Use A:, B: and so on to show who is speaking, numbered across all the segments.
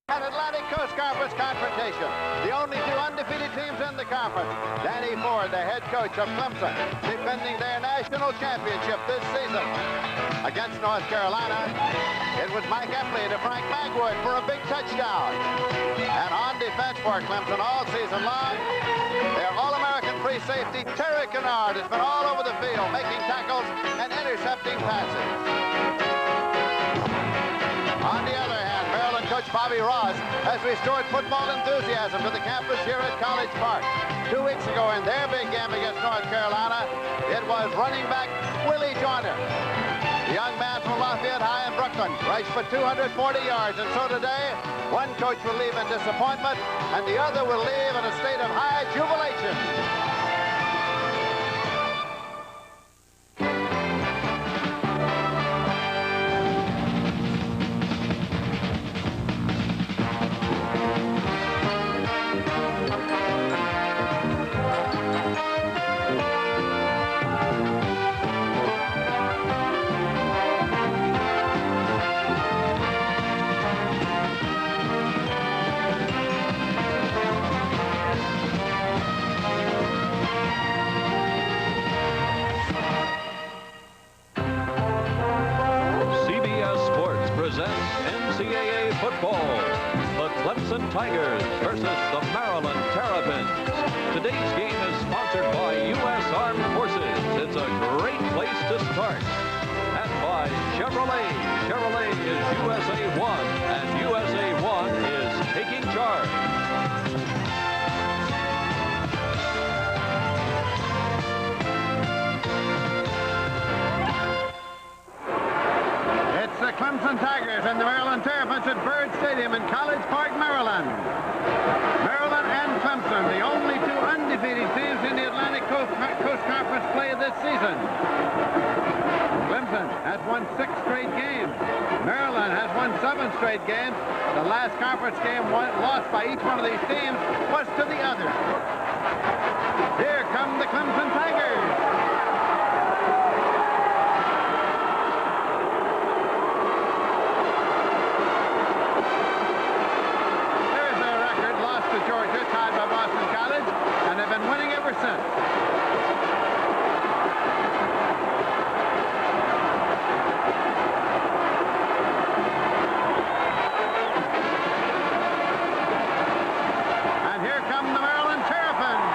A: An Atlantic Coast Conference confrontation. The only two undefeated teams in the conference. Danny Ford, the head coach of Clemson, defending their national championship this season. Against North Carolina, it was Mike Epley to Frank Magwood for a big touchdown. And on defense for Clemson all season long, their All-American free safety, Terry Kennard, has been all over the field, making tackles and intercepting passes. On the other hand, Maryland coach Bobby Ross has restored football enthusiasm to the campus here at College Park. 2 weeks ago in their big game against North Carolina, it was running back Willie Joyner. The young man from Lafayette High in Brooklyn rushed for 240 yards, and so today, one coach will leave in disappointment, and the other will leave in a state of high jubilation.
B: Football, the Clemson Tigers versus the Maryland Terrapins. Today's game is sponsored by U.S. Armed Forces. It's a great place to start. And by Chevrolet. Chevrolet is USA 1, and USA 1 is taking charge.
A: The Clemson Tigers and the Maryland Terrapins at Byrd Stadium in College Park, Maryland. Maryland and Clemson, the only two undefeated teams in the Atlantic Coast Conference play this season. Clemson has won 6 straight games. Maryland has won 7 straight games. The last conference game lost by each one of these teams was to the other. Here come the Clemson Tigers. Winning ever since. And here come the Maryland Terrapins.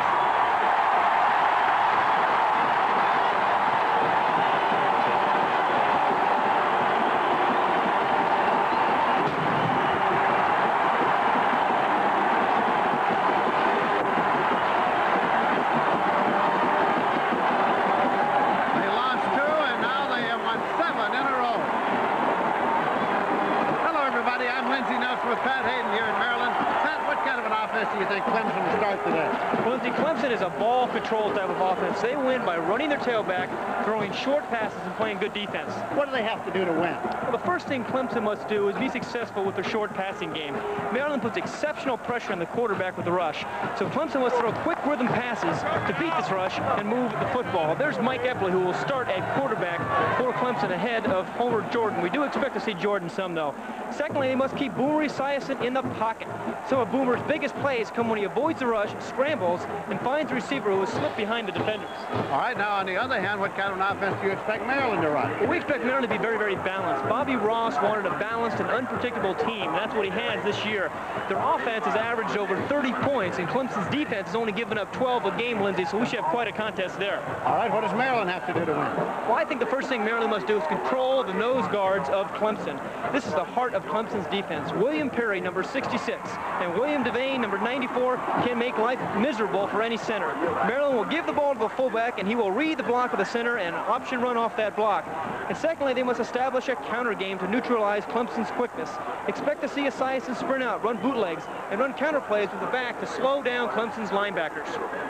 A: With Pat Hayden here in Maryland. Pat, what kind of an offense do you think Clemson will start today?
C: Well, Clemson is a ball control type of offense. They win by running their tailback, throwing short passes, and playing good defense.
A: What do they have to do to win?
C: Well, the first thing Clemson must do is be successful with their short passing game. Maryland puts exceptional pressure on the quarterback with the rush. So Clemson must throw quick rhythm passes to beat this rush and move the football. There's Mike Epley, who will start at quarterback for Clemson ahead of Homer Jordan. We do expect to see Jordan some, though. Secondly, they must keep Boomer Esiason in the pocket. Some of Boomer's biggest plays come when he avoids the rush, scrambles, and finds a receiver who has slipped behind the defenders.
A: All right, now on the other hand, what kind of an offense do you expect Maryland to run?
C: Well, we expect Maryland to be very, very balanced. Bobby Ross wanted a balanced and unpredictable team. That's what he has this year. Their offense has averaged over 30 points, and Clemson's defense has only given up 12 a game, Lindsay, so we should have quite a contest there.
A: All right, what does Maryland have to do to win?
C: Well, I think the first thing Maryland must do is control the nose guards of Clemson. This is the heart of Clemson's defense. William Perry, number 66, and William Devane, number 94, can make life miserable for any center. Maryland will give the ball to the fullback, and he will read the block of the center and option run off that block. And secondly, they must establish a counter game to neutralize Clemson's quickness. Expect to see Esiason sprint out, run bootlegs, and run counter plays with the back to slow down Clemson's linebackers.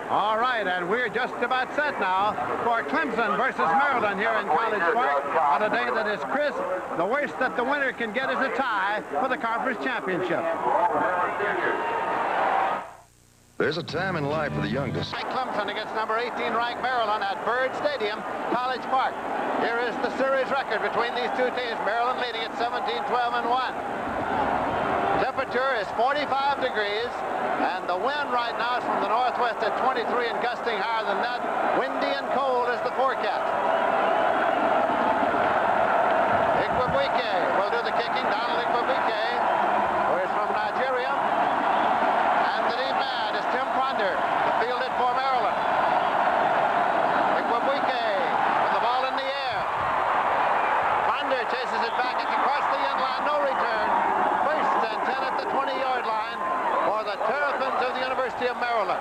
A: All right, and we're just about set now for Clemson versus Maryland here in College Park on a day that is crisp. The worst that the winner can get is a tie for the conference championship.
D: There's a time in life for the youngest.
A: Clemson against number 18 ranked Maryland at Byrd Stadium, College Park. Here is the series record between these two teams. Maryland leading at 17-12-1. Temperature is 45 degrees, and the wind right now is from the northwest at 23 and gusting higher than that. Windy and cold is the forecast. Igwebuike will do the kicking. Donald Igwebuike, who is from Nigeria. And the deep man is Tim Ponder, to field it for Maryland. Igwebuike with the ball in the air. Ponder chases it back. It can cross the end line. No return. First and 10 at the 20-yard line for the Terrapins of the University of Maryland.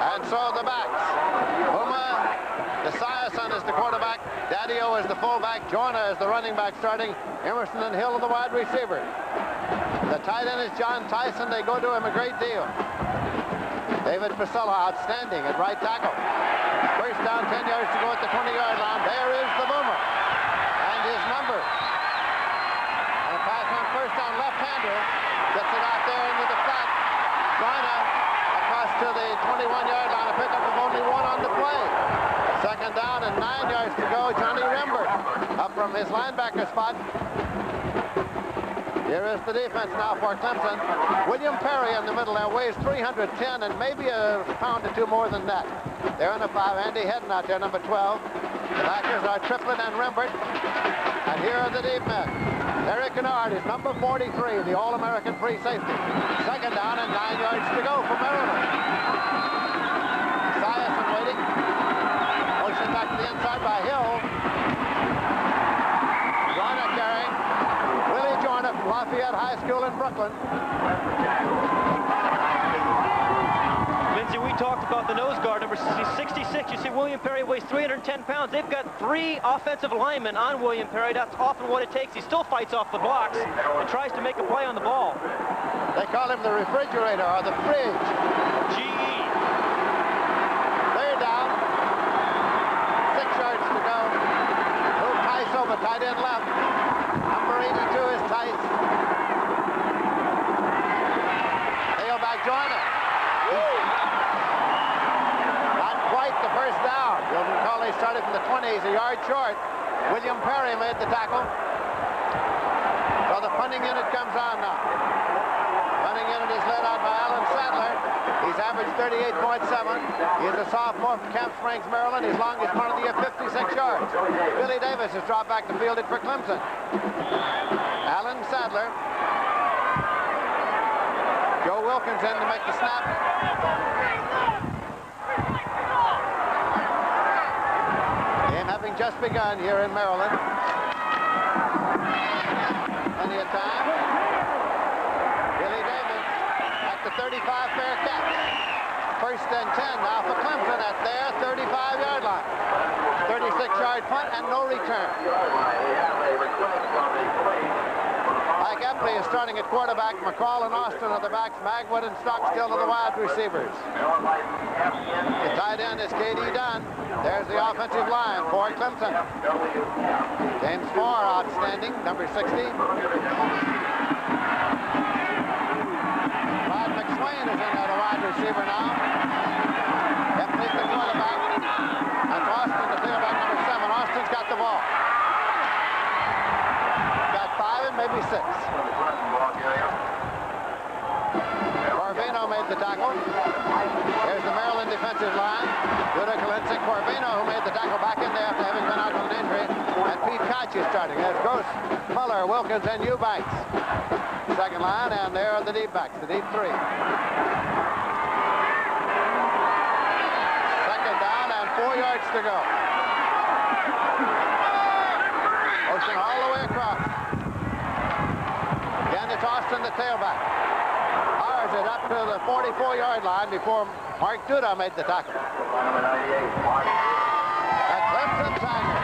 A: And so the backs. Puma, the Esiason is the quarterback. Daddio is the fullback. Jorna is the running back starting. Emerson and Hill are the wide receiver. The tight end is John Tyson. They go to him a great deal. David Priscilla, outstanding at right tackle. First down, 10 yards to go at the 20-yard line. There is the Boomer and his number. And a pass on first down, left-hander. Gets it out there into the flat. Joyner across to the 21-yard line. A pickup of only one on the play. Second down and 9 yards to go. Johnny Rembert up from his linebacker spot. Here is the defense now for Clemson. William Perry in the middle there, weighs 310 and maybe a pound or two more than that. They're in the 5. Andy Hedden out there, number 12. The backers are Triplett and Rembert. And here are the deep men. Derek Kennard is number 43, the All-American free safety. Second down and 9 yards to go for Maryland. Esiason waiting. Motion back to the inside by Hill. Joyner carrying. Willie Joyner from Lafayette High School in Brooklyn.
C: Lindsay, we talked about the nose guard, number 66. You see William Perry weighs 310 pounds. They've got 3 offensive linemen on William Perry. That's often what it takes. He still fights off the blocks and tries to make a play on the ball.
A: They call him the refrigerator or the fridge.
C: GE.
A: They're down. 6 yards to go. Move Tice over, tight end left. Number 82 is Tice. Tailback Joyner. Not quite the first down. You'll recall they started from the 20s, a yard short. William Perry made the tackle. So the punting unit comes on now. Punting unit is led out by Alan Sadler. He's averaged 38.7. He's a sophomore from Camp Springs, Maryland. His longest punt of the year, 56 yards. Billy Davis has dropped back to field it for Clemson. Alan Sadler. Joe Wilkins in to make the snap. Game having just begun here in Maryland. Plenty of time. Billy Davis at the 35 fair catch. First and 10 now for Clemson at their 35-yard line. 36-yard punt and no return. Mike Epley is starting at quarterback. McCall and Austin are the backs. Magwood and Stockstill are the wide receivers. The tight end is K.D. Dunn. There's the offensive line for Clemson. James Moore, outstanding, number 60. Rod McSwain is in there, the wide receiver now. Epley's the quarterback. And Austin, the tailback, number 7. Austin's got the ball. Got 5 and maybe 6. Corvino made the tackle. There's the Maryland defensive line. Judah Kalinsik, Corvino, who made the tackle back in there after having been out with an injury. And Pete Koch is starting. There's Gross, Muller, Wilkins, and Eubanks. Second line, and there are the deep backs, the deep 3. Second down and 4 yards to go. Motion all the way across. Again, it's Austin, the tailback. Fires it up to the 44-yard line before Mark Duda made the tackle. A Clemson Tiger.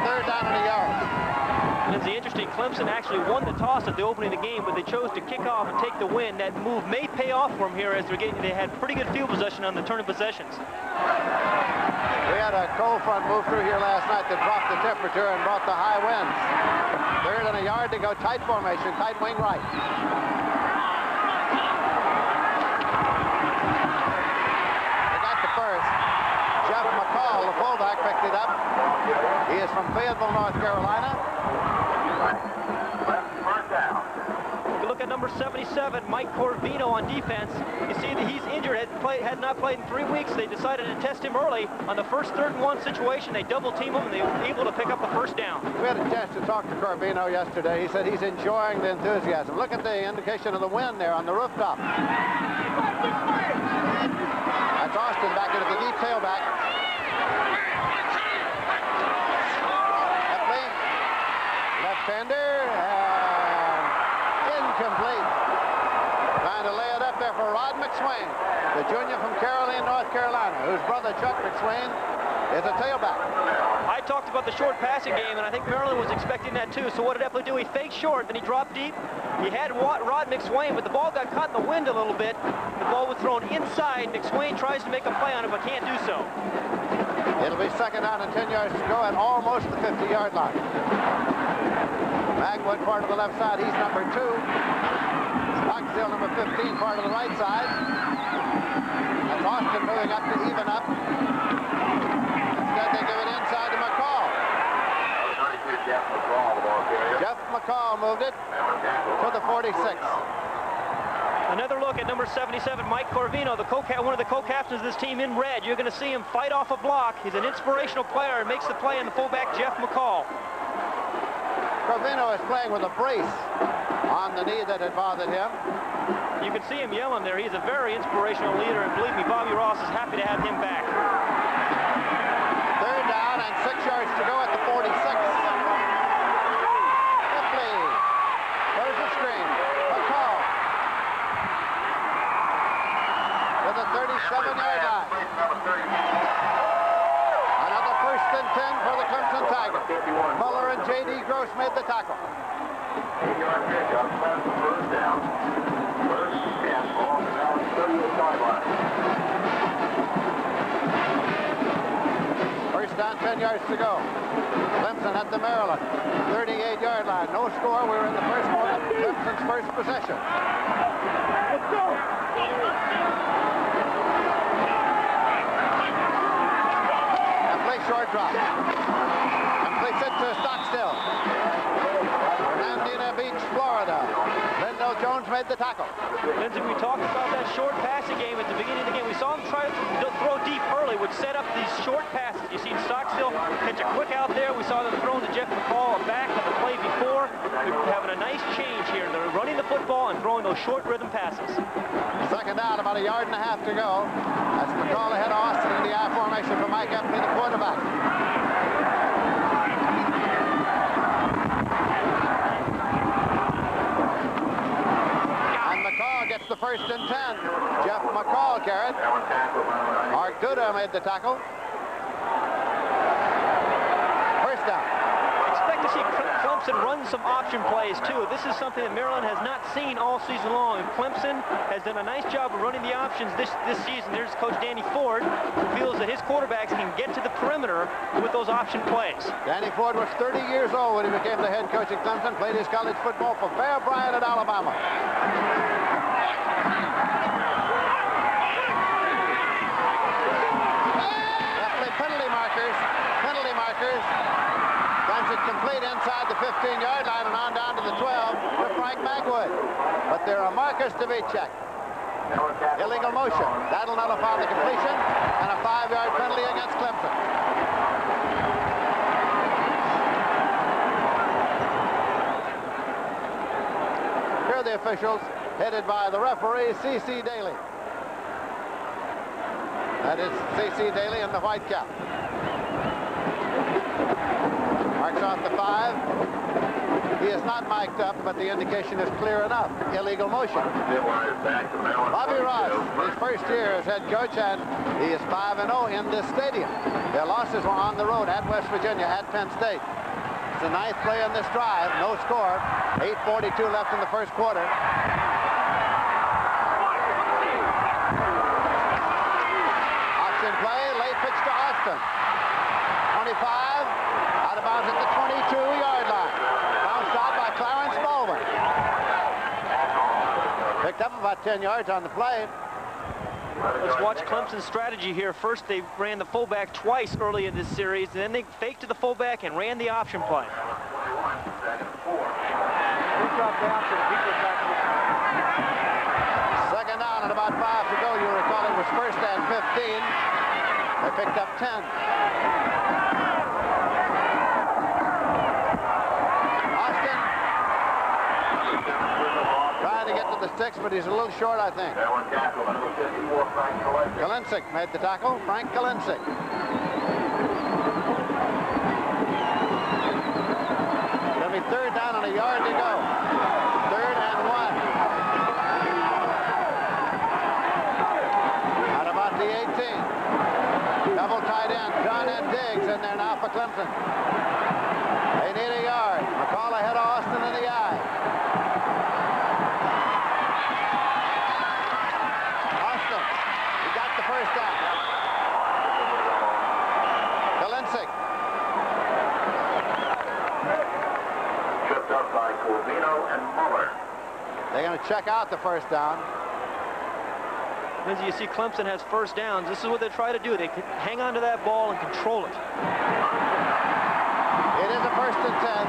A: Third down and a yard.
C: Lindsay, interesting, Clemson actually won the toss at the opening of the game, but they chose to kick off and take the win. That move may pay off for them here as they had pretty good field possession on the turn of possessions.
A: We had a cold front move through here last night that dropped the temperature and brought the high winds. Third and a yard to go, tight formation, tight wing right. They got the first. Jeff McCall, the fullback, picked it up. He is from Fayetteville, North Carolina.
C: Look at number 77, Mike Corvino on defense. You see that he's injured, had not played in 3 weeks. They decided to test him early. On the first 3rd-and-1 situation, they double-team him, and they were able to pick up the first down.
A: We had a chance to talk to Corvino yesterday. He said he's enjoying the enthusiasm. Look at the indication of the wind there on the rooftop. That's Austin back into the deep tailback. Epley, left-hander, incomplete. Trying to lay it up there for Rod McSwain, the junior from Caroline, North Carolina, whose brother Chuck McSwain is a tailback.
C: I talked about the short passing game, and I think Maryland was expecting that too. So what did Epley do? He faked short, then he dropped deep. He had Rod McSwain, but the ball got caught in the wind a little bit. The ball was thrown inside. McSwain tries to make a play on it, but can't do so.
A: It'll be 2nd down and 10 yards to go at almost the 50-yard line. Magwood part of the left side, he's number 2. Stockstill number 15, part of the right side. That's Austin moving up to even up. Instead they give it inside to McCall. Jeff McCall moved it to the 46.
C: Another look at number 77, Mike Corvino, one of the co-captains of this team in red. You're going to see him fight off a block. He's an inspirational player and makes the play on the fullback, Jeff McCall.
A: Corvino is playing with a brace on the knee that had bothered him.
C: You can see him yelling there. He's a very inspirational leader, and believe me, Bobby Ross is happy to have him back.
A: 3rd down and 6 yards to go at the 46. Epley. There's a screen. McCall. To the 37-yard line. Another 1st and 10 for the Clemson Tigers. Muller and J.D. Gross made the tackle.
E: 8-yard pickup, first down. 1st and ball down 30-yard line.
A: 1st down, 10 yards to go. Clemson at the Maryland 38-yard line. No score. We're in the first quarter. Clemson's first possession. Let's go. Short drop. Completes it to Stockstill. Fernandina Beach, Florida. Lindell Jones made the tackle.
C: Lindsey, we talked about that short passing game at the beginning of the game. We saw him try to throw deep early, which set up these short passes. You see Stockstill catch a quick out there. We saw them throwing to Jeff McCall back on the play before. We're having a nice change here. They're running the football and throwing those short rhythm passes.
A: 2nd down, about 1.5 yards to go. That's McCall ahead of Austin in the I formation for Mike Epley, the quarterback. And McCall gets the 1st and 10. Jeff McCall carried. Mark Duda made the tackle. 1st down.
C: Expect to see Clemson run some option plays too. This is something that Maryland has not seen all season long. And Clemson has done a nice job of running the options this season. There's Coach Danny Ford, who feels that his quarterbacks can get to the perimeter with those option plays.
A: Danny Ford was 30 years old when he became the head coach at Clemson. Played his college football for Bear Bryant at Alabama. Penalty markers. Clemson complete inside the 15-yard line and on down to the 12 to Frank Magwood. But there are markers to be checked. Illegal motion. That'll nullify the completion and a 5-yard penalty against Clemson. Here are the officials, headed by the referee, C.C. Daly. That is C.C. Daly in the white cap. Marks off the 5. He is not mic'd up, but the indication is clear enough. Illegal motion. Bobby Ross, his first year as head coach, and he is 5-0 in this stadium. Their losses were on the road at West Virginia, at Penn State. It's the 9th play on this drive, no score. 8:42 left in the first quarter. Option play, late pitch to Austin. 25, out of bounds at the 22-yard line. Bounced out by Clarence Baldwin. Picked up about 10 yards on the play.
C: Let's watch Clemson's strategy here. First, they ran the fullback twice early in this series, and then they faked to the fullback and ran the option play.
A: Second down and about 5 to go. You'll recall it was first and 15. They picked up 10. Austin trying to get to the sticks, but he's a little short, I think. Kalincic made the tackle. Frank Kalincic. It'll be third down and a yard to go. Third and 1. At about the 18. Double tight end, John and Diggs in there now for Clemson. They need a yard. McCall ahead of Austin in the eye. Austin, he got the first down. Kalincic.
E: Tripped up by Corvino and Muller.
A: They're going to check out the first down.
C: Lindsay, you see Clemson has first downs. This is what they try to do. They hang on to that ball and control it.
A: It is a first and 10.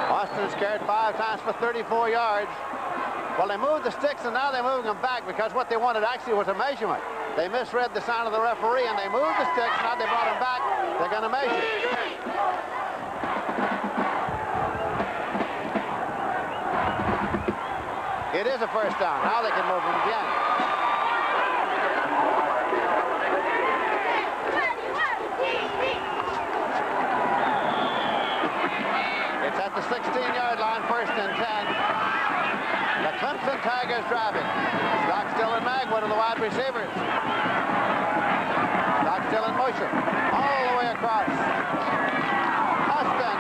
A: Austin's carried 5 times for 34 yards. Well, they moved the sticks, and now they're moving them back because what they wanted actually was a measurement. They misread the sign of the referee, and they moved the sticks. Now they brought them back. They're going to measure. It is a first down. Now they can move them again. It's at the 16-yard line, first and 10. The Clemson Tigers driving. Stockstill and Magwood are the wide receivers. Stockstill in motion. All the way across. Austin.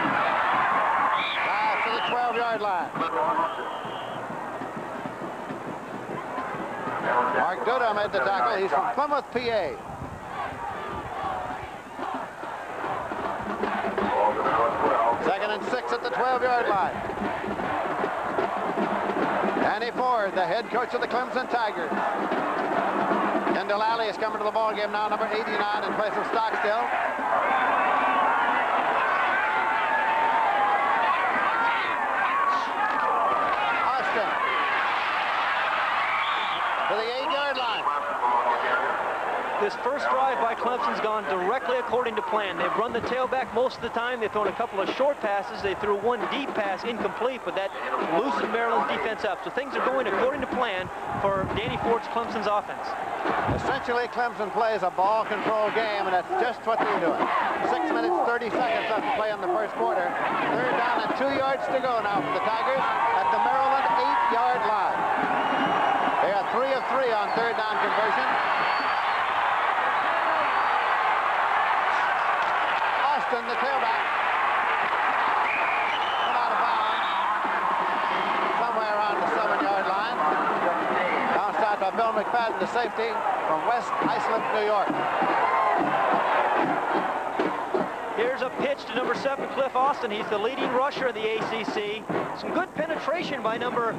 A: Pass to the 12-yard line. Mark Duda made the tackle. He's from Plymouth, PA. Second and 6 at the 12-yard line. Danny Ford, the head coach of the Clemson Tigers. Kendall Alley is coming to the ball game now, number 89 in place of Stockstill. Austin to the 8-yard line.
C: This first drive by Clemson's gone directly according to plan. They've run the tailback most of the time. They've thrown a couple of short passes. They threw one deep pass incomplete, but that loosened Maryland's defense up. So things are going according to plan for Danny Ford's Clemson's offense.
A: Essentially, Clemson plays a ball control game, and that's just what they're doing. 6 minutes, 30 seconds left to play in the first quarter. Third down and 2 yards to go now for the Tigers at the Maryland 8-yard line. They are 3 of 3 on third down conversion. Austin, the tailback, went out of bounds somewhere around the 7-yard line. Bounced out by Bill McFadden, the safety from West Islip, New York.
C: Here's a pitch to number 7, Cliff Austin. He's the leading rusher in the ACC. Some good penetration by number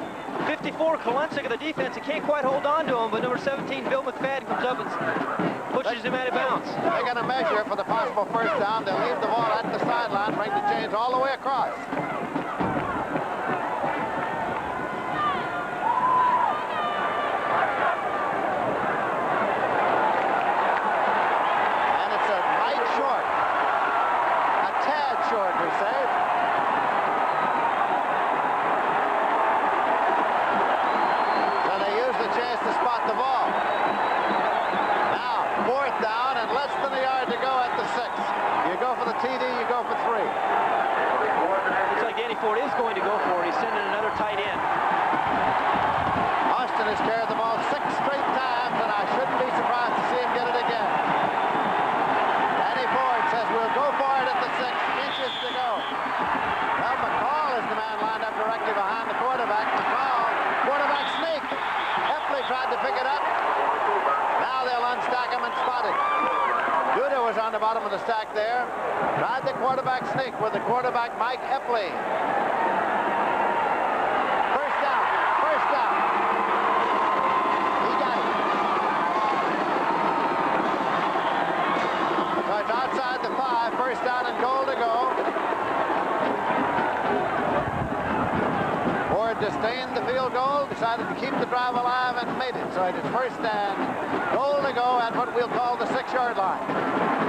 C: 54, Kalincic of the defense. He can't quite hold on to him, but number 17, Bill McFadden, comes up and pushes him out of bounds.
A: They're going to measure for the possible first down. They'll leave the ball at the sideline, bring the chains all the way across. And it's a mite short. A tad short, we say. So they use the chance to spot the ball. Now, fourth down and less than a yard to go at the 6. You go for the TD, you go for 3.
C: Looks like Danny Ford is going to go for it. He's sending another tight end.
A: Austin has carried the ball 6 straight times, and I shouldn't be surprised to see him get it again. Danny Ford says we'll go for it at the 6, inches to go. Well, McCall is the man lined up directly behind the quarterback. McCall, quarterback sneak. Epley tried to pick it up. Now they'll unstack him and spot it. Duda was on the bottom of the stack there. Tried the quarterback sneak with the quarterback Mike Epley. First down. First down. sustained the field goal, decided to keep the drive alive, and made it. So it is first and goal to go at what we'll call the 6-yard line.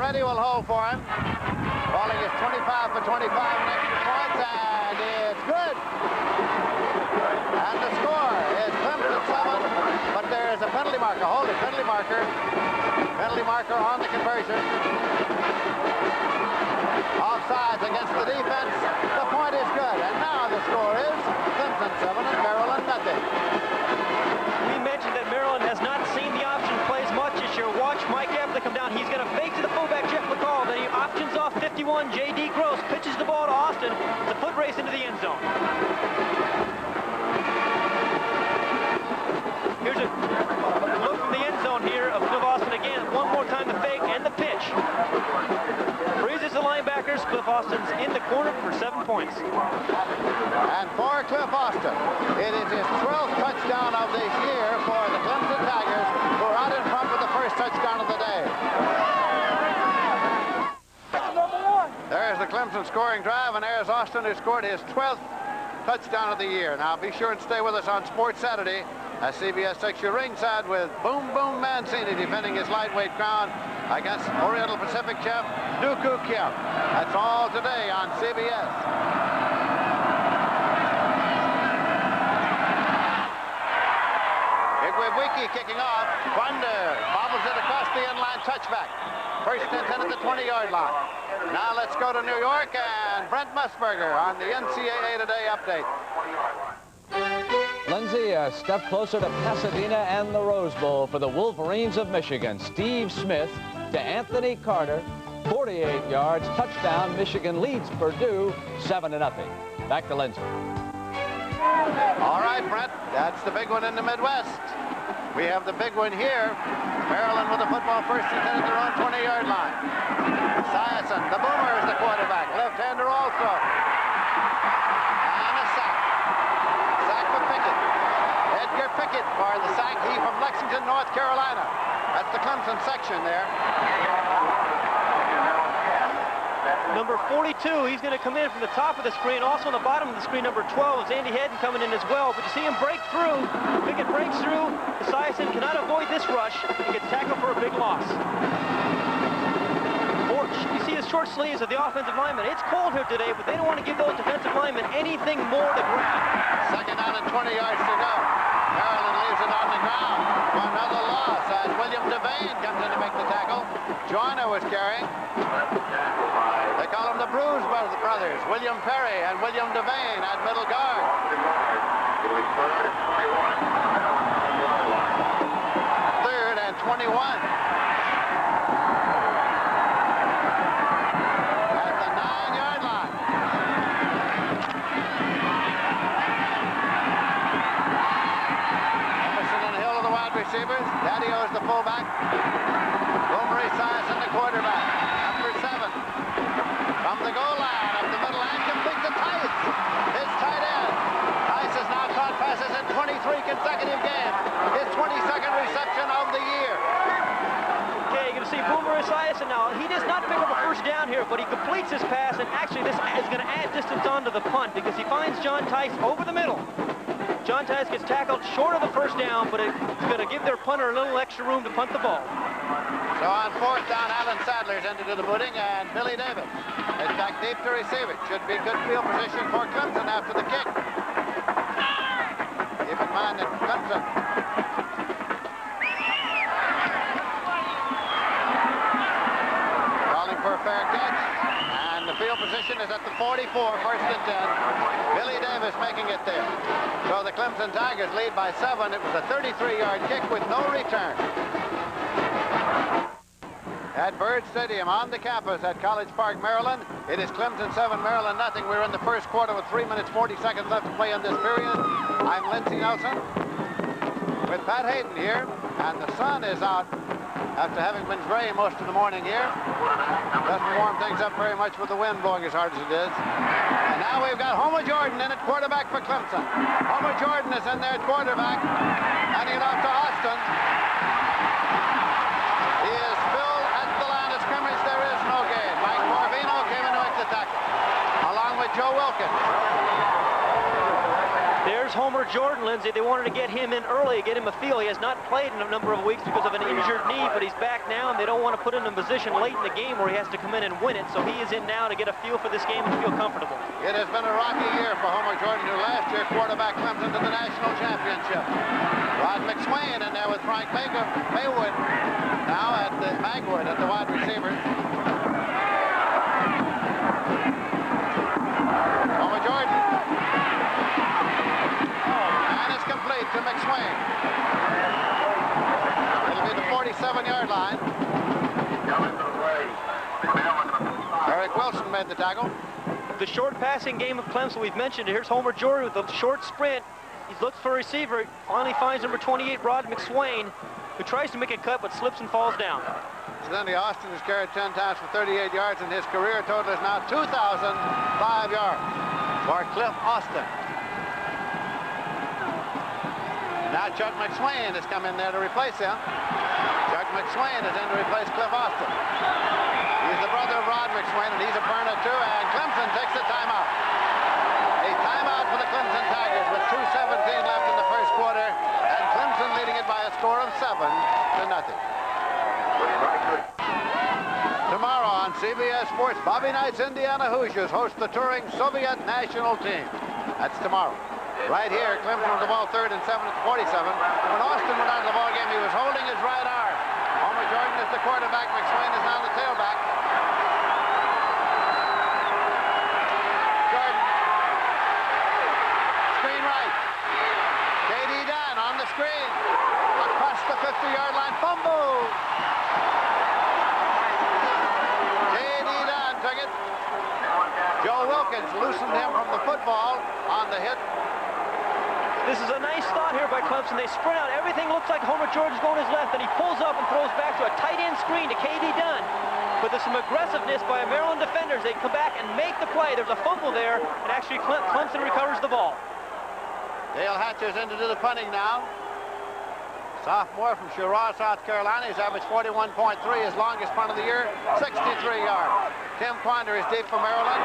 A: Will hold for him. Balling is 25 for 25 extra points, and it's good. And the score is Clemson 7, but there is a penalty marker. Hold it, penalty marker. Penalty marker on the conversion. Offsides against the defense. The point is good, and now the score is Clemson 7 and Maryland nothing.
C: We mentioned that Maryland has not seen the option plays much this year. Watch Mike Epley come down. He's going to fake to the fullback, Jeff McCall. Then he options off 51. J.D. Gross pitches the ball to Austin. It's a foot race into the end zone. Here's a look from the end zone here of Cliff Austin again. One more time the fake and the pitch. Freezes the linebackers. Cliff Austin's in the corner for 7 points.
A: And for Cliff Austin, it is his 12th touchdown of this year for the Clemson Tigers, who are out in front with the first touchdown of the day. There's the Clemson scoring drive, and there's Austin, who scored his 12th touchdown of the year. Now be sure and stay with us on Sports Saturday as CBS takes you ringside with Boom Boom Mancini defending his lightweight crown against Oriental Pacific champ Dooku Kim. That's all today on CBS. Igwebwiki kicking off. Wonder bobbles it across the inline, touchback. First and 10 at the 20-yard line. Now let's go to New York and Brent Musburger on the NCAA Today update.
F: Lindsay, a step closer to Pasadena and the Rose Bowl for the Wolverines of Michigan. Steve Smith to Anthony Carter, 48 yards, touchdown. Michigan leads Purdue 7-0. Back to Lindsay.
A: All right, Brent, that's the big one in the Midwest. We have the big one here. Maryland with the football first and 10 at their own 20-yard line. Syson, the boomer, is the quarterback. Left-hander also. And a sack. Sack for Pickett. Edgar Pickett for the sack. He from Lexington, North Carolina. That's the Clemson section there.
C: Number 42, he's going to come in from the top of the screen. Also on the bottom of the screen, number 12 is Andy Hedden coming in as well. But you see him break through. Pickett breaks through. Esiason cannot avoid this rush. He gets tackled for a big loss. You see his short sleeves of the offensive lineman. It's cold here today, but they don't want to give those defensive linemen anything more to grab.
A: Second down and 20 yards to go. Maryland leaves it on the ground for another loss as William Devane comes in to make the tackle. Joyner was carrying. They call them the Bruise brothers, William Perry and William Devane at middle guard. Third and 21. Receivers. Daddy O's the fullback. Boomer Esiason the quarterback. Number 7. From the goal line, up the middle and complete to Tice. His tight end. Tice has now caught passes in 23 consecutive games. His 22nd reception of the year.
C: Okay, you're going to see Boomer Esiason now. He does not pick up a first down here, but he completes his pass, and actually this is going to add distance onto the punt because he finds John Tice over the middle. John Tice gets tackled short of the first down, but it's going to give their punter a little extra room to punt the ball.
A: So on fourth down, Alan Sadler's into the booting, and Billy Davis is back deep to receive it. Should be good field position for Clemson after the kick. Keep in mind that Clemson calling for a fair catch, and the field position is at the 44, first and 10. Billy Davis making it there. So the Clemson Tigers lead by 7. It was a 33-yard kick with no return. At Byrd Stadium on the campus at College Park, Maryland. It is Clemson 7, Maryland nothing. We're in the first quarter with 3 minutes 40 seconds left to play in this period. I'm Lindsey Nelson with Pat Hayden here, and the sun is out after having been gray most of the morning here. Doesn't warm things up very much with the wind blowing as hard as it is. And now we've got Homer Jordan in at quarterback for Clemson. Homer Jordan is in there at quarterback, handing it off to Austin. He is still at the line of scrimmage. There is no gain. Mike Corvino came in to make the tackle, along with Joe Wilkins.
C: There's Homer Jordan, Lindsey. They wanted to get him in early, get him a feel. He has not played in a number of weeks because of an injured knee, but he's back now, and they don't want to put him in a position late in the game where he has to come in and win it. So he is in now to get a feel for this game and feel comfortable. It has been a rocky year for Homer Jordan, who last year quarterback Clemson to the national championship. Rod McSwain in there with Frank Maywood, now at the Magwood at the wide receiver. Homer Jordan. Complete to McSwain. It'll be the 47-yard line. Eric Wilson made the tackle. The short passing game of Clemson we've mentioned. Here's Homer Jordan with a short sprint. He looks for a receiver. Finally finds number 28, Rod McSwain, who tries to make a cut but slips and falls down. Incidentally, Austin has carried 10 times for 38 yards, and his career total is now 2,005 yards for Cliff Austin. Now Chuck McSwain has come in there to replace him. Chuck McSwain is in to replace Cliff Austin. He's the brother of Rod McSwain, and he's a burner too, and Clemson takes a timeout. A timeout for the Clemson Tigers with 2:17 left in the first quarter, and Clemson leading it by a score of 7-0. Tomorrow on CBS Sports, Bobby Knight's Indiana Hoosiers host the touring Soviet national team. That's tomorrow. Right here, Clemson with the ball third and 7 at the 47. When Austin went out of the ball game, he was holding his right arm. Homer Jordan is the quarterback. McSwain is now the tailback. Jordan. Screen right. K.D. Dunn on the screen. Across the 50-yard line. Fumble. K.D. Dunn took it. Joe Wilkins loosened him from the football on the hit. This is a nice thought here by Clemson. They sprint out. Everything looks like Homer Jordan's going his left, and he pulls up and throws back to a tight end screen to K.D. Dunn. But there's some aggressiveness by Maryland defenders. They come back and make the play. There's a fumble there, and actually Clemson recovers the ball. Dale Hatcher's in to do the punting now. Sophomore from Cheraw, South Carolina. He's averaged 41.3, his longest punt of the year, 63 yards. Tim Quander is deep for Maryland.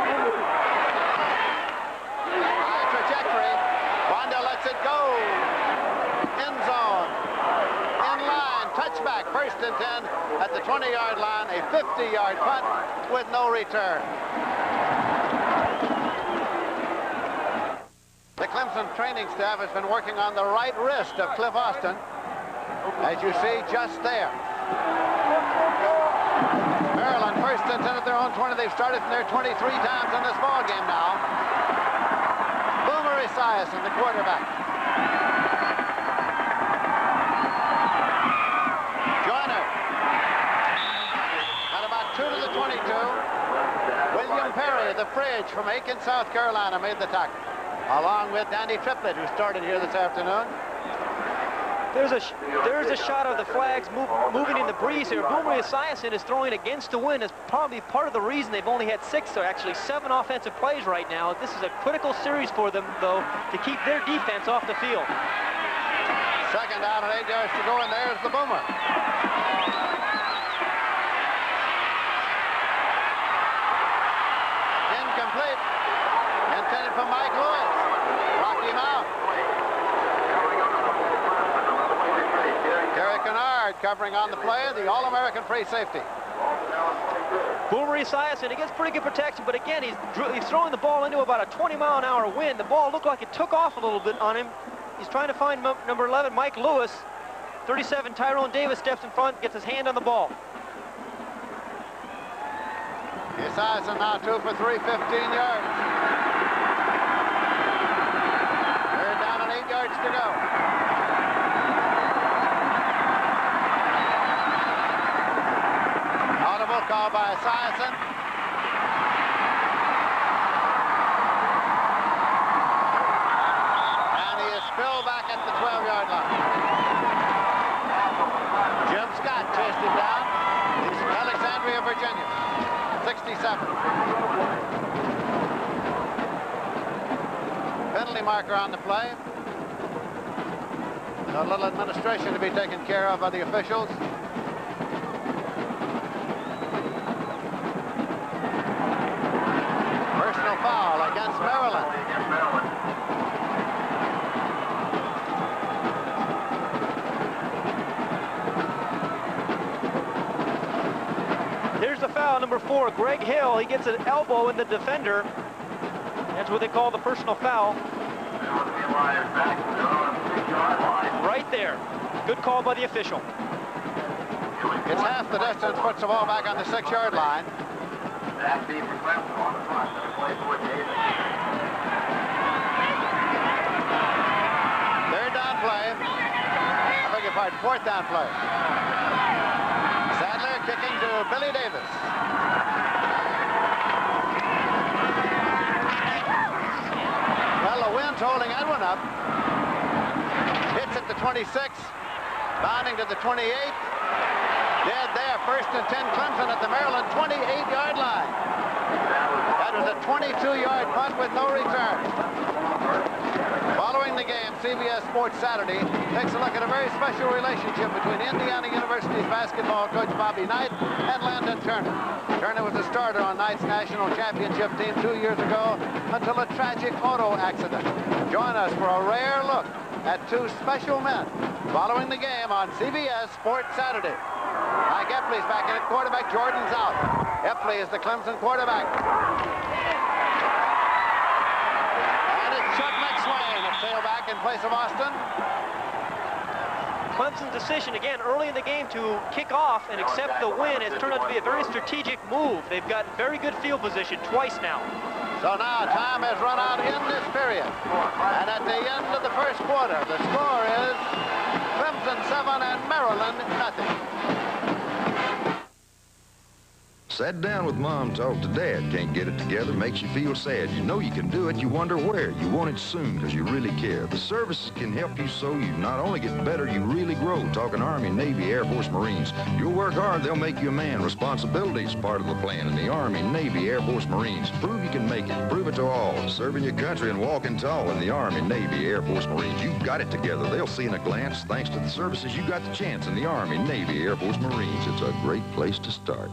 C: High trajectory. Wanda lets it go. End zone. In line. Touchback. First and 10 at the 20-yard line. A 50-yard punt with no return. The Clemson training staff has been working on the right wrist of Cliff Austin. As you see, just there. Maryland first and 10 at their own 20. They've started from there 23 times in this ball game now. Esiason, the quarterback. Joyner. At about 2 to the 22. William Perry, the fridge from Aiken, South Carolina, made the tackle, along with Danny Triplett, who started here this afternoon. There's a shot of the flags moving in the breeze here. Boomer Esiason is throwing against the wind. Is probably part of the reason they've only had 6 or actually 7 offensive plays right now. This is a critical series for them, though, to keep their defense off the field. Second down and 8 yards to go, and there's the Boomer. Incomplete. Intended for Mike Lewis. Rocked him out. Kennard covering on the play, the All-American free safety. Boomer Esiason, he gets pretty good protection, but again, he's throwing the ball into about a 20-mile-an-hour wind. The ball looked like it took off a little bit on him. He's trying to find number 11, Mike Lewis. 37, Tyrone Davis steps in front, gets his hand on the ball.
A: Esiason now 2 for 3, 15 yards. Third down and 8 yards to go. Audible call by Esiason. And he is spilled back at the 12-yard line. Jim Scott chased him down. He's from Alexandria, Virginia. 67. Penalty marker on the play. A little administration to be taken care of by the officials. Personal foul against Maryland.
C: Here's the foul, number 4, Greg Hill. He gets an elbow in the defender. That's what they call the personal foul. Right there. Good call by the official.
A: It's half the distance, puts the ball back on the 6-yard line. Third down play. I beg your pardon, fourth down play. Sadler kicking to Billy Davis. Well, the wind's holding Edwin up. Hits at the 26, bounding to the 28. Dead there, 1st and 10 Clemson at the Maryland 28-yard line. That was a 22-yard punt with no return. Following the game, CBS Sports Saturday takes a look at a very special relationship between Indiana University's basketball coach Bobby Knight and Landon Turner. Turner was a starter on Knight's national championship team 2 years ago until a tragic auto accident. Join us for a rare look at two special men following the game on CBS Sports Saturday. Mike Epley's back in at quarterback. Jordan's out. Epley is the Clemson quarterback. And it's Chuck McSwain at tailback in place of Austin.
C: Clemson's decision, again, early in the game to kick off and accept the win has turned out to be a very strategic move. They've got very good field position twice now. So now time has run out in this period. And at the end of the first quarter, the score is Clemson 7 and Maryland nothing.
D: Sat down with Mom, talked to Dad. Can't get it together, makes you feel sad. You know you can do it, you wonder where. You want it soon because you really care. The services can help you so you not only get better, you really grow. Talking Army, Navy, Air Force, Marines. You'll work hard, they'll make you a man. Responsibility is part of the plan in the Army, Navy, Air Force, Marines. Prove you can make it. Prove it to all. Serving your country and walking tall in the Army, Navy, Air Force, Marines. You've got it together. They'll see in a glance. Thanks to the services, you got the chance in the Army, Navy, Air Force, Marines. It's a great place to start.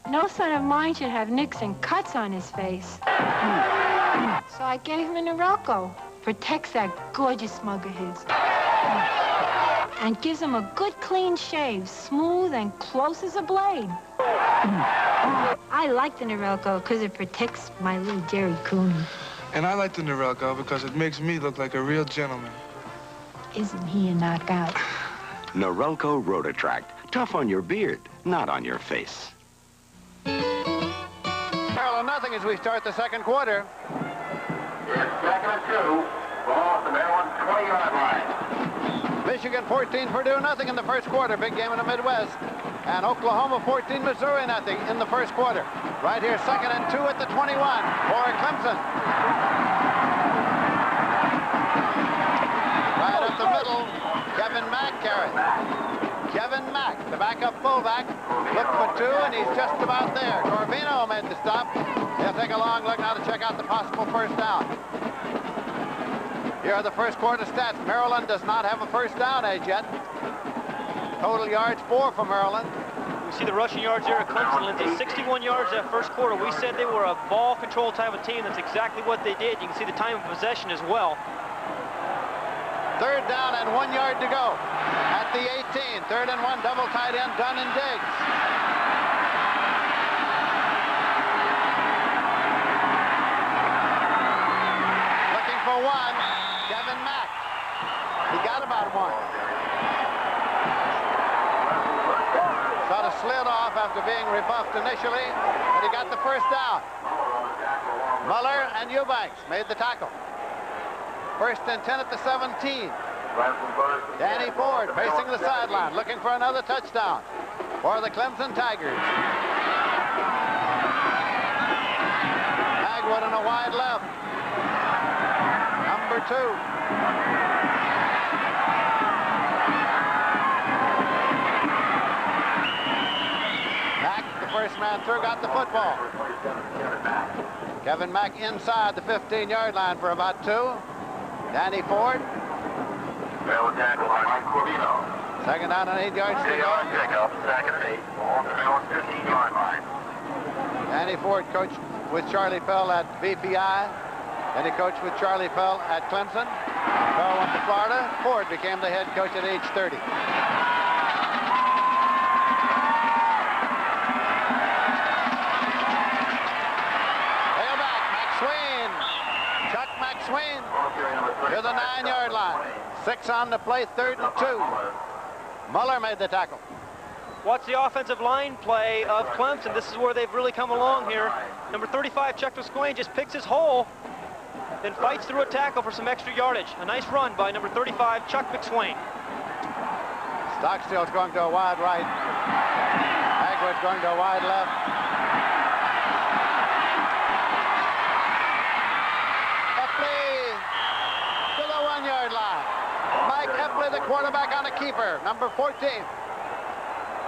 G: No son of mine should have nicks and cuts on his face. So I gave him a Norelco. Protects that gorgeous mug of his. And gives him a good clean shave, smooth and close as a blade. I like the Norelco because it protects my little Jerry Cooney.
H: And I like the Norelco because it makes me look like a real gentleman.
G: Isn't he a knockout?
I: Norelco Rotatract. Tough on your beard, not on your face.
A: Maryland nothing as we start the second quarter.
E: It's 2nd and 2. Ball at the Maryland 20-yard line.
A: Michigan 14, Purdue nothing in the first quarter. Big game in the Midwest. And Oklahoma 14, Missouri nothing in the first quarter. Right here, 2nd and 2 at the 21 for Clemson. Right up the middle, Kevin Mack carried. Kevin Mack, the backup fullback, looked for two, and he's just about there. Corvino made the stop. He'll take a long look now to check out the possible first down. Here are the first quarter stats. Maryland does not have a first down as yet. Total yards 4 for Maryland.
C: We see the rushing yards there at Clemson, Lindsey. 61 yards that first quarter. We said they were a ball control type of team. That's exactly what they did. You can see the time of possession as well.
A: Third down and 1 yard to go at the 18. 3rd and 1, double tight end, Dunn and Diggs. Looking for one, Kevin Mack. He got about one. Saw the slid off after being rebuffed initially, but he got the first down. Muller and Eubanks made the tackle. First and 10 at the 17. Danny Ford facing the sideline, looking for another touchdown for the Clemson Tigers. Magwood on a wide left. Number 2. Mack, the first man through, got the football. Kevin Mack inside the 15-yard line for about 2. Danny Ford. Second down and 8 yards to go.
E: Second and 8. On the 15-yard line.
A: Danny Ford coached with Charlie Fell at VPI. Then he coached with Charlie Fell at Clemson. Fell went to Florida. Ford became the head coach at age 30. Tailback, McSwain. Chuck McSwain to the 9-yard line. 6 on the play, 3rd and 2. Muller made the tackle.
C: Watch the offensive line play of Clemson. This is where they've really come along here. Number 35, Chuck McSwain, just picks his hole, then fights through a tackle for some extra yardage. A nice run by number 35, Chuck McSwain.
A: Stockstill's going to a wide right. Magwood's going to a wide left. Epley to the 1-yard line. Mike Epley, the quarterback, on a keeper, number 14.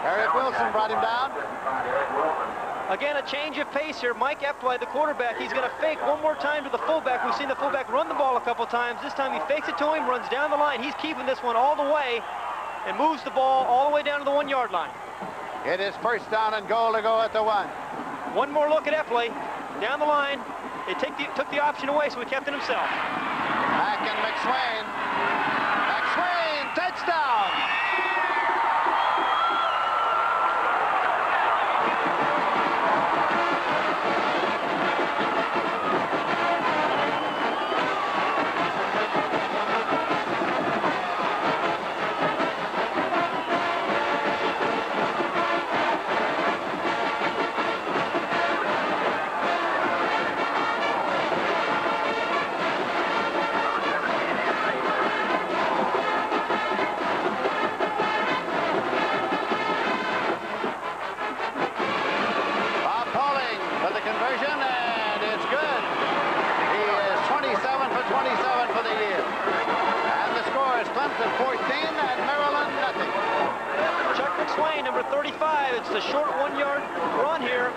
A: Eric Wilson brought him down.
C: Again, a change of pace here. Mike Epley, the quarterback, he's going to fake one more time to the fullback. We've seen the fullback run the ball a couple times. This time he fakes it to him, runs down the line. He's keeping this one all the way and moves the ball all the way down to the 1-yard line.
A: It is first down and goal to go at the 1.
C: One more look at Epley. Down the line. They took the option away, so he kept it himself.
A: Mack and McSwain. McSwain, touchdown! It's the short 1-yard run here.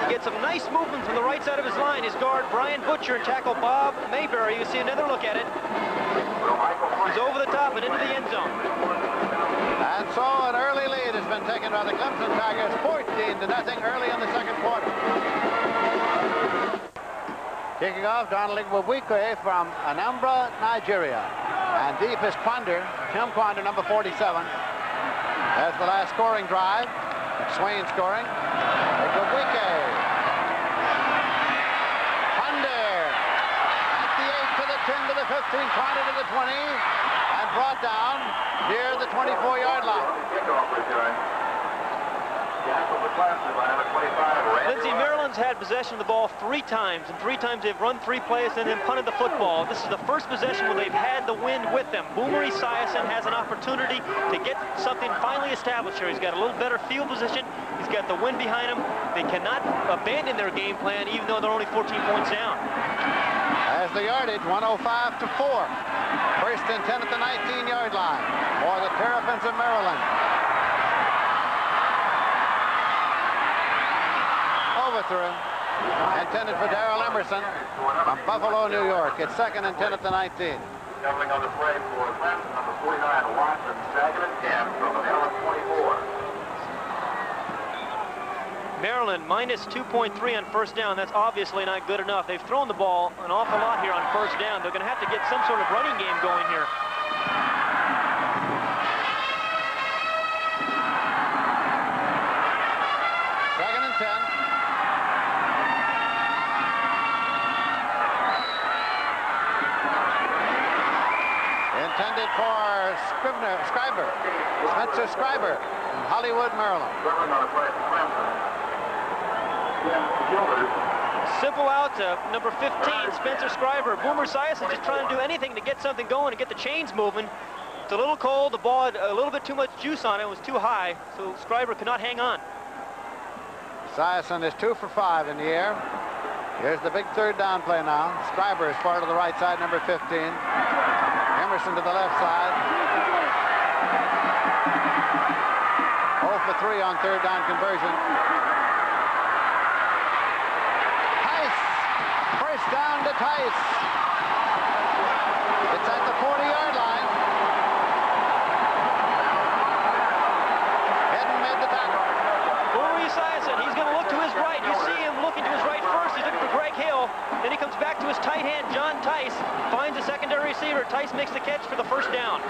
A: He gets some nice movement from the right side of his line. His guard, Brian Butcher, and tackle Bob Mayberry. You see another look at it. He's over the top and into the end zone. And so an early lead has been taken by the Clemson Tigers, 14-0 early in the second quarter. Kicking off, Donald Igwe from Anambra, Nigeria. And deep is Quander, Tim Quander, number 47. That's the last scoring drive. McSwain scoring. Igwe. Quander at the 8 to the 10 to the 15, Quander to the 20, and brought down near the 24-yard line.
C: Lindsey, Maryland's had possession of the ball 3 times, and 3 times they've run 3 plays and then punted the football. This is the first possession where they've had the wind with them. Boomer Esiason has an opportunity to get something finally established here. He's got a little better field position. He's got the wind behind him. They cannot abandon their game plan, even though they're only 14 points down.
A: As the yardage, 105 to 4. First and 10 at the 19-yard line for the Terrapins of Maryland. Overthrow intended for Darrell Emerson from Buffalo, New York. It's 2nd and 10 at the 19.
E: Doubling on the play for Clemson, number 49, Watson, 2nd and 10 from the Maryland 24.
C: Maryland minus 2.3 on first down. That's obviously not good enough. They've thrown the ball an awful lot here on first down. They're going to have to get some sort of running game going here.
A: Intended for Spencer Scriber in Hollywood, Maryland.
C: Simple out to number 15, Spencer Scriber. Boomer Esiason just trying to do anything to get something going and get the chains moving. It's a little cold. The ball had a little bit too much juice on it. It was too high, so Scriber could not hang on.
A: Esiason is 2 for 5 in the air. Here's the big third down play now. Scriber is far to the right side, number 15. Emerson to the left side. 0 for 3 on third down conversion. Tice. First down to Tice. It's at the 40-yard line. Hedden made the tackle.
C: Boomer Esiason, he's going to look to his right. You see him looking to his right first. He's looking for Greg Hill. Then he comes back to his tight hand, John Tice. Finds a secondary receiver. Tice makes the catch for the first down.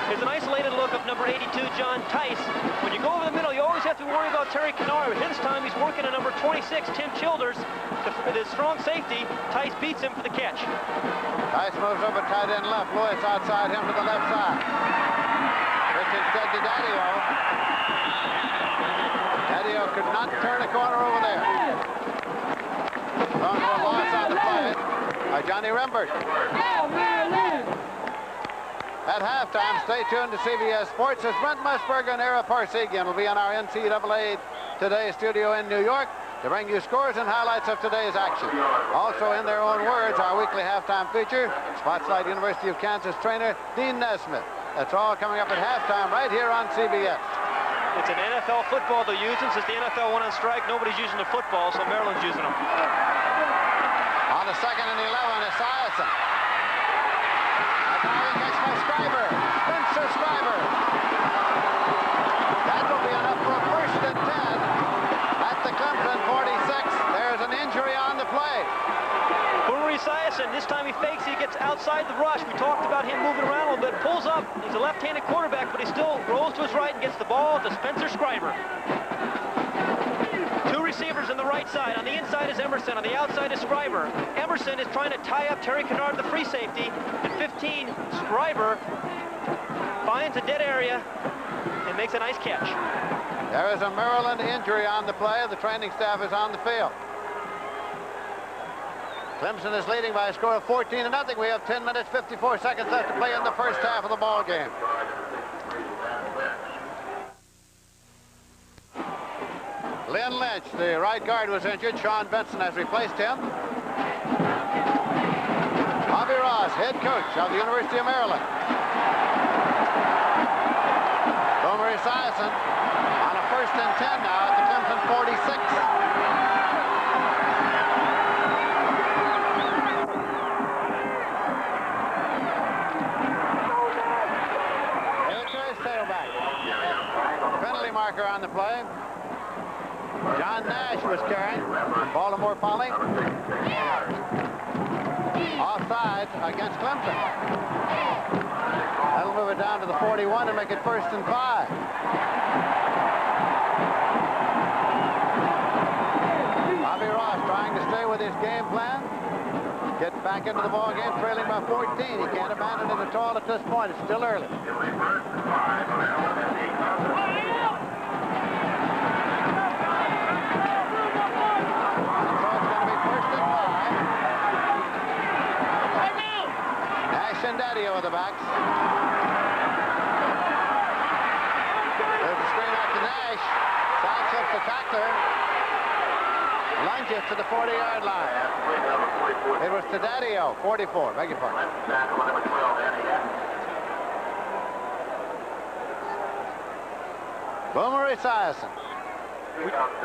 C: Here's an isolated look of number 82, John Tice. When you go over the middle, you always have to worry about Terry Kennard. This time he's working on number 26, Tim Childers. The strong safety, Tice beats him for the catch.
A: Tice moves over tight end left. Lewis outside him to the left side. Which instead to Daddio. Daddio could not turn a corner over there. Long for a loss on the play by Johnny Rembert. At halftime, stay tuned to CBS Sports as Brent Musburger and Ara Parsegian will be in our NCAA Today studio in New York to bring you scores and highlights of today's action. Also, in their own words, our weekly halftime feature, Spotlight University of Kansas trainer Dean Nesmith. That's all coming up at halftime right here on CBS.
C: It's an NFL football they're using. Since the NFL went on strike, nobody's using the football, so Maryland's using them.
A: On the 2nd and 11, Esiason. Catch by Scriber. Spencer Scriber. That will be enough for a 1st and 10 at the Clemson 46. There's an injury on the play.
C: Boomer Esiason, this time he fakes. He gets outside the rush. We talked about him moving around a little bit. Pulls up. He's a left-handed quarterback, but he still rolls to his right and gets the ball to Spencer Scriber. 2 receivers on the right side. On the inside is Emerson. On the outside is Scriber. Emerson is trying to tie up Terry Kennard, the free safety. And 15, Scriber finds a dead area and makes a nice catch.
A: There is a Maryland injury on the play. The training staff is on the field. Clemson is leading by a score of 14-0. We have 10 minutes, 54 seconds left to play in the first half of the ball game. Lynn Lynch, the right guard, was injured. Sean Benson has replaced him. Bobby Ross, head coach of the University of Maryland. Boomer Esiason on a 1st and 10 now at the Clemson 46. Penalty marker on the play. John Nash was carrying from Baltimore Poly. Offside against Clemson. That'll move it down to the 41 and make it 1st and 5. Bobby Ross trying to stay with his game plan. Get back into the ball game, trailing by 14. He can't abandon it at all at this point. It's still early. And Daddio with the backs. There's a screen out to Nash. Side slips the tackler. Lunges to the 40-yard line. It was to Daddio, 44. Beg your pardon. Boomer Esiason.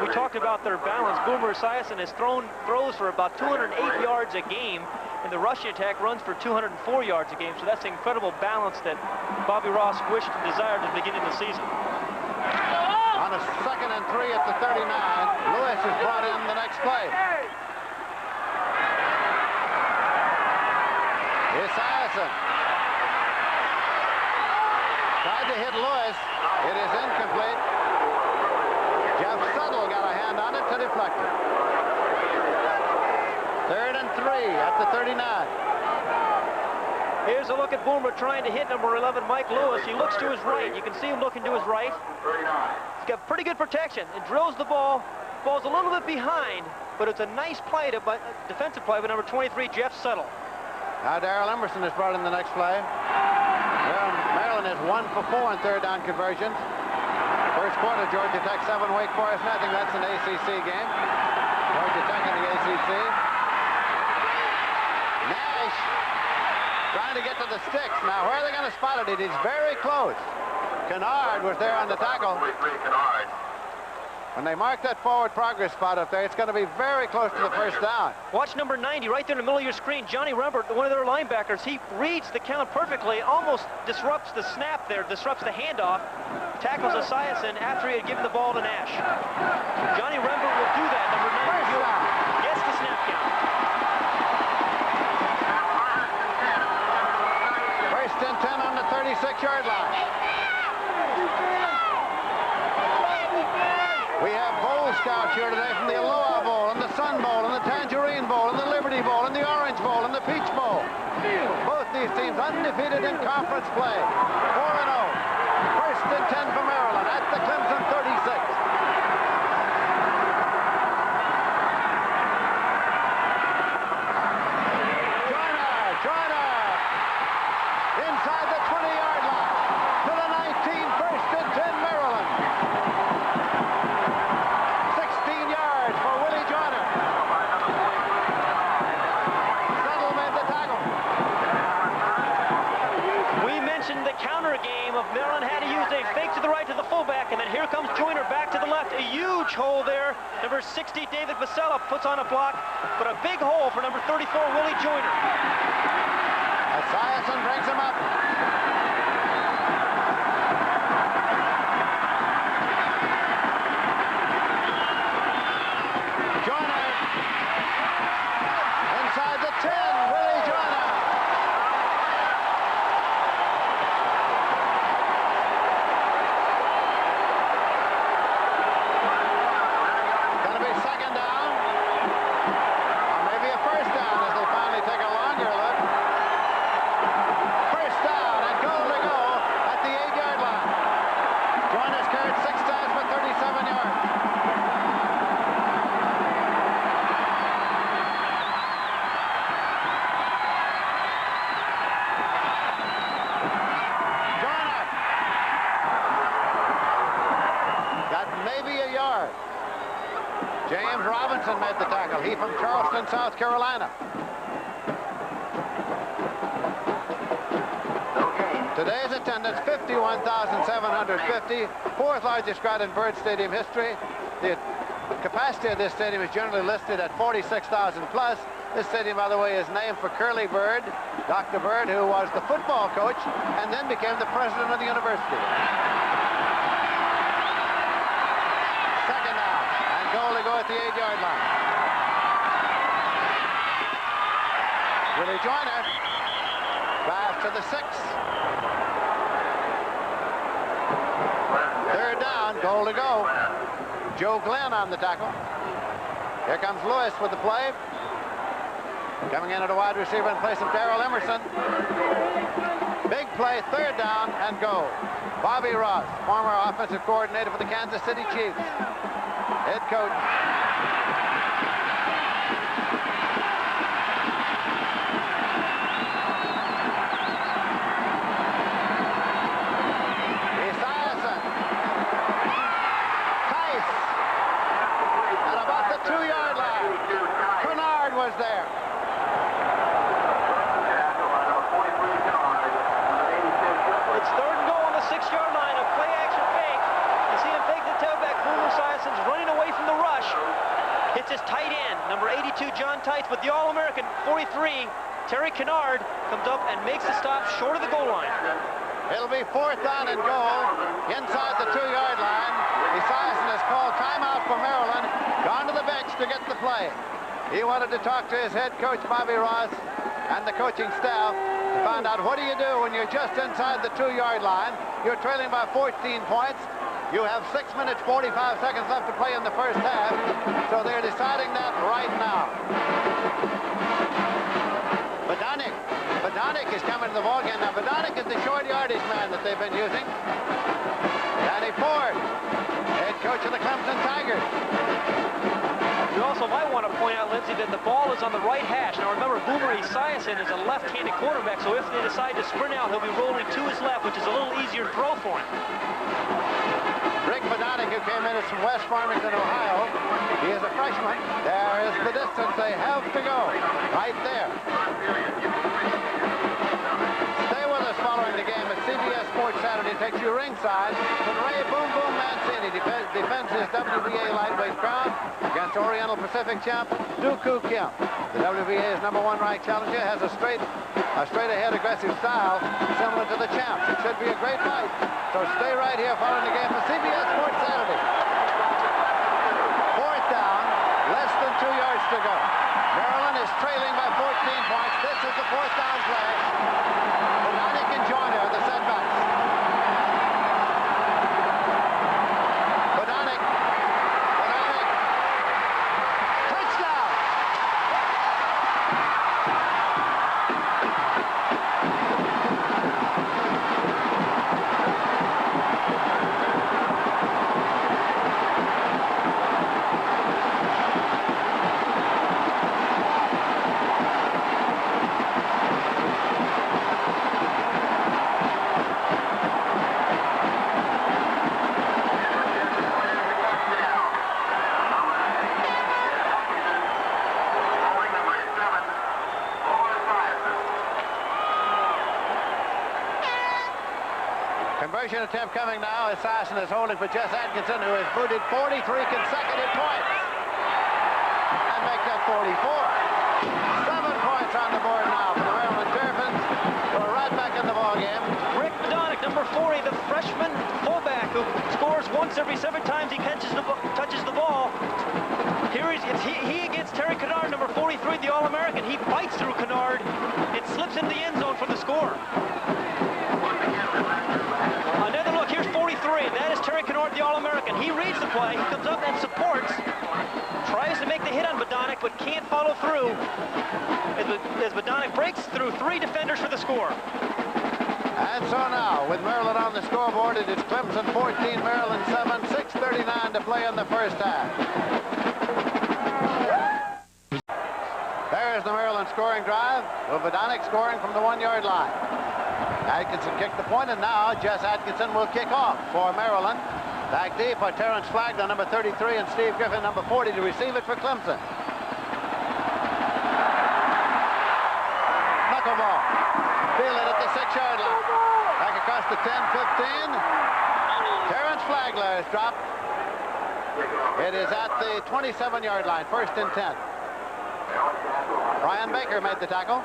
C: We talked about their balance. Boomer Esiason has throws for about 208 yards a game, and the rushing attack runs for 204 yards a game. So that's the incredible balance that Bobby Ross wished and desired at the beginning of the season.
A: On a 2nd and 3 at the 39, Lewis is brought in the next play. Esiason tried to hit Lewis. It is incomplete. Jeff Suttle got a hand on it to deflect it. 3rd and 3 at the 39.
C: Here's a look at Boomer trying to hit number 11, Mike Lewis. He looks to his right. You can see him looking to his right. He's got pretty good protection. It drills the ball. Ball's a little bit behind, but it's a nice play, defensive play by number 23, Jeff Settle.
A: Now Darrell Emerson is brought in the next play. Well, Maryland is 1 for 4 in third down conversions. First quarter, Georgia Tech 7, Wake Forest nothing. That's an ACC game. Georgia Tech in the ACC. Nash trying to get to the sticks. Now, where are they going to spot it? It is very close. Kennard was there on the tackle. When they mark that forward progress spot up there, it's going to be very close to the first down.
C: Watch number 90 right there in the middle of your screen. Johnny Rembert, one of their linebackers, he reads the count perfectly, almost disrupts the snap there, disrupts the handoff, tackles Esiason after he had given the ball to Nash. Johnny Rembert will do that, number 90. Gets the snap count.
A: First and 10 on the 36-yard line. We have bowl scouts here today from the Aloha Bowl and the Sun Bowl and the Tangerine Bowl and the Liberty Bowl and the Orange Bowl and the Peach Bowl. Both these teams undefeated in conference play. 4-0. First and 10 for Maryland at the Clemson 36. Joyner. Inside the 20-yard line. To the 19. First and 10 Maryland. 16 yards for Willie Joyner. Settle made the tackle.
C: We mentioned the counter game of Maryland had to use a fake to the right to the fullback, and then here comes Joyner back to the left. A huge hole there. Number 60, David Vasella, puts on a block, but a big hole for number 34, Willie Joyner.
A: Esiason brings him up. Joyner. Inside the 10, Willie Joyner. Gonna be second down. Or maybe a first down as they finally take a longer look. First down and goal to go at the 8-yard line. Joyner's carried 6 times for 37 yards. Joyner got maybe a yard. James Robinson made the tackle. He from Charleston, South Carolina. Today's attendance, 51,750, fourth largest crowd in Byrd Stadium history. The capacity of this stadium is generally listed at 46,000 plus. This stadium, by the way, is named for Curly Byrd, Dr. Byrd, who was the football coach and then became the president of the university. Second down, and goal to go at the 8-yard line. Willie Joyner drives to the 6. Third down, goal to go. Joe Glenn on the tackle. Here comes Lewis with the play. Coming in at a wide receiver in place of Darrell Emerson. Big play, third down and goal. Bobby Ross, former offensive coordinator for the Kansas City Chiefs. Head coach. There.
C: It's third and goal on the 6-yard line. A play action fake. You see him fake the tailback. Boomer Esiason's running away from the rush. Hits his tight end, number 82, John Tights, but the All-American 43, Terry Kennard, comes up and makes the stop short of the goal line.
A: It'll be fourth down and goal inside the 2-yard line. Esiason has called timeout for Maryland. Gone to the bench to get the play. He wanted to talk to his head coach, Bobby Ross, and the coaching staff to find out what do you do when you're just inside the 2-yard line. You're trailing by 14 points. You have 6 minutes, 45 seconds left to play in the first half. So they're deciding that right now. But Bodonic is coming to the ball game. Now, Bodonic is the short yardage man that they've been using. Danny Ford, head coach of the Clemson Tigers.
C: You also might want to point out, Lindsey, that the ball is on the right hash. Now remember, Boomer Esiason is a left-handed quarterback, so if they decide to sprint out, he'll be rolling to his left, which is a little easier to throw for him.
A: Rick Bodonic, who came in from West Farmington, Ohio. He is a freshman. There is the distance they have to go. Right there. Stay with us following the game at CBS Sports Saturday. Takes you ringside when Ray Boom Boom Mancini defends his WBA lightweight crown against Oriental Pacific champ Dooku Kim. The WBA's #1 ranked challenger has a straight ahead aggressive style similar to the champs. It should be a great fight. So stay right here following the game for CBS Sports Saturday. 4th down, less than 2 yards to go. Maryland is trailing by 14 points. This is the 4th down play. Bodonic and Joyner, the setbacks. Bodonic. Touchdown! Conversion attempt coming now. Assassin is holding for Jess Atkinson, who has booted 43 consecutive points. And make that 44. 7 points on the board now for the Maryland Terrapins, who are right back in the ballgame.
C: Rick Bodonic, number 40, the freshman fullback who scores once every 7 times he touches the ball. Here he against Terry Kennard, number 43, the All-American. He bites through Kennard. It slips into the end zone for the score. Another look, here's 43. That is Terry Kennard, the All-American. He reads the play. He comes up and supports. Tries to make the hit on Bodonic, but can't follow through. As Bodonic breaks through 3 defenders for the score.
A: And so now, with Maryland on the scoreboard, it is Clemson 14, Maryland 7, 6:39 to play in the first half. There's the Maryland scoring drive, with Bodonic scoring from the 1-yard line. Atkinson kicked the point, and now Jess Atkinson will kick off for Maryland. Back deep are Terrence Flagler, number 33, and Steve Griffin, number 40, to receive it for Clemson. Knuckleball. Feel it at the 6-yard line. Back across the 10, 15. Terrence Flagler is dropped. It is at the 27-yard line, 1st and 10. Brian Baker made the tackle.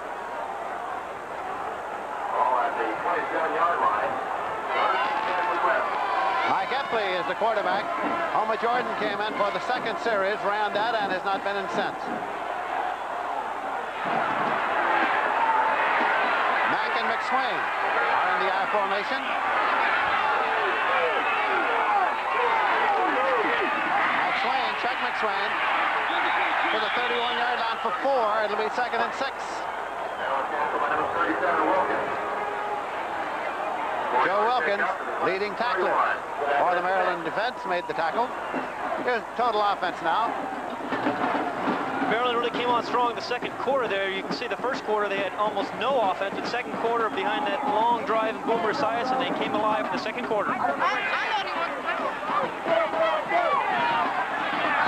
E: At the 27-yard line.
A: Mike Epley is the quarterback. Homer Jordan came in for the 2nd series, ran that, and has not been in since. Mack and McSwain are in the I formation. Chuck McSwain for the 31-yard line for 4. It'll be 2nd and 6. Joe Wilkins, leading tackler for the Maryland defense, made the tackle. Here's total offense now.
C: Maryland really came on strong the 2nd quarter there. You can see the 1st quarter they had almost no offense, but 2nd quarter behind that long drive in Boomer Esiason, they came alive in the 2nd quarter.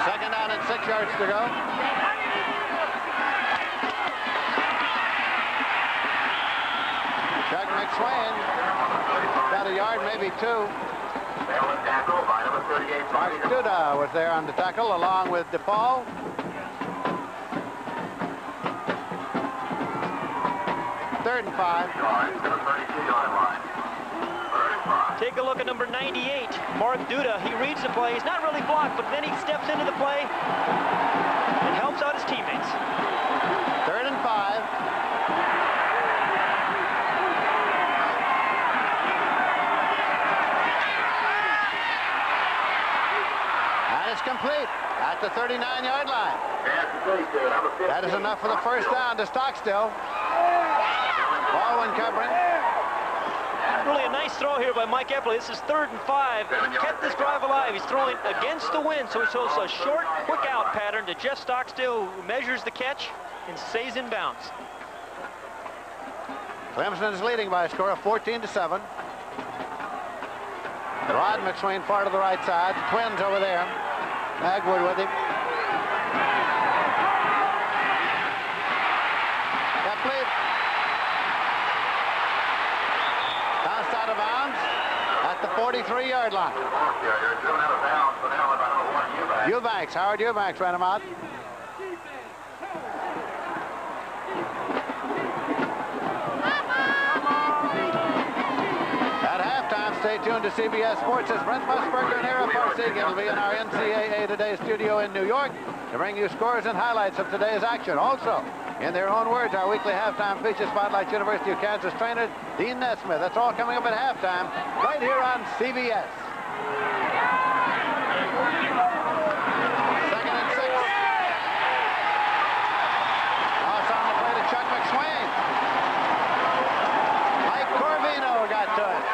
A: 2nd down and 6 yards to go. Chuck McSwain got a yard, maybe 2. Mark Duda was there on the tackle along with DePaul. Third and 5.
C: Take a look at number 98, Mark Duda. He reads the play. He's not really blocked, but then he steps into the play and helps out his teammates.
A: 3rd and 5. And it's complete at the 39-yard line. That is enough for the 1st down to Stockstill. Baldwin covering.
C: Really a nice throw here by Mike Eppley. This is 3rd and 5. He kept this drive alive. He's throwing against the wind, so he shows a short, quick out pattern to Jeff Stockstill, who measures the catch and stays in bounds.
A: Clemson is leading by a score of 14-7. Rod McSwain far to the right side. The Twins over there. Magwood with him. Eppley. Bounced out of bounds at the 43-yard line. Eubanks, Howard Eubanks ran him out. Stay tuned to CBS Sports as Brent Musburger and Ara Parsegian will be in our NCAA Today studio in New York to bring you scores and highlights of today's action. Also, in their own words, our weekly halftime feature spotlights University of Kansas trainer Dean Nesmith. That's all coming up at halftime right here on CBS. 2nd and 6. Toss on the play to Chuck McSwain. Mike Corvino got to it.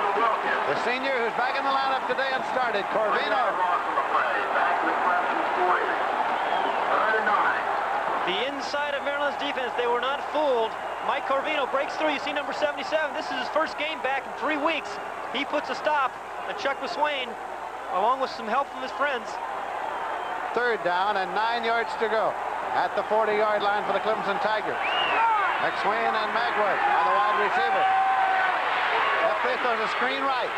A: The senior who's back in the lineup today and started, Corvino.
C: The inside of Maryland's defense, they were not fooled. Mike Corvino breaks through. You see number 77. This is his first game back in 3 weeks. He puts a stop, and Chuck McSwain, along with some help from his friends.
A: 3rd down and 9 yards to go at the 40-yard line for the Clemson Tigers. McSwain and Magwood on the wide receiver. Eppley throws a screen right.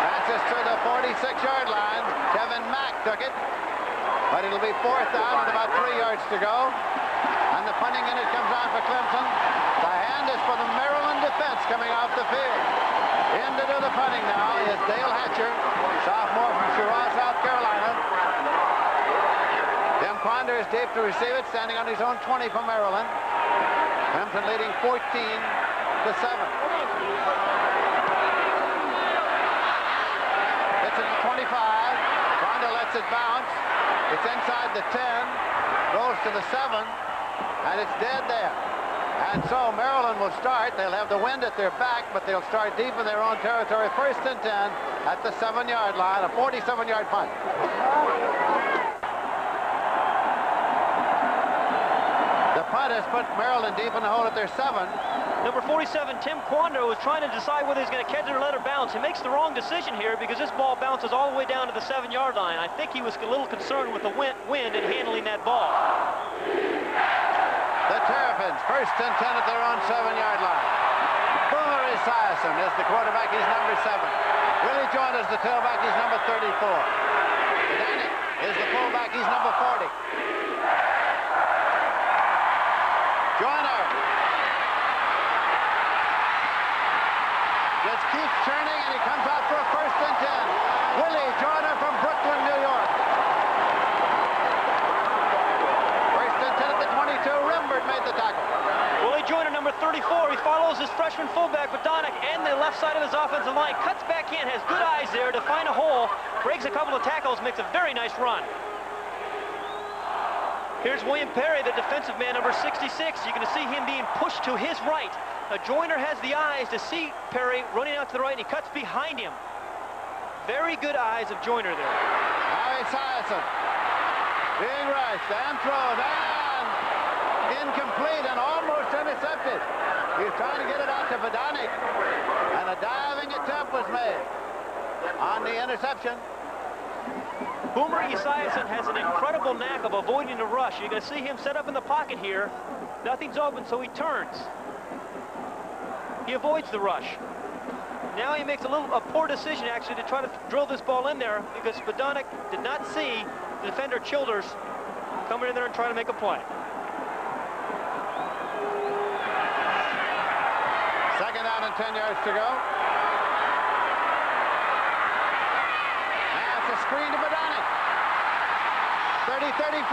A: Passes to the 46-yard line. Kevin Mack took it. But it'll be 4th down and about 3 yards to go. And the punting unit comes on for Clemson. The hand is for the Maryland defense coming off the field. In to do the punting now is Dale Hatcher, sophomore from Cheraw, South Carolina. Tim Quander is deep to receive it, standing on his own 20 for Maryland. Clemson leading 14-7. It's at the 25. Quander lets it bounce. It's inside the 10, goes to the 7, and it's dead there. And so Maryland will start. They'll have the wind at their back, but they'll start deep in their own territory. 1st and 10 at the 7-yard line, a 47-yard punt. The punt has put Maryland deep in the hole at their 7.
C: Number 47, Tim Quander, was trying to decide whether he's going to catch it or let it bounce. He makes the wrong decision here because this ball bounces all the way down to the 7-yard line. I think he was a little concerned with the wind and handling that ball.
A: The Terrapins, 1st and 10 at their own 7-yard line. Boomer Esiason is the quarterback. He's number 7. Willie Joyner is the tailback. He's number 34. Danny is the fullback. He's number 40. Joyner just keeps turning, and he comes out for a 1st and 10. Willie Joyner from Brooklyn, New York. 1st and 10 at the 22. Rimbert made the tackle.
C: Willie Joyner, number 34. He follows his freshman fullback, Bodonic, and the left side of his offensive line. Cuts back in, has good eyes there to find a hole. Breaks a couple of tackles, makes a very nice run. Here's William Perry, the defensive man, number 66. You can see him being pushed to his right. Joyner has the eyes to see Perry running out to the right, and he cuts behind him. Very good eyes of Joyner there.
A: Now it's Esiason. Being rushed and thrown and incomplete and almost intercepted. He's trying to get it out to Bodonic, and a diving attempt was made on the interception.
C: Boomer Esiason has an incredible knack of avoiding the rush. You're going to see him set up in the pocket here. Nothing's open, so he turns. He avoids the rush. Now he makes a poor decision, actually, to try to drill this ball in there because Bodonic did not see the defender Childers coming in there and trying to make a play.
A: 2nd down and 10 yards to go. That's a screen to Bodonic. 30-35.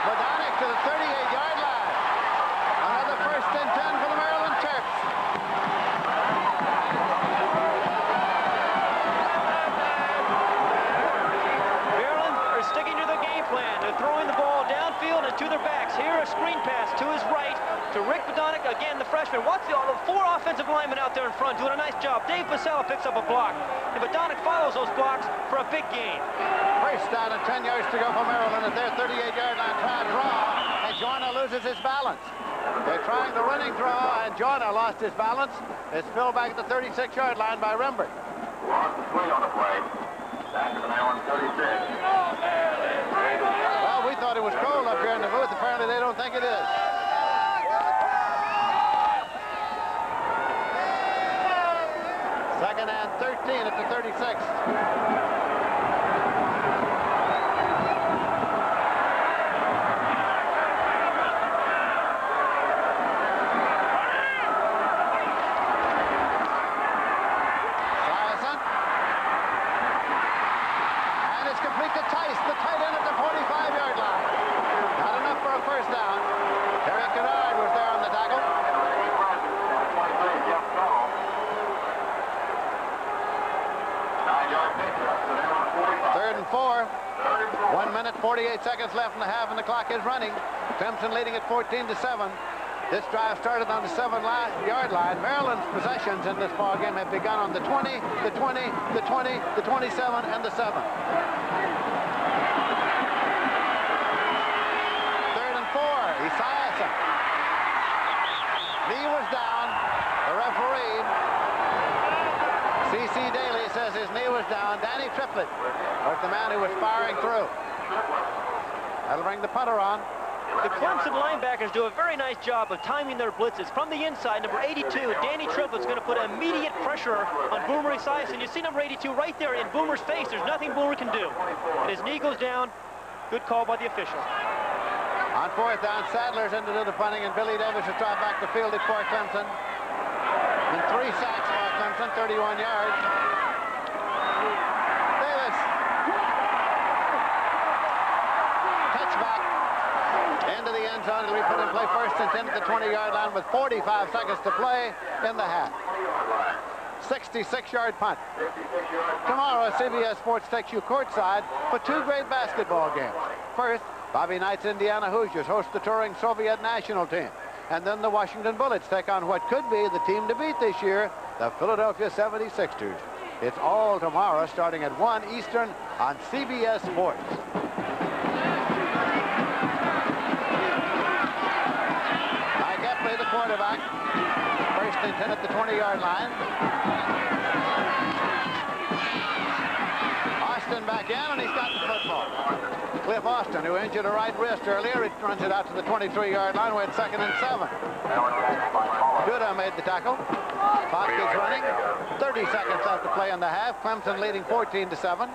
A: Bodonic to the 38-yard line. Another 1st and 10 for the Maryland Terps.
C: Maryland are sticking to the game plan. They're throwing the ball downfield and to their backs. Here a screen pass to his right to Rick Bodonic. again, the freshman. Watch the 4 offensive linemen out there in front doing a nice job. Dave Pasella picks up a block. And Badonic follows those blocks for a big gain.
A: First down and 10 yards to go for Maryland at their 38-yard line. Try to draw, and Joyner loses his balance. They're trying the running draw, and Joyner lost his balance. It's filled back at the 36-yard line by Rembert.
E: Lost the play on the play. Back to the Maryland 36.
A: Well, we thought it was cold up here in the booth. Apparently, they don't think it is. Second and 13 at the 36. Third and 4. 1 minute, 48 seconds left in the half, and the clock is running. Clemson leading at 14-7. This drive started on the 7-yard line. Maryland's possessions in this ball game have begun on the 20, the 20, the 20, the 27, and the 7. Third and 4. Esiason. Knee was down. The referee, C.C. Daly, says his knee was down. Danny Triplett was the man who was firing through. That'll bring the punter on.
C: The Clemson linebackers do a very nice job of timing their blitzes. From the inside, number 82, Danny Triplett's going to put immediate pressure on Boomer Esiason. You see number 82 right there in Boomer's face. There's nothing Boomer can do. And his knee goes down. Good call by the official.
A: On fourth down, Sadler's into the punting, and Billy Davis has dropped back to field it for Clemson. And 3 sacks for Clemson, 31 yards. Davis. Touchback. Into the end zone. It'll be put in play first and 10 at the 20-yard line with 45 seconds to play in the half. 66-yard punt. Tomorrow, CBS Sports takes you courtside for 2 great basketball games. First, Bobby Knight's Indiana Hoosiers host the touring Soviet national team. And then the Washington Bullets take on what could be the team to beat this year, the Philadelphia 76ers. It's all tomorrow, starting at 1 Eastern on CBS Sports. Mike Epley, the quarterback. First and 10 at the 20-yard line. Austin back in, and he's got the football. Cliff Austin, who injured a right wrist earlier, it runs it out to the 23-yard line. We're at 2nd and 7. Duda made the tackle. Clock is running. 30 seconds left to play in the half. Clemson leading 14-7.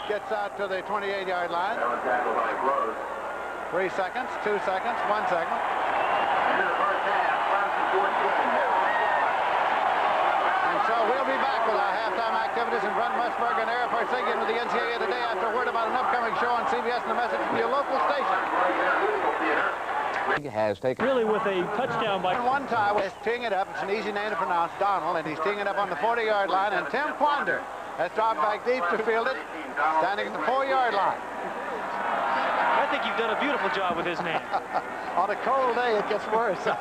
A: Gets out to the 28-yard line. 3 seconds, 2 seconds, 1 second. And so we'll be back with our halftime activities in Brent Musburg and Ara Parsegian with the NCAA Today after word about an upcoming show on CBS and a message from your local station.
F: Has taken
C: really with a touchdown by
A: one time. He's teeing it up. It's an easy name to pronounce, Donald, and he's teeing it up on the 40-yard line. And Tim Quander has dropped back deep to field it, standing at the 4-yard line.
C: I think you've done a beautiful job with his name.
A: On a cold day, it gets worse.
C: There's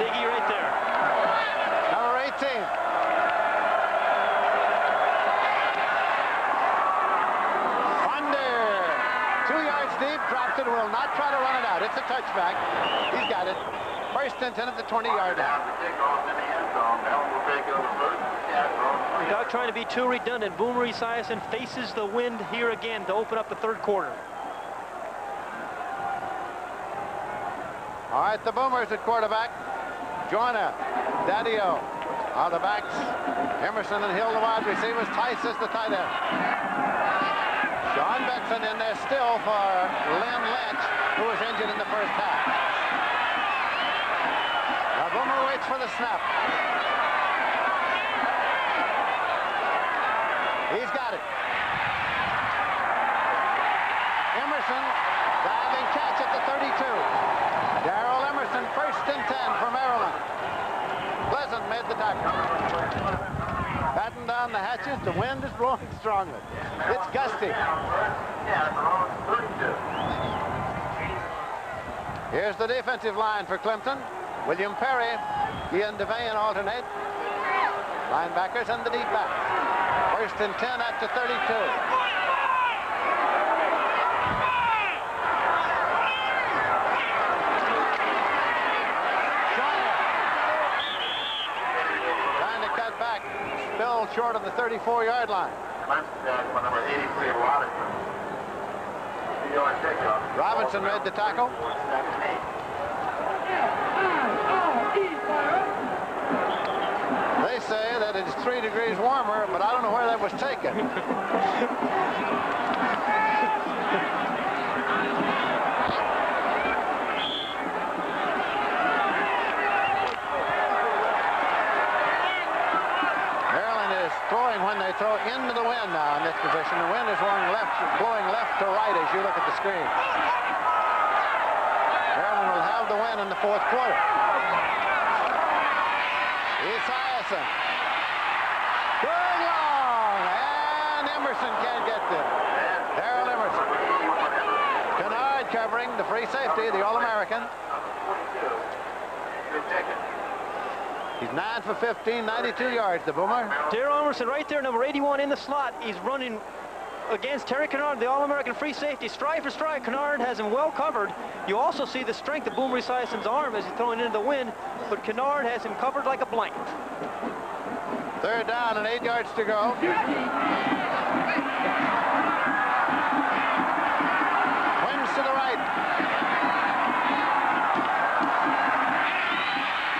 C: Iggy right there.
A: Number 18. Quander, 2 yards deep, drops it, will not try to run it out. It's a touchback. He's got it. First and 10 at the 20-yard line.
C: Without trying to be too redundant, Boomer Esiason faces the wind here again to open up the 3rd quarter.
A: All right, the Boomers at quarterback. Joyner, Daddio are the backs. Emerson and Hill, the wide receivers. Tice is the tight end. Sean Benson in there still for Lynn Lynch, who was injured in the first half. Now Boomer waits for the snap. down the hatches. The wind is blowing strongly. It's gusty. Here's the defensive line for Clemson. William Perry, Ian Devane alternate. Linebackers and the deep back. First and 10 at the 32. Trying to cut back. Still short of the 34-yard line.
E: Number 83,
A: Robinson made the tackle. They say that it's 3 degrees warmer, but I don't know where that was taken. Maryland is throwing when they throw into the wind now in this position. The wind is blowing left to right as you look at the screen. Maryland will have the win in the fourth quarter. Esiason. Going long, and Emerson can't get there. Darrell Emerson. Kennard covering the free safety, the All-American. He's 9 for 15, 92 yards, the Boomer.
C: Darrell Emerson right there, number 81 in the slot. He's running against Terry Kennard, the All-American free safety. Stride for stride, Kennard has him well covered. You also see the strength of Boomer Esiason's arm as he's throwing into the wind, but Kennard has him covered like a blanket.
A: Third down and 8 yards to go. Wins to the right.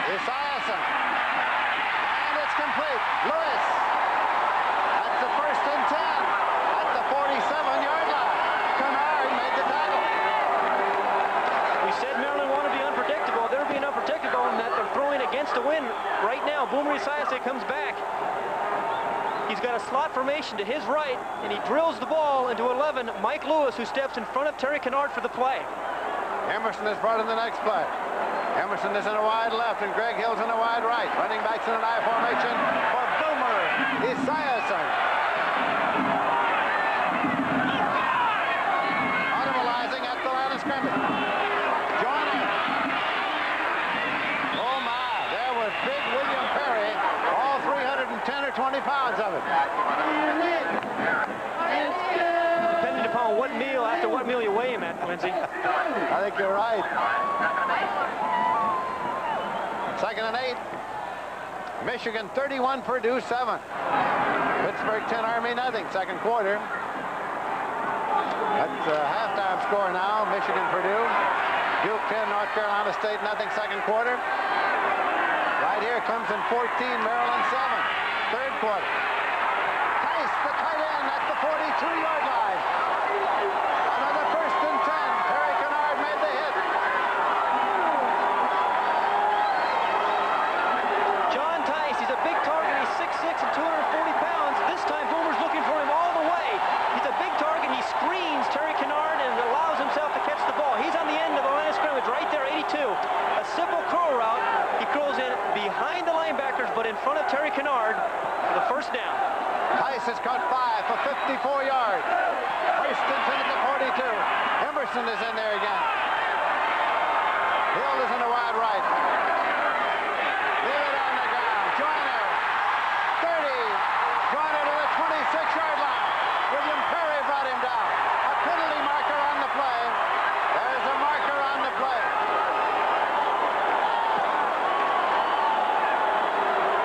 A: Esiason. And it's complete. Lewis. That's the first and 10 at the 47-yard line. Kennard made the tackle.
C: We said Maryland wanted to be unpredictable. They're being unpredictable in that they're throwing against the wind. Right now, Boomer Esiason comes back. He's got a slot formation to his right, and he drills the ball into 11, Mike Lewis, who steps in front of Terry Kennard for the play.
A: Emerson is brought in the next play. Emerson is in a wide left, and Greg Hill's in a wide right. Running backs in an I formation for Boomer Esiason. Audibilizing at the line of scrimmage. Joyner. Oh my, there was big William Perry, all 310 or 20 pounds of it.
C: Depending upon what meal, after what meal you weigh him at, Lindsey.
A: I think you're right. Second and 8. Michigan 31, Purdue 7. Pittsburgh 10, Army nothing. Second quarter. That's halftime score now. Michigan, Purdue. Duke 10, North Carolina State nothing. Second quarter. Right here, Clemson 14, Maryland 7. Third quarter. Tice, the tight end at the 43-yard line. Another first and 10. Terry Kennard made the hit.
C: John Tice, he's a big target. He's 6'6" and 240 pounds. This time, Boomer's looking for him all the way. He's a big target. He screens Terry Kennard and allows himself to catch the ball. He's on the end of the line of scrimmage right there, 82. A simple curl route. He curls in behind the linebackers, but in front of Terry Kennard for the first down.
A: Tice has caught 5 for 54 yards. First and 10 at the 42. Emerson is in there again. Hill is in the wide right. Leave it on the ground. Joyner. 30. Joyner to the 26-yard line. William Perry brought him down. A penalty marker on the play. There's a marker on the play.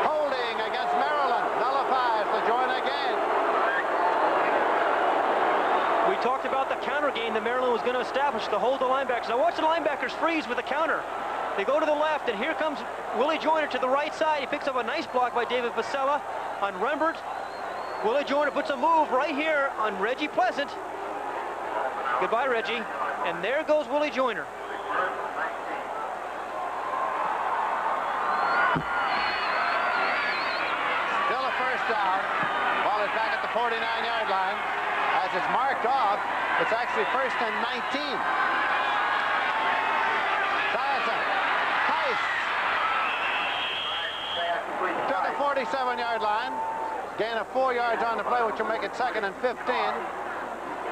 A: Holding against Maryland. Nullifies the Joyner game.
C: We talked about the counter game that Maryland was going to establish to hold the linebackers. Now watch the linebackers freeze with the counter. They go to the left, and here comes Willie Joyner to the right side. He picks up a nice block by David Vasella on Rembert. Willie Joyner puts a move right here on Reggie Pleasant. Goodbye, Reggie. And there goes Willie Joyner.
A: Still a first down. Ball is back at the 49-yard line. As it's marked off, it's actually first and 19. Tice to the 47-yard line. gain of 4 yards on the play, which will make it 2nd and 15.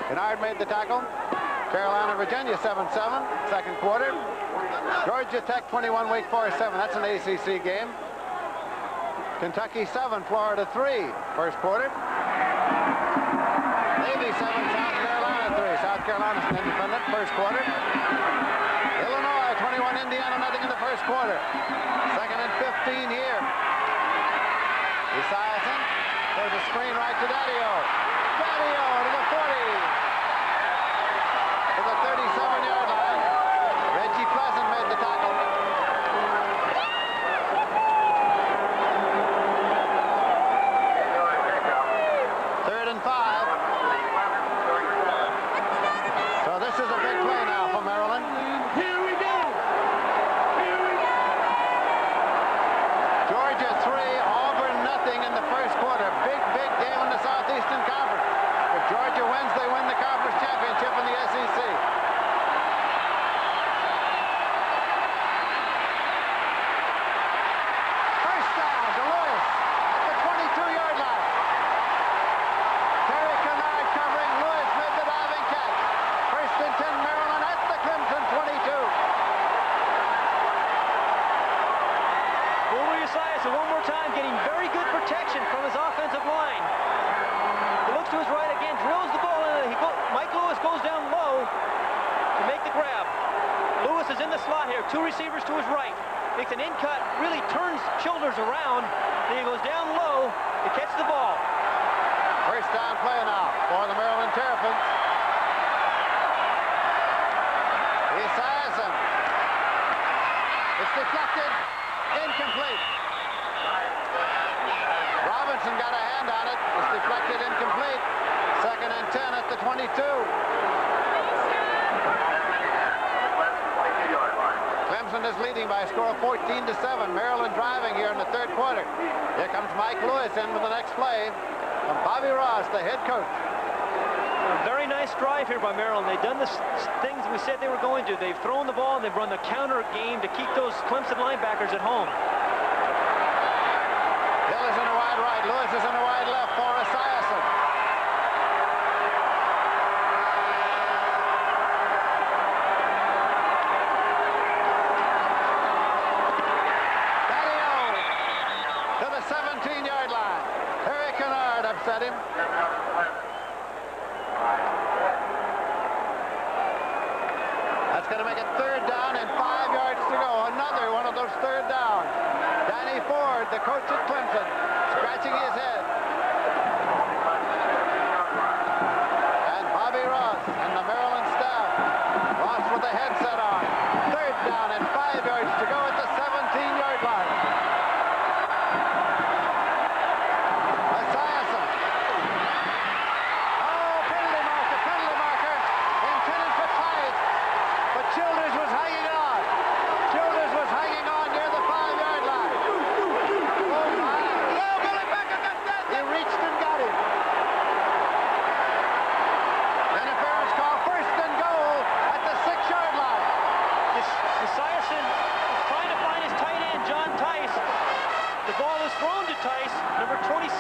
A: Kennard made the tackle. Carolina, Virginia, 7-7, second quarter. Georgia Tech, 21, Wake Forest, 7. That's an ACC game. Kentucky, 7, Florida, 3, first quarter. Navy, 7, South Carolina, 3. South Carolina's an independent, first quarter. Illinois, 21, Indiana, nothing in the first quarter. 2nd and 15 here. Esiason throws a screen right to Daddio. Daddio to the 40. To the 37-yard line. Reggie Pleasant made the tackle. Third and 5. So this is a big play now for Maryland.
E: Here we go.
A: Georgia 3, Auburn nothing in the first quarter. Big game in the Southeastern Conference. If Georgia wins, they win the conference championship in the SEC. First down to Lewis at the 22-yard line. Terry Kennard covering. Lewis made the diving catch. First and 10, Maryland at the Clemson 22.
C: Boomer Esiason one more time getting very good protection from his offensive line. He looks to his right again, drills the ball in. Mike Lewis goes down low to make the grab. Lewis is in the slot here, 2 receivers to his right. Makes an in-cut, really turns Childers around. Then he goes down low to catch the ball.
A: First down play now for the Maryland Terrapins. Esiason. It's deflected. Incomplete. Robinson got a hand on it. It's deflected, incomplete. 2nd and 10 at the 22. Clemson is leading by a score of 14-7. Maryland driving here in the third quarter. Here comes Mike Lewis in with the next play from Bobby Ross, the head coach.
C: A very nice drive here by Maryland. They've done the things we said they were going to. They've thrown the ball and they've run the counter game to keep those Clemson linebackers at home.
A: Hill is in the wide right. Lewis is in the wide left for Esiason. Daddio to the 17-yard line. Terry Kennard upset him. That's going to make it third down and 5 yards to go. Another one of those third downs. Danny Ford, the coach at Clemson, scratching his head. And Bobby Ross and the Maryland staff. Ross with the headset on. Third down and 5 yards to go at the 17-yard line. Esiason. Oh, penalty marker, intended for Tice. But Childers was hanging on. Childers was hanging on near the 5-yard line. Oh, my. Oh, Billy Becker got that. He reached and got him. Interference call, first and goal at the 6-yard line.
C: Esiason is trying to find his tight end, John Tice. The ball is thrown to Tice, number 26,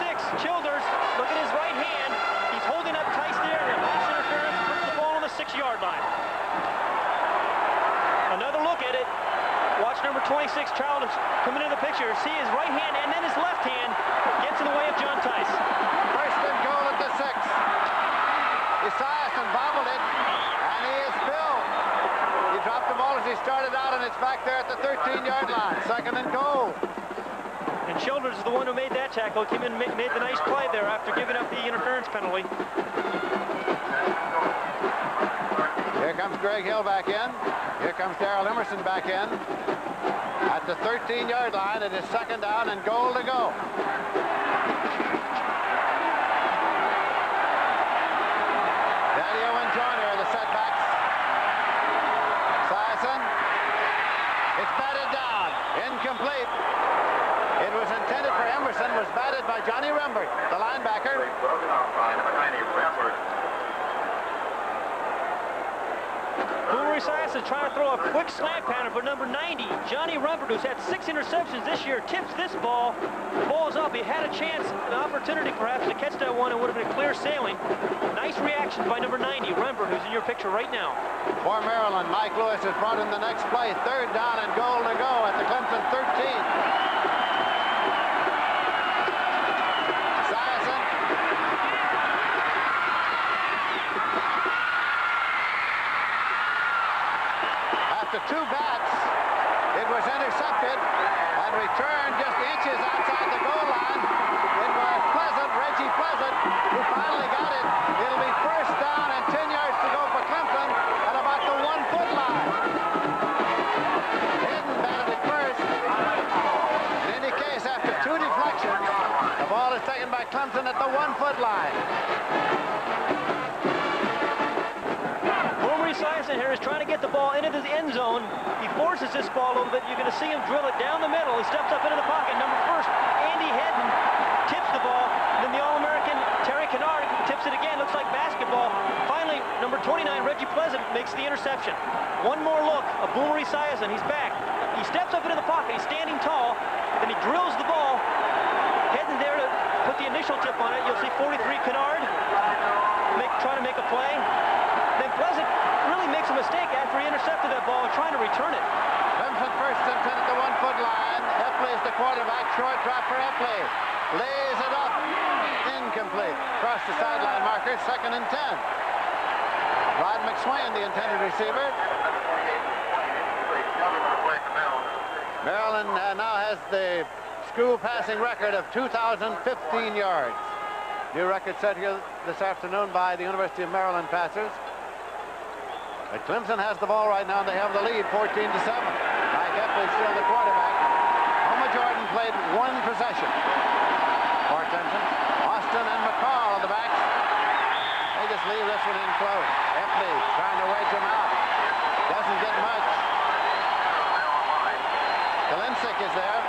C: Childers. Look at his right hand. He's holding up Tice there, and pass interference puts the ball on the 6-yard line. Another look at it. Watch number 26, Childers, coming into the picture. See his right hand and then his left hand gets in the way of John Tice.
A: First and goal at the 6. Esiason bobbled it, and he is filled. He dropped the ball as he started out, and it's back there at the 13-yard line. 2nd and goal.
C: And Childers is the one who made that tackle. Came in and made the nice play there after giving up the interference penalty.
A: Here comes Greg Hill back in. Here comes Darrell Emerson back in. At the 13-yard line, it is 2nd down and goal to go. Daddio and Joyner are the setbacks. Esiason. It's batted down. Incomplete. It was intended for Emerson, was batted by Johnny Rembert, the linebacker.
E: Broken off by number 90, Rembert.
C: Boomer Esiason trying to throw a quick slant pattern for number 90. Johnny Rumpert, who's had 6 interceptions this year, tips this ball. Ball's up. He had a chance, an opportunity perhaps to catch that one. It would have been clear sailing. Nice reaction by number 90, Rumpert, who's in your picture right now.
A: For Maryland, Mike Lewis has brought in the next play. 3rd down and goal to go at the Clemson 13. After 2 bats, it was intercepted and returned just inches outside the goal line. It was Pleasant, Reggie Pleasant, who finally got it. It'll be 1st down and 10 yards to go for Clemson at about the 1-foot line. Hayden batted it first. In any case, after 2 deflections, the ball is taken by Clemson at the 1-foot line.
C: Esiason here is trying to get the ball into the end zone. He forces this ball a little bit. You're going to see him drill it down the middle. He steps up into the pocket. Number 1, Andy Hedden tips the ball. Then the All-American Terry Kennard tips it again. Looks like basketball. Finally, number 29, Reggie Pleasant, makes the interception. One more look of Boomer Esiason. He's back. He steps up into the pocket. He's standing tall. Then he drills the ball. Hedden there to put the initial tip on it. You'll see 43 Kennard trying to make a play. Then Pleasant really makes a mistake after he intercepted that ball and trying to return it.
A: Clemson 1st and 10 at the 1-foot line. Epley is the quarterback. Short drop for Epley. Lays it up. Incomplete. Across the sideline marker. 2nd and 10. Rod McSwain, the intended receiver. Maryland now has the school passing record of 2,015 yards. New record set here this afternoon by the University of Maryland passers. But Clemson has the ball right now, and they have the lead 14-7. Mike Epley is still the quarterback. Homer Jordan played 1 possession for Clemson. Austin and McCall are the backs. They just leave this one in close. Epley trying to wedge him out. Doesn't get much. Kalinsick is there.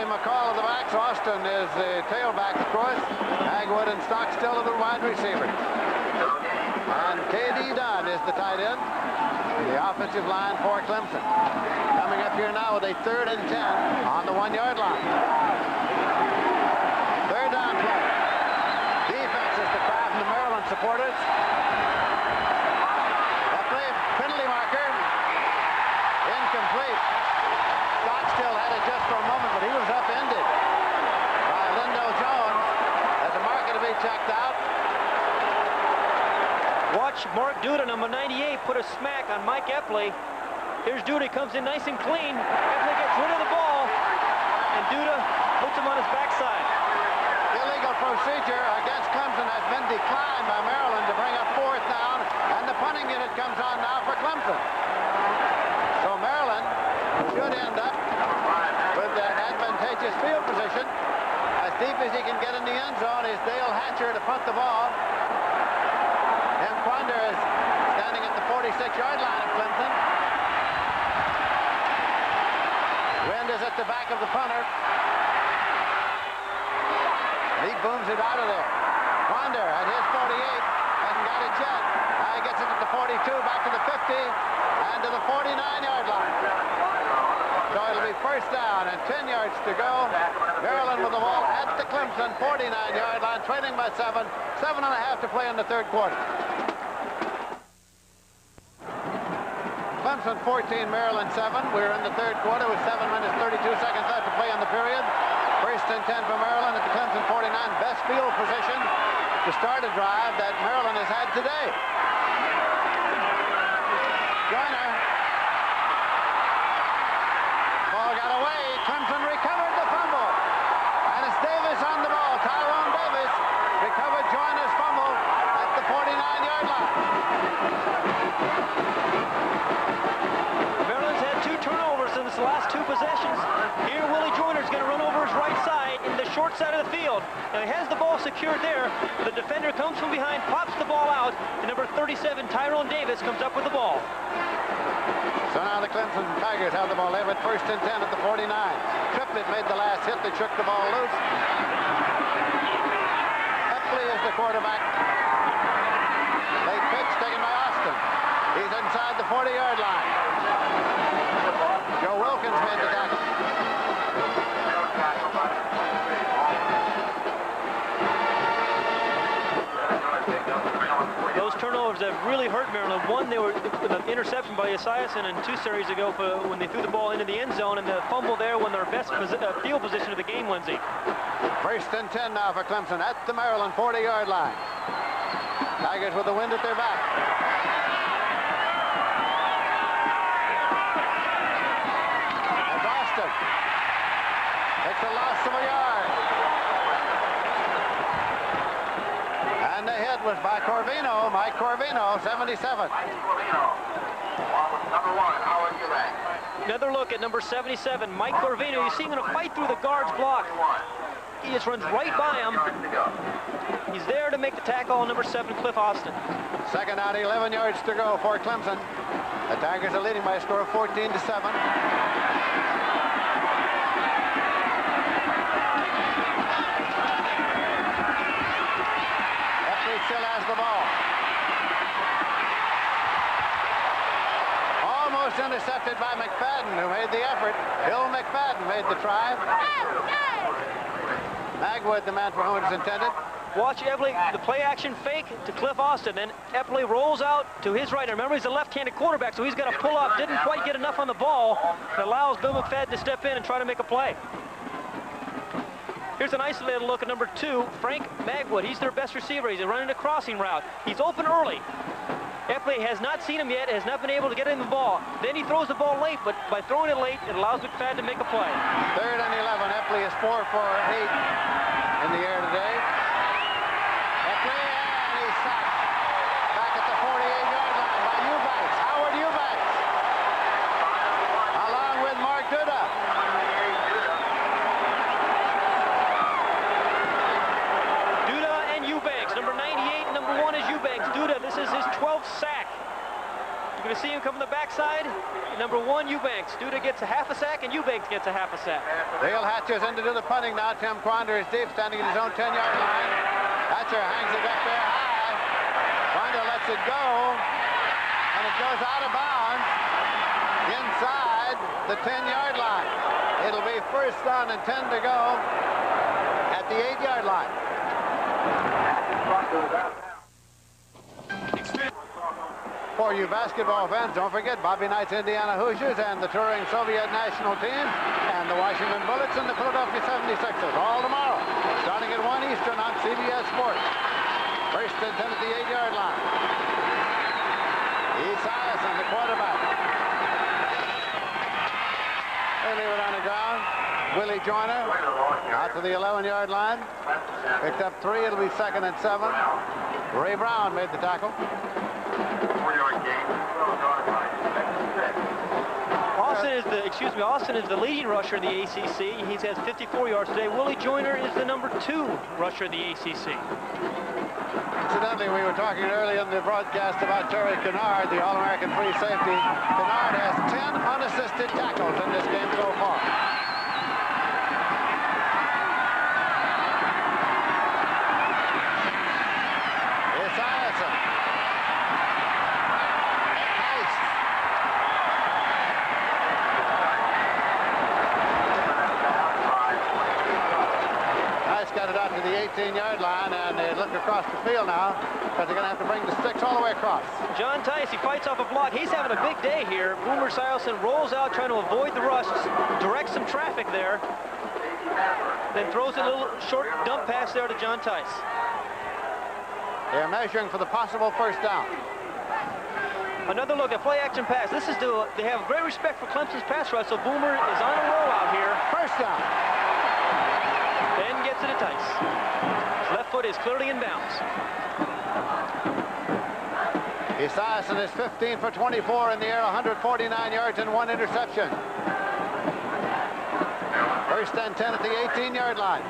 A: McCall of the backs. Austin is the tailback, of course. Hagwood and Stock still are the wide receivers. And K.D. Dunn is the tight end. The offensive line for Clemson. Coming up here now with a 3rd and 10 on the 1-yard line. 3rd down play. Defense is the cry from the Maryland supporters. Epley, penalty marker. Incomplete. Stock still had it just for a moment, but he was upended by Lindo Jones as the marker to be checked out.
C: Watch Mark Duda, number 98, put a smack on Mike Epley. Here's Duda, comes in nice and clean. Epley gets rid of the ball, and Duda puts him on his backside.
A: Illegal procedure against Clemson has been declined by Maryland to bring up 4th down, and the punting unit comes on now for Clemson. So Maryland should end up with an advantageous field position. As deep as he can get in the end zone is Dale Hatcher to punt the ball. Tim Quander is standing at the 46-yard line of Clemson. Wind is at the back of the punter. He booms it out of there. Quander at his 48. Hasn't got it yet. Now he gets it at the 42, back to the 50, and to the 49-yard line. So it'll be 1st down and 10 yards to go. Maryland with the ball at the Clemson 49-yard line, trailing by 7. 7.5 to play in the 3rd quarter. Clemson 14, Maryland 7. We're in the 3rd quarter with 7 minutes 32 seconds left to play in the period. 1st and 10 for Maryland at the Clemson 49. Best field position to start a drive that Maryland has had today. Joyner. Ball got away. Clemson recovered the fumble. And it's Davis on the ball. Tyrone Davis recovered Joyner's fumble at the 49-yard line.
C: Maryland's had 2 turnovers in the last 2 possessions. Here, Willie Joyner's going to run over his right side in the short side of the field. Now, he has the ball secured there. The defender comes from behind, pops the ball out, and number 37, Tyrone Davis, comes up with the ball.
A: So now the Clemson Tigers have the ball. They have it 1st and 10 at the 49. Triplett made the last hit that shook the ball loose. Epley is the quarterback.
C: turnovers that have really hurt Maryland. One, they were the interception by Esiason, and 2 series ago when they threw the ball into the end zone, and the fumble there when their best field position of the game, Lindsey.
A: First and 10 now for Clemson at the Maryland 40-yard line. Tigers with the wind at their back. That's Austin. Takes a loss of a yard. And the hit was by Corvino, Mike Corvino, 77.
C: Another look at number 77, Mike Corvino. You see him in a fight through the guard's block. He just runs right by him. He's there to make the tackle on number 7, Cliff Austin.
A: Second out, 11 yards to go for Clemson. The Tigers are leading by a score of 14-7. Still has the ball. Almost intercepted by McFadden, who made the effort. Bill McFadden made the try. Magwood, the man for whom it is intended.
C: Watch Epley, the play action fake to Cliff Austin. Then Epley rolls out to his right. Remember, he's a left-handed quarterback, so he's got to pull up. Didn't quite get enough on the ball. It allows Bill McFadden to step in and try to make a play. Here's an isolated look at number 2, Frank Magwood. He's their best receiver. He's running a crossing route. He's open early. Epley has not seen him yet, has not been able to get in the ball. Then he throws the ball late, but by throwing it late, it allows McFadden to make a play.
A: Third and 11. Epley is 4 for 8 in the air today. Epley, and he's sacked. Back at the 48-yard line by Eubanks. Howard Eubanks. Along with Mark Duda.
C: Number 98, number 1 is Eubanks. Duda, this is his 12th sack. You're going to see him come from the backside. Number 1, Eubanks. Duda gets a half a sack, and Eubanks gets a half a sack.
A: Dale Hatcher's in to do the punting now. Tim Quander is deep, standing at his own 10-yard line. Hatcher hangs it up there high. Quander lets it go, and it goes out of bounds inside the 10-yard line. It'll be first down and 10 to go at the 8-yard line. For you basketball fans, don't forget Bobby Knight's Indiana Hoosiers and the touring Soviet national team and the Washington Bullets and the Philadelphia 76ers all tomorrow, starting at 1 Eastern on CBS Sports. First and 10 at the 8-yard line. Esiason, the quarterback. They leave it on the ground. Willie Joyner out to the 11-yard line. Picked up 3. It'll be second and 7. Ray Brown made the tackle.
C: Austin is the leading rusher in the ACC. He has 54 yards today. Willie Joyner is the number 2 rusher in the ACC.
A: Incidentally, we were talking earlier in the broadcast about Terry Kennard, the All-American free safety. Kennard has 10 unassisted tackles in this game so far. Got it out to the 18-yard line, and they look across the field now because they're going to have to bring the sticks all the way across.
C: John Tice, he fights off a block. He's having a big day here. Boomer Esiason rolls out trying to avoid the rush, directs some traffic there, then throws a little short dump pass there to John Tice.
A: They're measuring for the possible first down.
C: Another look at play action pass. This is they have great respect for Clemson's pass rush, so Boomer is on a roll out here.
A: First down.
C: Then gets it to Tice. His left foot is clearly in bounds.
A: Esiason is 15 for 24 in the air, 149 yards and 1 interception. First and 10 at the 18-yard line.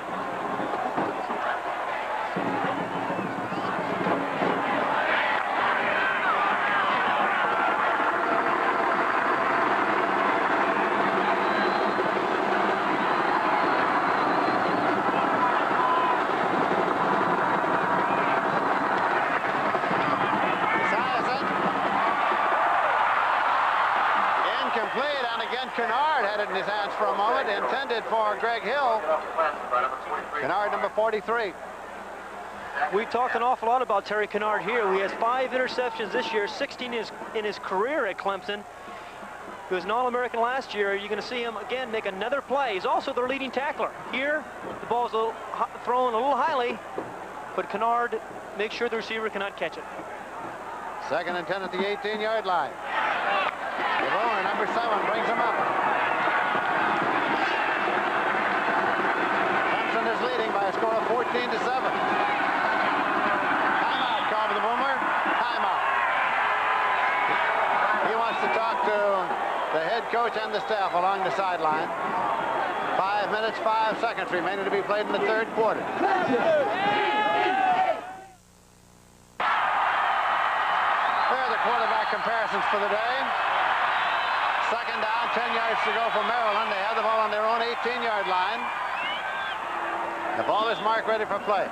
A: Kennard had it in his hands for a moment, intended for Greg Hill. Kennard, number 43.
C: We've talked an awful lot about Terry Kennard here. He has 5 interceptions this year, 16 in his career at Clemson. He was an All-American last year. You're going to see him again make another play. He's also their leading tackler. Here, the ball's thrown a little highly, but Kennard makes sure the receiver cannot catch it.
A: 2nd and 10 at the 18-yard line. DeBoer, number 7, brings him up. Clemson is leading by a score of 14-7. Timeout call for the Boomer. Timeout. He wants to talk to the head coach and the staff along the sideline. 5 minutes, 5 seconds remaining to be played in the 3rd quarter. Quarterback comparisons for the day. 2nd down, 10 yards to go for Maryland. They have the ball on their own 18-yard line. The ball is marked ready for play.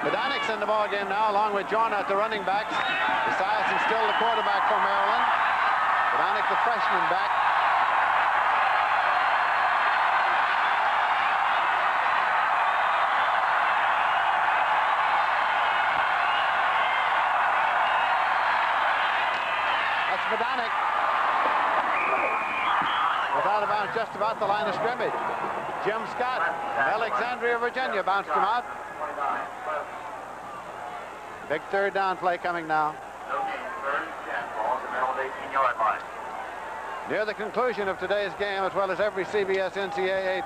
A: Medanic's in the ball game now, along with John at the running backs. Esiason still the quarterback for Maryland. Medanic, the freshman, back. Medanic without a bounce, just about the line of scrimmage. Jim Scott of Alexandria, Virginia, bounced him out. Big 3rd down play coming now. Near the conclusion of today's game, as well as every CBS NCAA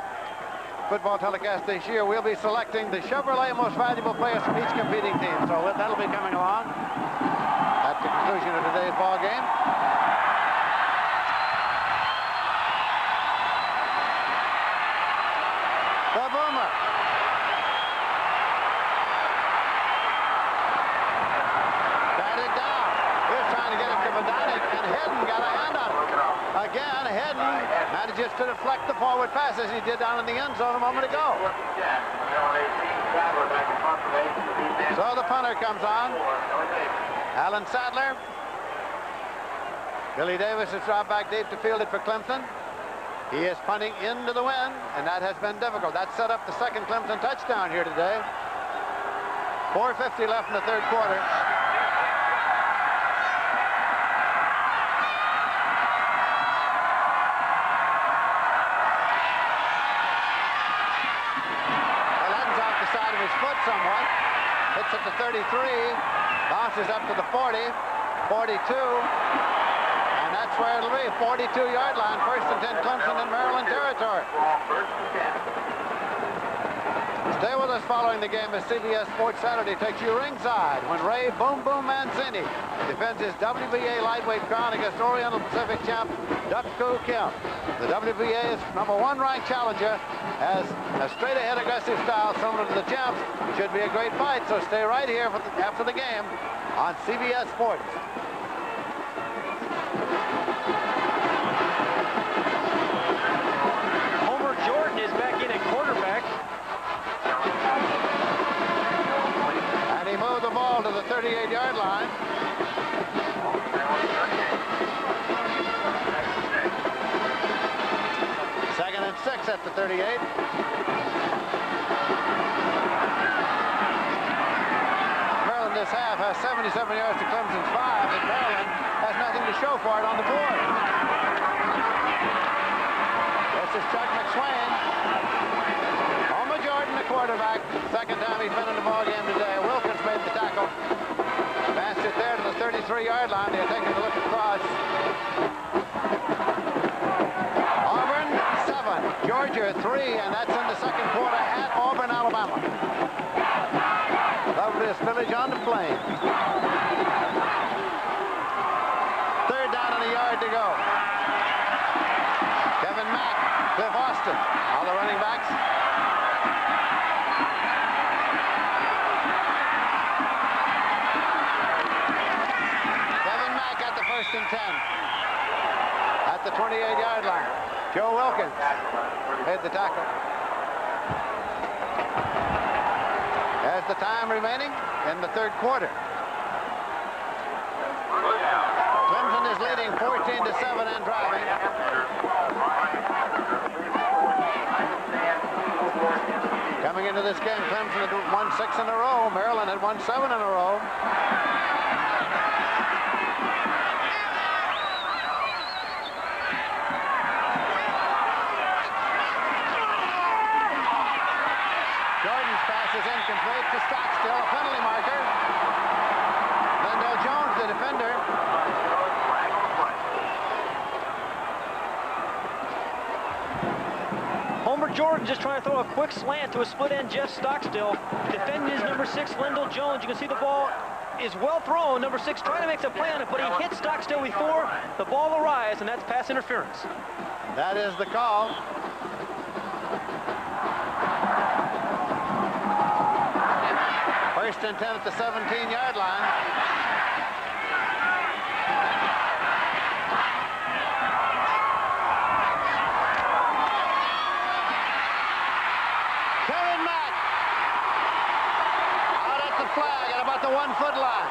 A: football telecast this year, we'll be selecting the Chevrolet most valuable players from each competing team. So that'll be coming along at the conclusion of today's ball game. The Boomer. Batted down. Here's trying to get it to Medanic, and Hedden got a hand on it. Again, Hedden manages to deflect the forward pass as he did down in the end zone a moment ago. So the punter comes on. Alan Sadler. Billy Davis has dropped back deep to field it for Clemson. He is punting into the wind, and that has been difficult. That set up the 2nd Clemson touchdown here today. 4:50 left in the 3rd quarter. Well, Eden's off the side of his foot somewhat. Hits at the 33, bounces up to the 40, 42. And that's where it'll be, 42-yard line, 1st and 10 Clemson in Maryland territory. Stay with us following the game as CBS Sports Saturday takes you ringside when Ray Boom Boom Mancini defends his WBA lightweight crown against Oriental Pacific champ Duck Koo Kim. The WBA's #1 ranked challenger has a straight-ahead aggressive style similar to the champs. Should be a great fight, so stay right here after the game on CBS Sports.
C: Jordan is back in at quarterback.
A: And he moved the ball to the 38-yard line. Second and 6 at the 38. Maryland this half has 77 yards to Clemson's 5, and Maryland has nothing to show for it on the board. This is Chuck McSwain. Homer Jordan, the quarterback. 2nd time he's been in the ballgame today. Wilkins made the tackle. Passed it there to the 33-yard line. They're taking a look across. Auburn, 7. Georgia, 3. And that's in the 2nd quarter at Auburn, Alabama. Loveliest village on the plain. 3rd down and a yard to go. Kevin Mack. Cliff Austin, all the running backs. Kevin Mack at the 1st and 10. At the 28-yard line. Joe Wilkins made the tackle. As the time remaining in the 3rd quarter. Clemson is leading 14-7 and driving. Coming into this game, Clemson had won 6 in a row. Maryland had won 7 in a row. Jordan's pass is incomplete to Stockstill, a penalty marker. Lindell Jones, the defender.
C: Homer Jordan just trying to throw a quick slant to a split end Jeff Stockstill. Defending his number 6, Lindell Jones. You can see the ball is well thrown. Number 6 trying to make a play on it, but he hit Stockstill before the ball arrives, and that's pass interference.
A: That is the call. First and 10 at the 17-yard line. Kevin Mack out at the flag at about the 1-foot line.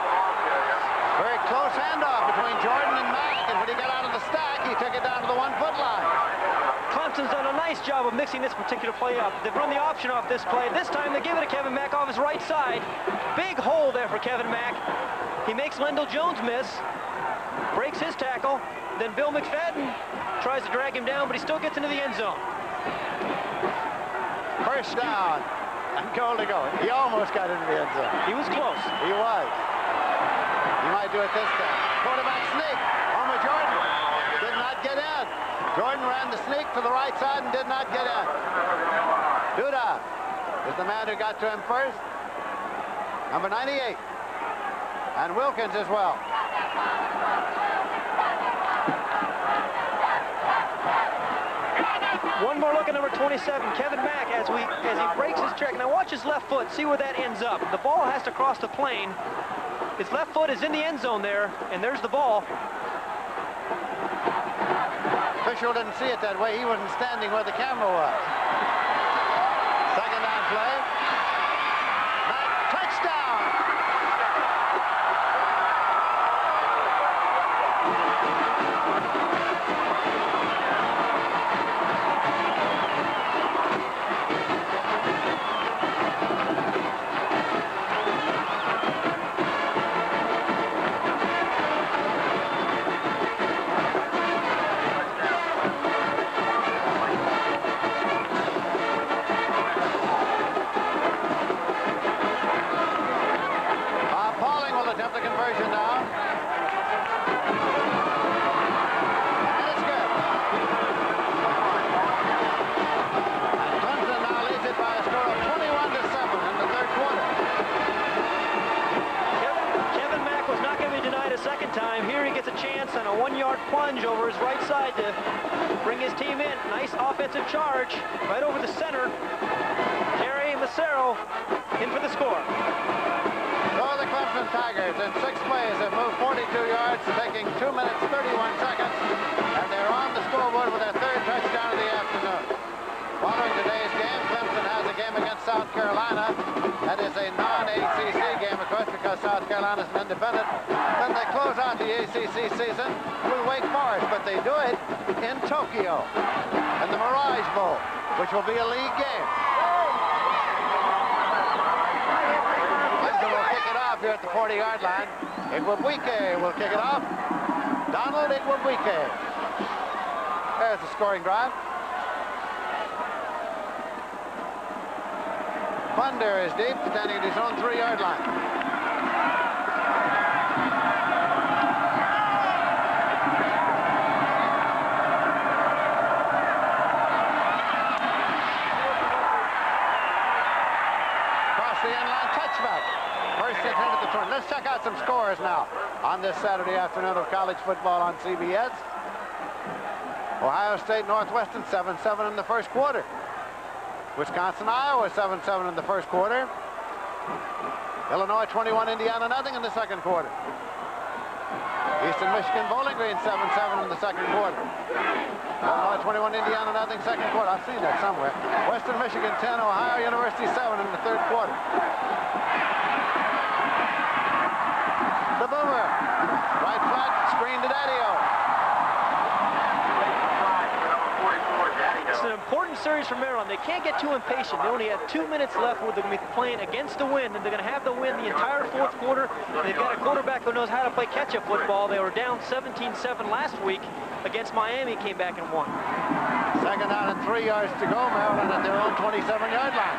A: Very close handoff between Jordan and Mack, and when he got out of the stack, he took it down to the 1-foot line.
C: Clemson's done a nice job of mixing this particular play up. They've run the option off this play. This time they give it to Kevin Mack off his right side. Big hole there for Kevin Mack. He makes Lindell Jones miss, breaks his tackle. Then Bill McFadden tries to drag him down, but he still gets into the end zone.
A: First down and goal to go. He almost got into the end zone.
C: He was close.
A: He was. He might do it this time. Quarterback sneak. Homer Jordan did not get in. Jordan ran the sneak to the right side and did not get in. Duda is the man who got to him first. Number 98. And Wilkins as well.
C: One more look at number 27, Kevin Mack, as he breaks his check. Now watch his left foot, see where that ends up. The ball has to cross the plane. His left foot is in the end zone there, and there's the ball.
A: Official didn't see it that way. He wasn't standing where the camera was. Second down play. Mack, touchdown! The conversion now. And it's good. And Clemson now leads it by a score of 21-7 in the third quarter.
C: Kevin Mack was not going to be denied a second time. Here he gets a chance on a 1-yard plunge over his right side to bring his team in. Nice offensive charge right over the center. Jerry Massaro in for the score.
A: So the Clemson Tigers in 6 plays have moved 42 yards, taking 2 minutes 31 seconds, and they're on the scoreboard with their third touchdown of the afternoon. Following today's game, Clemson has a game against South Carolina. That is a non-ACC game, of course, because South Carolina is an independent. Then they close out the ACC season with Wake Forest, but they do it in Tokyo, in the Mirage Bowl, which will be a league game. Here at the 40-yard line. Igwebuike will kick it off. Donald Igwebuike. There's the scoring drive. Funder is deep, standing at his own 3-yard line. Across the end line, touchback. First and 10 at the 20. Let's check out some scores now on this Saturday afternoon of college football on CBS. Ohio State Northwestern 7-7 in the first quarter. Wisconsin Iowa 7-7 in the first quarter. Illinois 21, Indiana nothing in the second quarter. Eastern Michigan Bowling Green 7-7 in the second quarter. Illinois 21, Indiana nothing second quarter. I've seen that somewhere. Western Michigan 10, Ohio University 7 in the third quarter. The boomer, right flat, screen to Daddy-O.
C: It's an important important series for Maryland. They can't get too impatient. They only have 2 minutes left where they're going to be playing against the wind, and they're going to have the wind the entire fourth quarter. They've got a quarterback who knows how to play catch-up football. They were down 17-7 last week against Miami, came back and won.
A: Second down and 3 yards to go. Maryland at their own 27-yard line.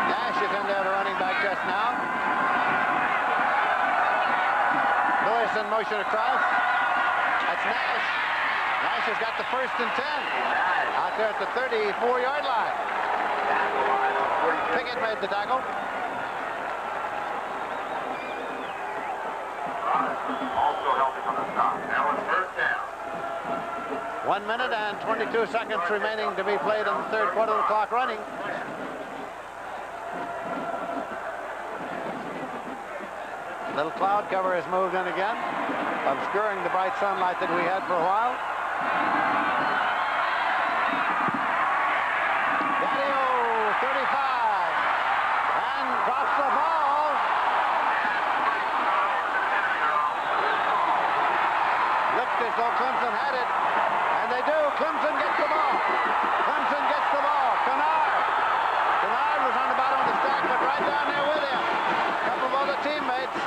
A: Nash is in there, the running back just now. Lewis in motion across. That's Nash. Nash has got the 1st and 10. Out there at the 34-yard line. Pickett made the tackle.
E: Also helping on the stop. Now it's first down.
A: 1 minute and 22 seconds remaining to be played in the third quarter. The clock running. Little cloud cover has moved in again, obscuring the bright sunlight that we had for a while. Daddy-O, 35, and drops the ball. Looked as though Clemson had it, and they do. Clemson gets the ball. Clemson gets the ball. Kennard was on the bottom of the stack, but right down there with him. A couple of other teammates.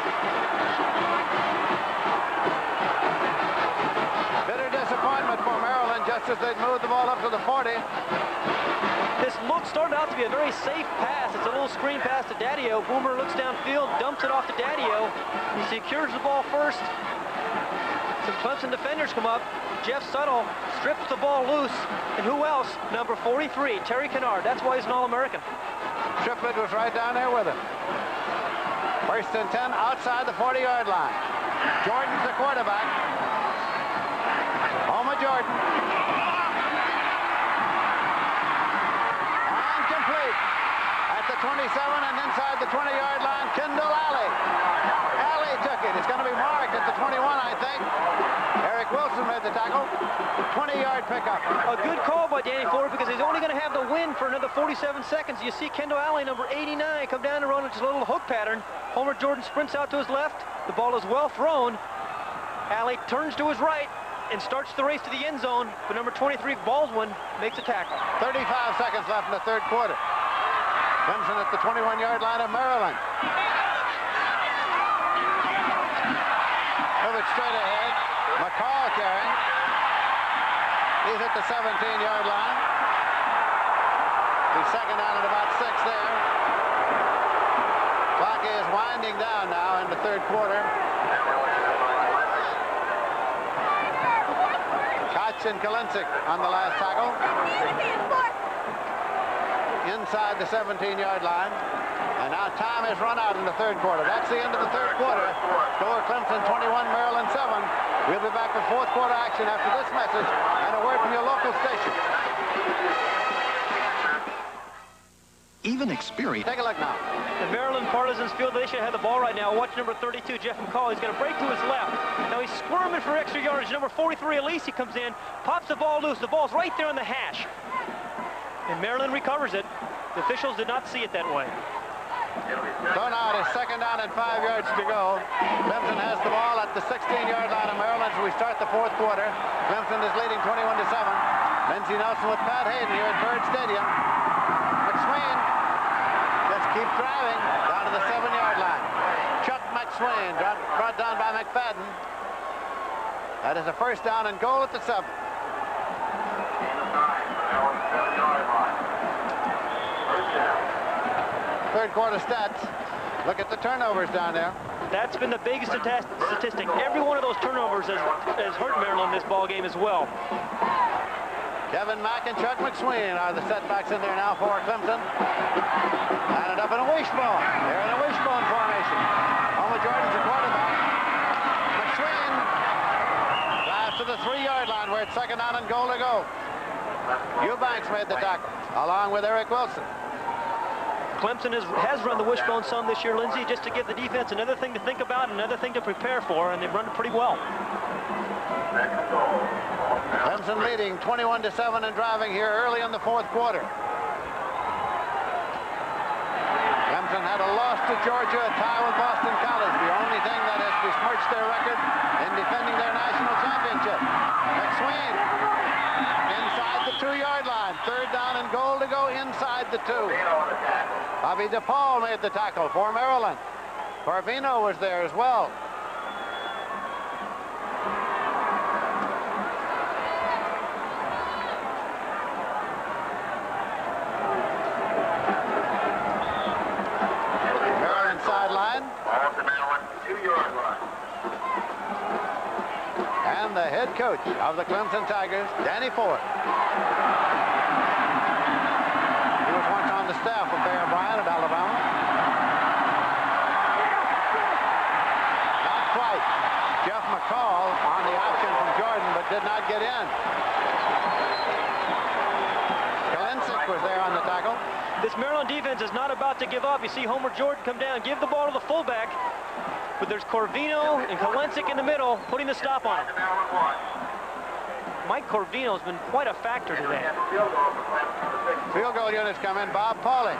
A: Bitter disappointment for Maryland just as they'd moved the ball up to the 40.
C: This started out to be a very safe pass. It's a little screen pass to Daddy-O. Boomer looks downfield, dumps it off to Daddy-O. He secures the ball first. Some Clemson defenders come up. Jeff Suttle strips the ball loose. And who else? Number 43, Terry Kennard. That's why he's an All-American.
A: Triplett was right down there with him. 1st and 10 outside the 40-yard line. Jordan's the quarterback. Homer Jordan. And complete. At the 27 and inside the 20-yard line, Kendall Alley. Alley took it. It's going to be marked at the 21, I think. Eric Wilson made the tackle. 20-yard pickup.
C: A good call by Danny Ford because he's only going to have the win for another 47 seconds. You see Kendall Alley, number 89, come down and run with his little hook pattern. Homer Jordan sprints out to his left. The ball is well thrown. Alley turns to his right and starts the race to the end zone. But number 23, Baldwin, makes a tackle.
A: 35 seconds left in the third quarter. Clemson at the 21-yard line of Maryland. Move it straight ahead. McCall carrying. He's at the 17-yard line. He's second down at about 6 there. Clock is winding down now in the third quarter. Koch and Kalinsik on the last tackle. Inside the 17-yard line. And now time has run out in the third quarter. That's the end of the third quarter. Score Clemson 21, Maryland 7. We'll be back with fourth quarter action after this message and a word from your local station.
J: Even experience.
A: Take a look now.
C: The Maryland Partisans feel they should have the ball right now. Watch number 32, Jeff McCall. He's going to break to his left. Now he's squirming for extra yardage. Number 43, Elise, comes in, pops the ball loose. The ball's right there on the hash. And Maryland recovers it. The officials did not see it that way.
A: So now it is second down and 5 yards to go. Clemson has the ball at the 16-yard line of Maryland as we start the fourth quarter. Clemson is leading 21-7. Lindsey Nelson with Pat Hayden here at Byrd Stadium. McSwain just keeps driving down to the 7-yard line. Chuck McSwain brought down by McFadden. That is a first down and goal at the 7. Third quarter stats. Look at the turnovers down there.
C: That's been the biggest statistic. Every one of those turnovers has hurt Maryland in this ball game as well.
A: Kevin Mack and Chuck McSwain are the setbacks in there now for Clemson. Landed up in a wishbone. They're in a wishbone formation. Homer Jordan's the quarterback. McSwain drives to the 3-yard line where it's second down and goal to go. Eubanks made the tackle along with Eric Wilson.
C: Clemson has run the wishbone some this year, Lindsey, just to give the defense another thing to think about, another thing to prepare for, and they've run it pretty well.
A: Clemson leading 21-7 and driving here early in the fourth quarter. Clemson had a loss to Georgia, a tie with Boston College, the only thing that has besmirched their record in defending their national championship. McSwain inside the 2-yard to go inside the 2. Bobby DePaul made the tackle for Maryland. Corvino was there as well. Maryland sideline.
E: Ball to Maryland, 2-yard line.
A: And the head coach of the Clemson Tigers, Danny Ford. He was once on the staff of Bear Bryant at Alabama. Not quite. Jeff McCall on the option from Jordan, but did not get in. Kalinsick was there on the tackle.
C: This Maryland defense is not about to give up. You see Homer Jordan come down, give the ball to the fullback. But there's Corvino and Kalinsick in the middle, putting the stop on him. Mike Corvino has been quite a factor today.
A: Field goal units come in. Bob Pauling.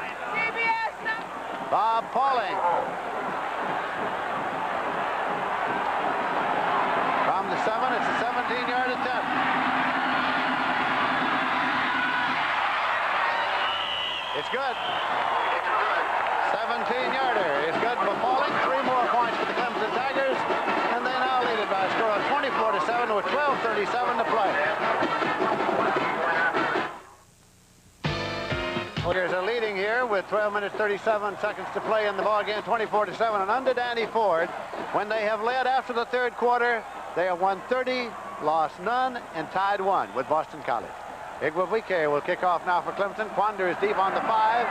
A: Bob Pauling. From the 7, it's a 17-yard attempt. It's good. 17-yarder is good for Pauling. 3 more points for the Clemson Tigers, and they now lead it by a score of 24-7 with 12:37 to play. Tigers are leading here with 12 minutes 37 seconds to play in the ball game, 24-7, and under Danny Ford, when they have led after the 3rd quarter, they have won 30, lost none, and tied 1 with Boston College. Igwebike will kick off now for Clemson. Quander is deep on the 5.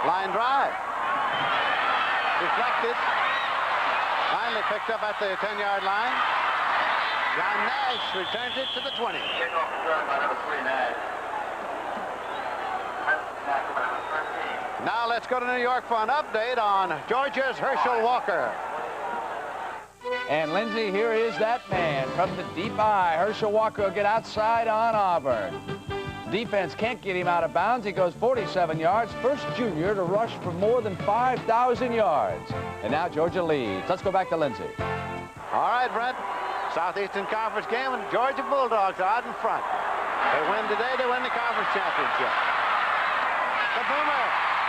A: Line drive. Deflected. Finally picked up at the 10-yard line. John Nash returns it to the 20.
E: Kickoff return by number 3, Nash.
A: Now let's go to New York for an update on Georgia's Herschel Walker.
F: And Lindsay, here is that man from the deep eye. Herschel Walker will get outside on Auburn. Defense can't get him out of bounds. He goes 47 yards. First junior to rush for more than 5,000 yards. And now Georgia leads. Let's go back to Lindsay.
A: All right, Brent. Southeastern Conference game, and Georgia Bulldogs are out in front. They win today, they win the conference championship. The boomer.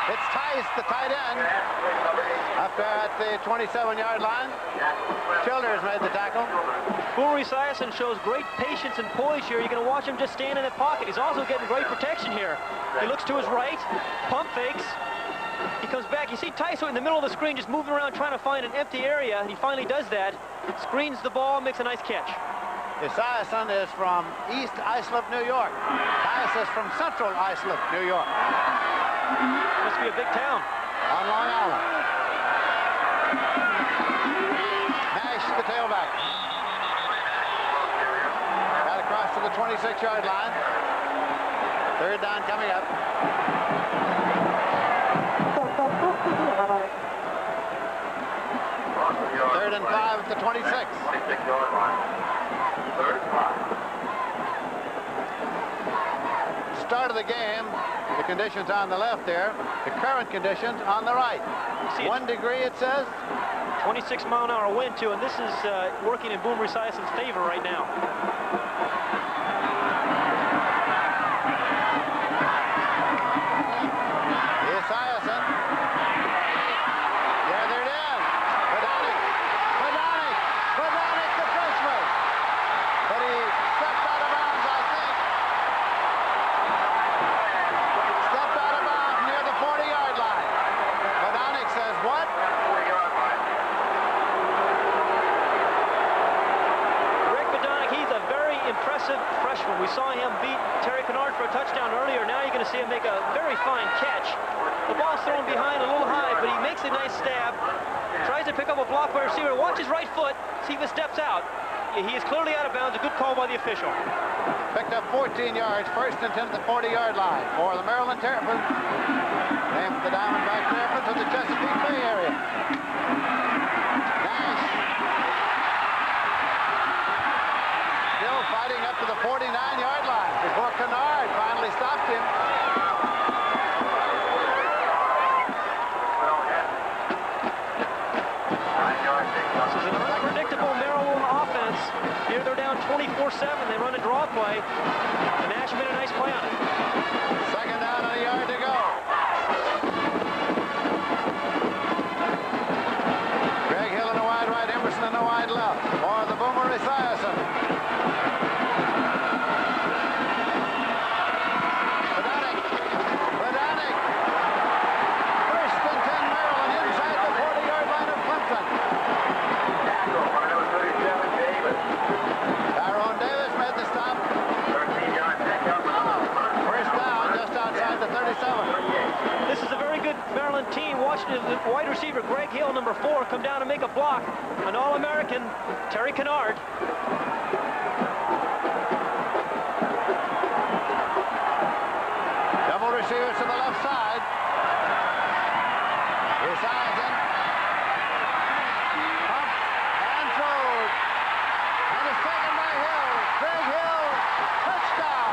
A: It's Tice, the tight end, up there at the 27-yard line. Childers made the tackle.
C: Boomer Esiason shows great patience and poise here. You're going to watch him just stand in the pocket. He's also getting great protection here. He looks to his right, pump fakes. He comes back. You see Tice in the middle of the screen just moving around trying to find an empty area. He finally does that. Screens the ball, makes a nice catch.
A: Esiason is from East Islip, New York. Tice is from Central Islip, New York.
C: Must be a big town.
A: On Long Island. Nash, the tailback. Got across to the 26-yard line. 3rd down coming up. Third and 5 at the 26.
E: 26-yard line. 3rd and 5.
A: Start of the game, the conditions on the left there, the current conditions on the right. 1 degree, it says.
C: 26-mile-an-hour wind, too, and this is working in Boomer Esiason's favor right now.
A: Esiason. Gathered in. Badonic, the freshman. But he stepped out of bounds, I think. Stepped out of bounds near the 40-yard line. Badonic says what?
E: 40-yard line.
C: Rick Badonic, he's a very impressive freshman. We saw him beat Terry Kennard for a touchdown earlier. Now you're going to see him make a very fine catch. The ball's thrown behind a little high, but he makes a nice stab. Tries to pick up a block by receiver. Watch his right foot. See if it steps out. He is clearly out of bounds. A good call by the official.
A: Picked up 14 yards, 1st and 10 at the 40-yard line for the Maryland Terrapins. Named the Diamondback Terrapins of the Chesapeake Bay area. Nash. Still fighting up to the 49-yard line before Kennard finally stopped him.
C: This is an unpredictable Maryland offense. Here they're down down 24-7. They run a draw play. And Nash made a nice play on it.
A: Second down and a yard to go. Greg Hill in a wide right, Emerson in a wide left. For the Boomer Esiason. Badonic. First and 10 Maryland inside the 40-yard line of Clemson. Tyrone Davis made the stop.
E: 13-yard pickup.
A: First down just outside the 37.
C: This is a very good Maryland team. Watching the wide receiver, Greg Hill, number 4, come down and make a block. An All-American, Terry Kennard.
A: Double receivers to the left side. Esiason. Pump and throws. And it's taken by Hill. Greg Hill. Touchdown.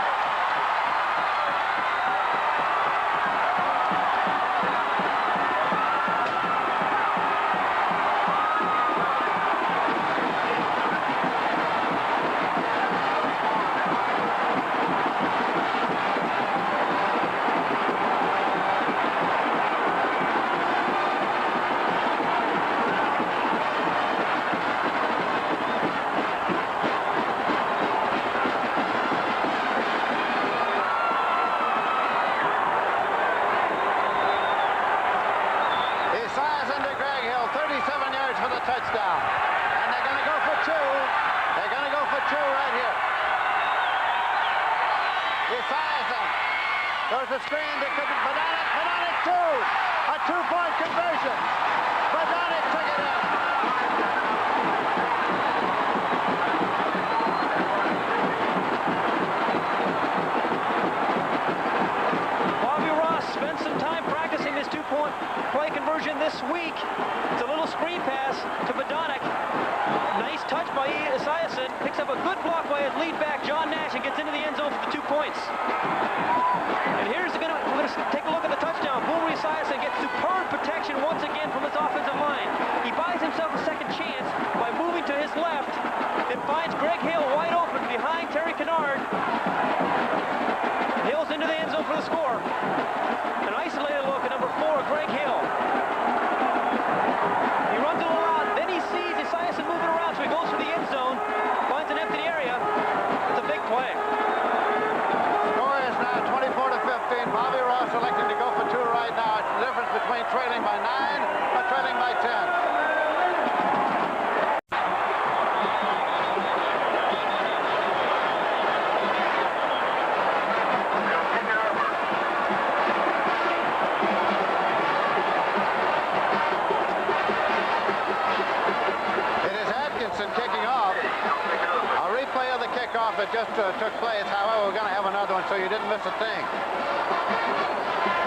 A: Esiason to Greg Hill. 37 yards for the touchdown. And they're going to go for 2. They're going to go for 2 right here. Esiason. There's a screen to Badonic. Badonic 2. A 2-point conversion. Badonic took it in.
C: Bobby Ross spent some time practicing this 2-point play conversion this week. It's a little screen pass to Badonic. Nice touch by Esiason. Picks up a good block by his lead back, John Nash, and gets into the end zone for the 2 points. And we're going to take a look at the touchdown. Boomer Esiason gets superb protection once again from his offensive line. He buys himself a second chance by moving to his left and finds Greg Hill wide open behind Terry Kennard. Hill's into the end zone for the score. An isolated look at number 4, Greg Hill. He runs a little out, then he sees Esiason moving around, so he goes for the end zone, finds an empty area. It's a big play.
A: Score is now 24-15. Bobby Ross elected to go for 2 right now. It's the difference between trailing by 9 or trailing by 10. Kicking off. A replay of the kickoff that just took place. However, we're going to have another one so you didn't miss a thing.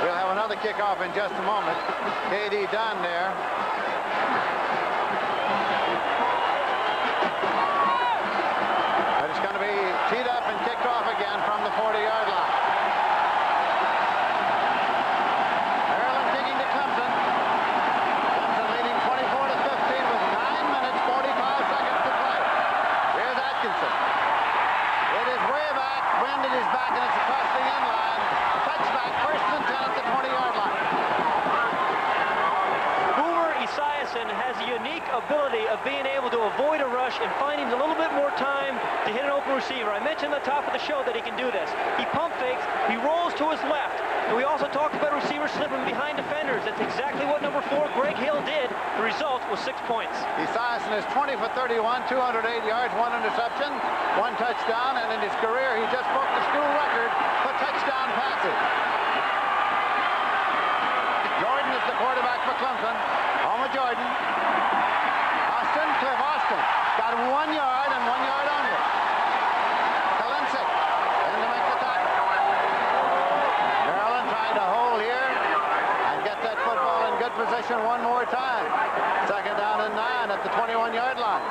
A: We'll have another kickoff in just a moment. K.D. Dunn there. But it's going to be teed up and kicked off again from the 40-yard line. Maryland kicking to Clemson. Clemson leading 24-15 with 9 minutes, 45 seconds to play. Here's Atkinson. It is way back. Brendan is back, and it's across the end line. Touchback, first and 10 at the 20-yard line.
C: Boomer Esiason has a unique ability of being able to avoid a rush and finding a little bit more time to hit an open receiver. I mentioned at the top of the show that he can do this. He pump fakes, he rolls to his left. And we also talked about receivers slipping behind defenders. That's exactly what number 4, Greg Hill, did. The result was 6 points.
A: Esiason is 20 for 31, 208 yards, 1 interception, 1 touchdown, and in his career, he just broke the school record for touchdown passes. Jordan is the quarterback for Clemson. Home of Jordan. Austin, Cliff Austin. Got 1 yard and 1 yard only. Kalinsic in to make the tackle. Maryland trying to hold here and get that football in good position one more time. Second down and 9 at the 21-yard line.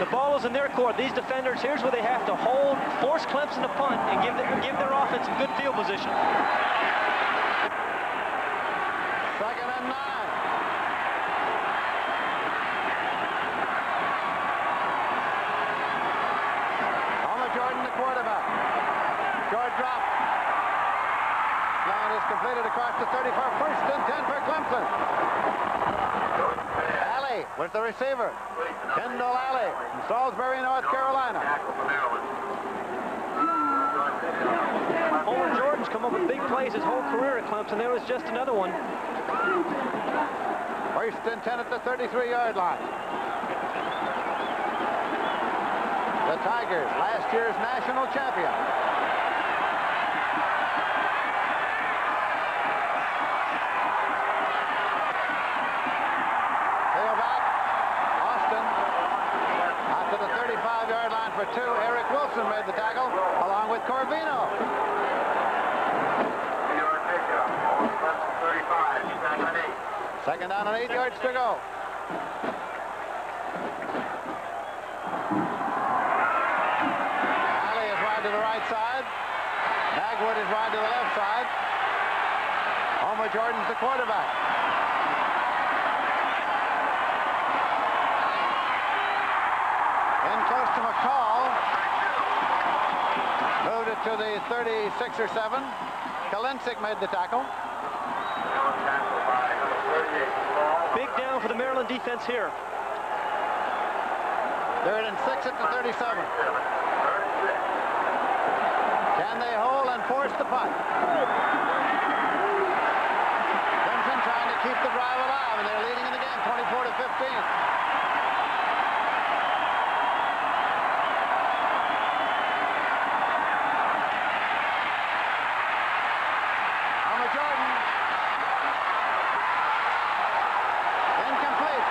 C: The ball is in their court. These defenders, here's where they have to hold, force Clemson to punt, and give their offense a good field position.
A: Second and 9. Clemson. Alley with the receiver. Kendall Alley from Salisbury, North Carolina.
C: Homer Jordan's come up with big plays his whole career at Clemson. There was just another one.
A: First and 10 at the 33-yard line. The Tigers, last year's national champion. Tailback, Austin. Out to the 35-yard line for two. Eric Wilson made the tackle, along with Corvino.
E: 35,
A: Second down and 8 yards to go. Alley is wide to the right side. Magwood is wide to the left side. Homer Jordan's the quarterback. In close to McCall. Moved it to the 36 or 7. Kalinsik made the tackle.
C: Big down for the Maryland defense here.
A: Third and 6 at the 37. Can they hold and force the punt? Clemson trying to keep the drive alive, and they're leading in the game 24-15. Jordan. Incomplete.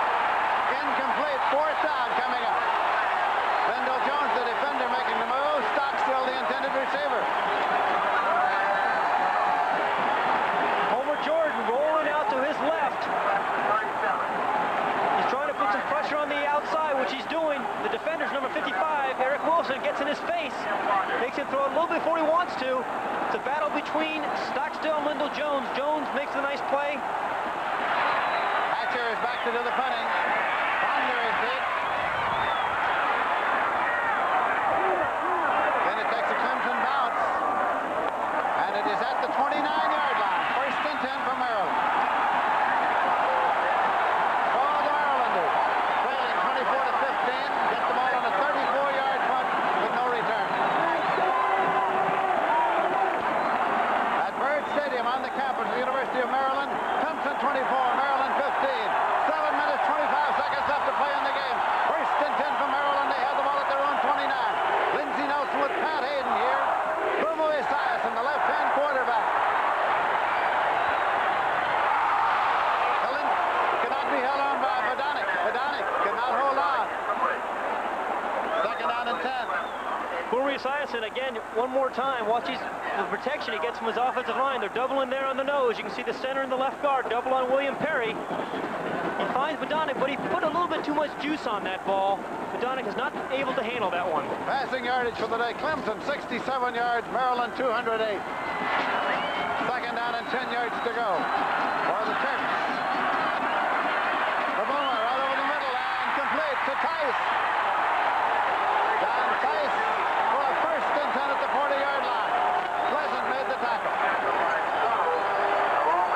A: Fourth down coming up. Wendell Jones, the defender, making the move. Stockstill, the intended receiver.
C: Homer Jordan rolling out to his left. He's trying to put some pressure on the outside, which he's doing. The defender's number 55, Eric Wilson, gets in his face. Makes him throw a little before he wants to. It's a battle between Stockstill and Wendell Jones. Jones makes a nice play.
A: Hatcher is back to do the punting. Ponder is hit. Then it takes a Clemson bounce. And it is at the 29-yard line. First and 10 for Maryland. For the Marylanders, trailing 24-15. Get the ball on a 34-yard punt with no return. Stadium on the campus of the University of Maryland. Clemson 24, Maryland 15. 7 minutes, 25 seconds left to play in the game. First and 10 for Maryland. They have the ball at their own 29. Lindsey Nelson with Pat Hayden here. Brumo Esiason, the left-hand quarterback. Helen cannot be held on by Bodonic. Bodonic cannot hold on. Second down and 10.
C: Brumo Esiason again, one more time. Watch the protection he gets from his offensive line. They're doubling there on the nose. You can see the center and the left guard double on William Perry. He finds Bodonic, but he put a little bit too much juice on that ball. Bodonic is not able to handle that one.
A: Passing yardage for the day. Clemson 67 yards, Maryland 208. Second down and 10 yards to go for the Terps. The boomer right over the middle and complete to Tice. John Tice for a first and 10 at the 40-yard line. Pleasant made the tackle.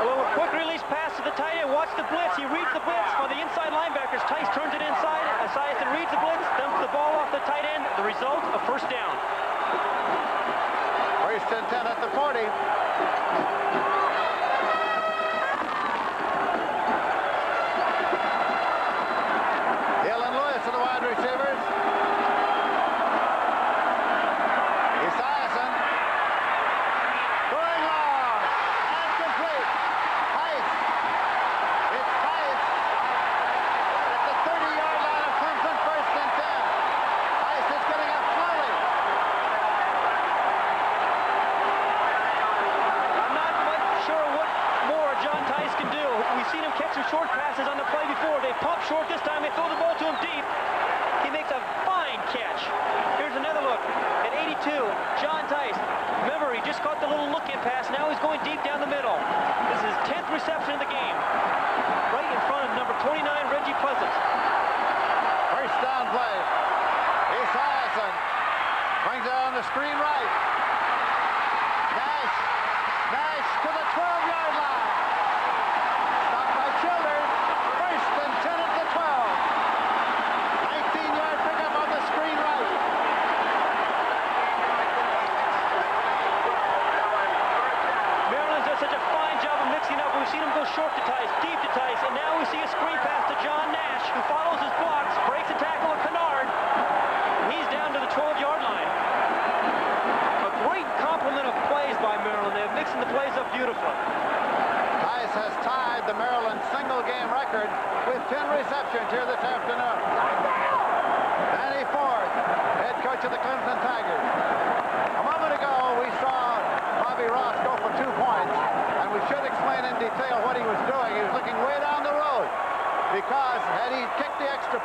C: A little quick release pass to the tight end. Watch the blitz. He reads the blitz for the inside linebackers. Tice turns it inside. Esiason reads the blitz, dumps the ball off the tight end. The result, a first down.
A: First and 10 at the 40. Hill and Lewis are the wide receivers. Esiason going long and complete. Tice. It's Tice at the 30-yard line of Clemson. First and 10. Tice is getting up slowly.
C: I'm not quite sure what more John Tice can do. We've seen him catch some short passes on the play before. They pump short this time. They throw the ball to him deep. He makes a fine catch. Here's another look at 82. John Tice. Remember, he just caught the little look-in pass. Now he's going deep down the middle. This is his 10th reception of the game. Right in front of number 29, Reggie Pleasant.
A: First down play. Esiason brings it on the screen right. Nash to the 12-yard line. Stopped by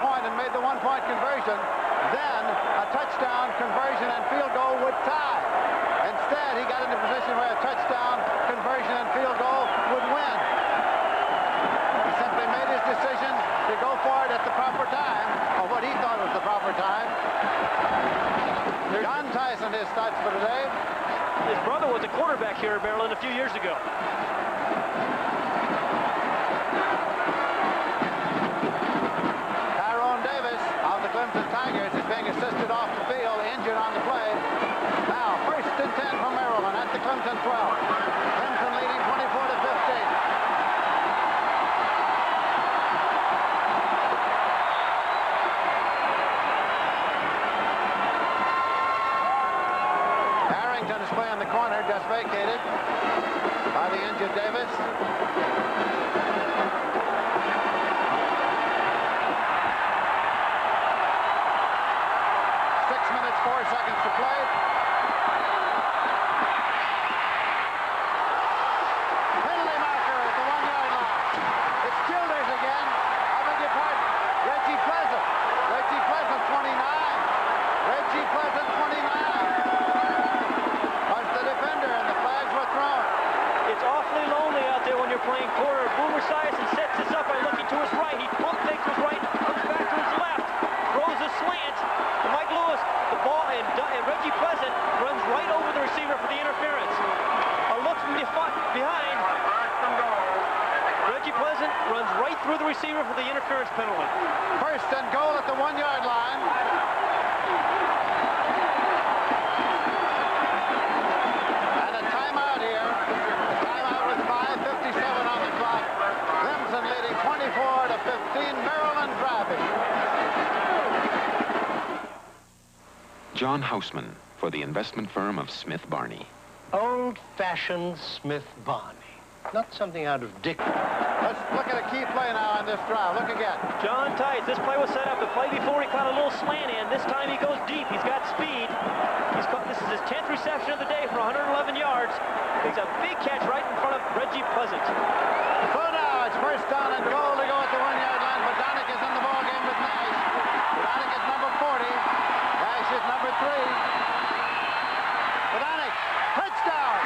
A: point and made the one-point conversion, then a touchdown, conversion, and field goal would tie. Instead, he got into a position where a touchdown, conversion, and field goal would win. He simply made his decision to go for it at the proper time, or what he thought was the proper time. John Tyson, his stats for today.
C: His brother was a quarterback here in Maryland a few years ago.
A: Of the Clemson Tigers is being assisted off the field, injured on the play. Now, 1st and 10 from Maryland at the Clemson 12. Clemson leading 24-15. Harrington is playing the corner, just vacated by the injured Davis. 4 seconds to play. Penalty marker at the 1-yard line. It's Childers again. I beg your pardon. Reggie Pleasant. Reggie Pleasant, 29. Reggie Pleasant, 29. Was the defender, and the flags were thrown.
C: It's awfully lonely out there when you're playing corner. Boomer Esiason sets this up by looking to his right. He pump fakes to his right, comes back to his left, throws a slant to Mike Lewis. The ball, and Reggie Pleasant runs right over the receiver for the interference. A look from behind. Reggie Pleasant runs right through the receiver for the interference penalty.
A: 1st and goal at the 1-yard line. And a timeout here. A timeout with 5:57 on the clock. Clemson leading 24-15. Maryland driving.
I: John Houseman for the investment firm of Smith Barney.
K: Old-fashioned Smith Barney. Not something out of Dick.
A: Let's look at a key play now on this drive. Look again.
C: John Tice, this play was set up. The play before he caught a little slant in. This time he goes deep. He's got speed. This is his 10th reception of the day for 111 yards. He's a big catch right in front of Reggie Pleasant.
A: So now it's 1st down and goal to go at the 1-yard line. Bodonic is in the ball game with Nash. Bodonic is number 40. Nash is number 3. Bodonic, touchdown!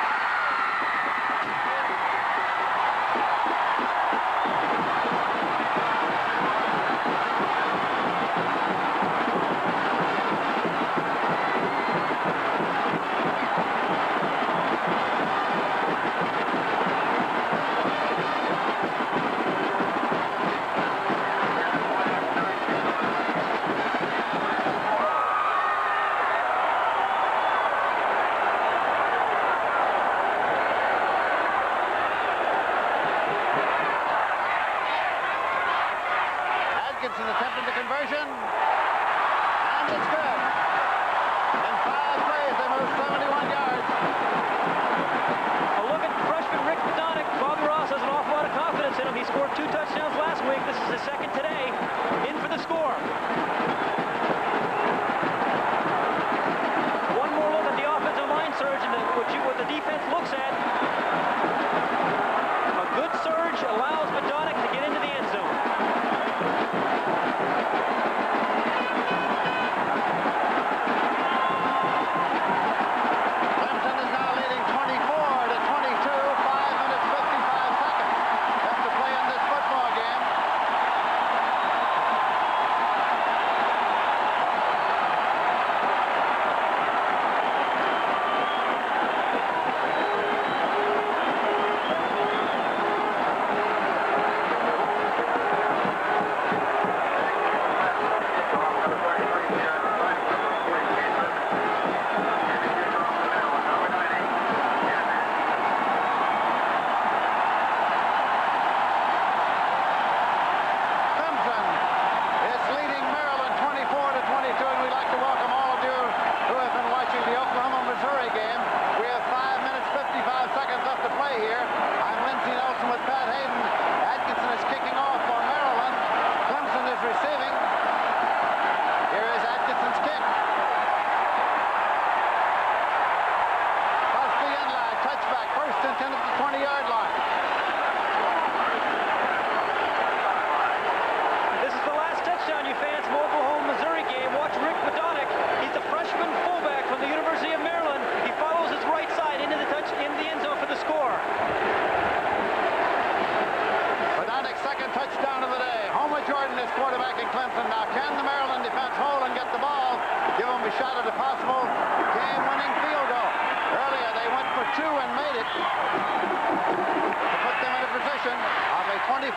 A: Attempting the conversion, and it's good. In 5 plays, they moved 71 yards.
C: A look at freshman Rick Bodonic. Bobby Ross has an awful lot of confidence in him. He scored 2 touchdowns last week. This is his 2nd today. In for the score. One more look at the offensive line surge and what the defense looks at. A good surge allows Bodonic to get into the end zone.
A: Clemson is now leading 24-22, 5 minutes, 55 seconds left to play in this football game.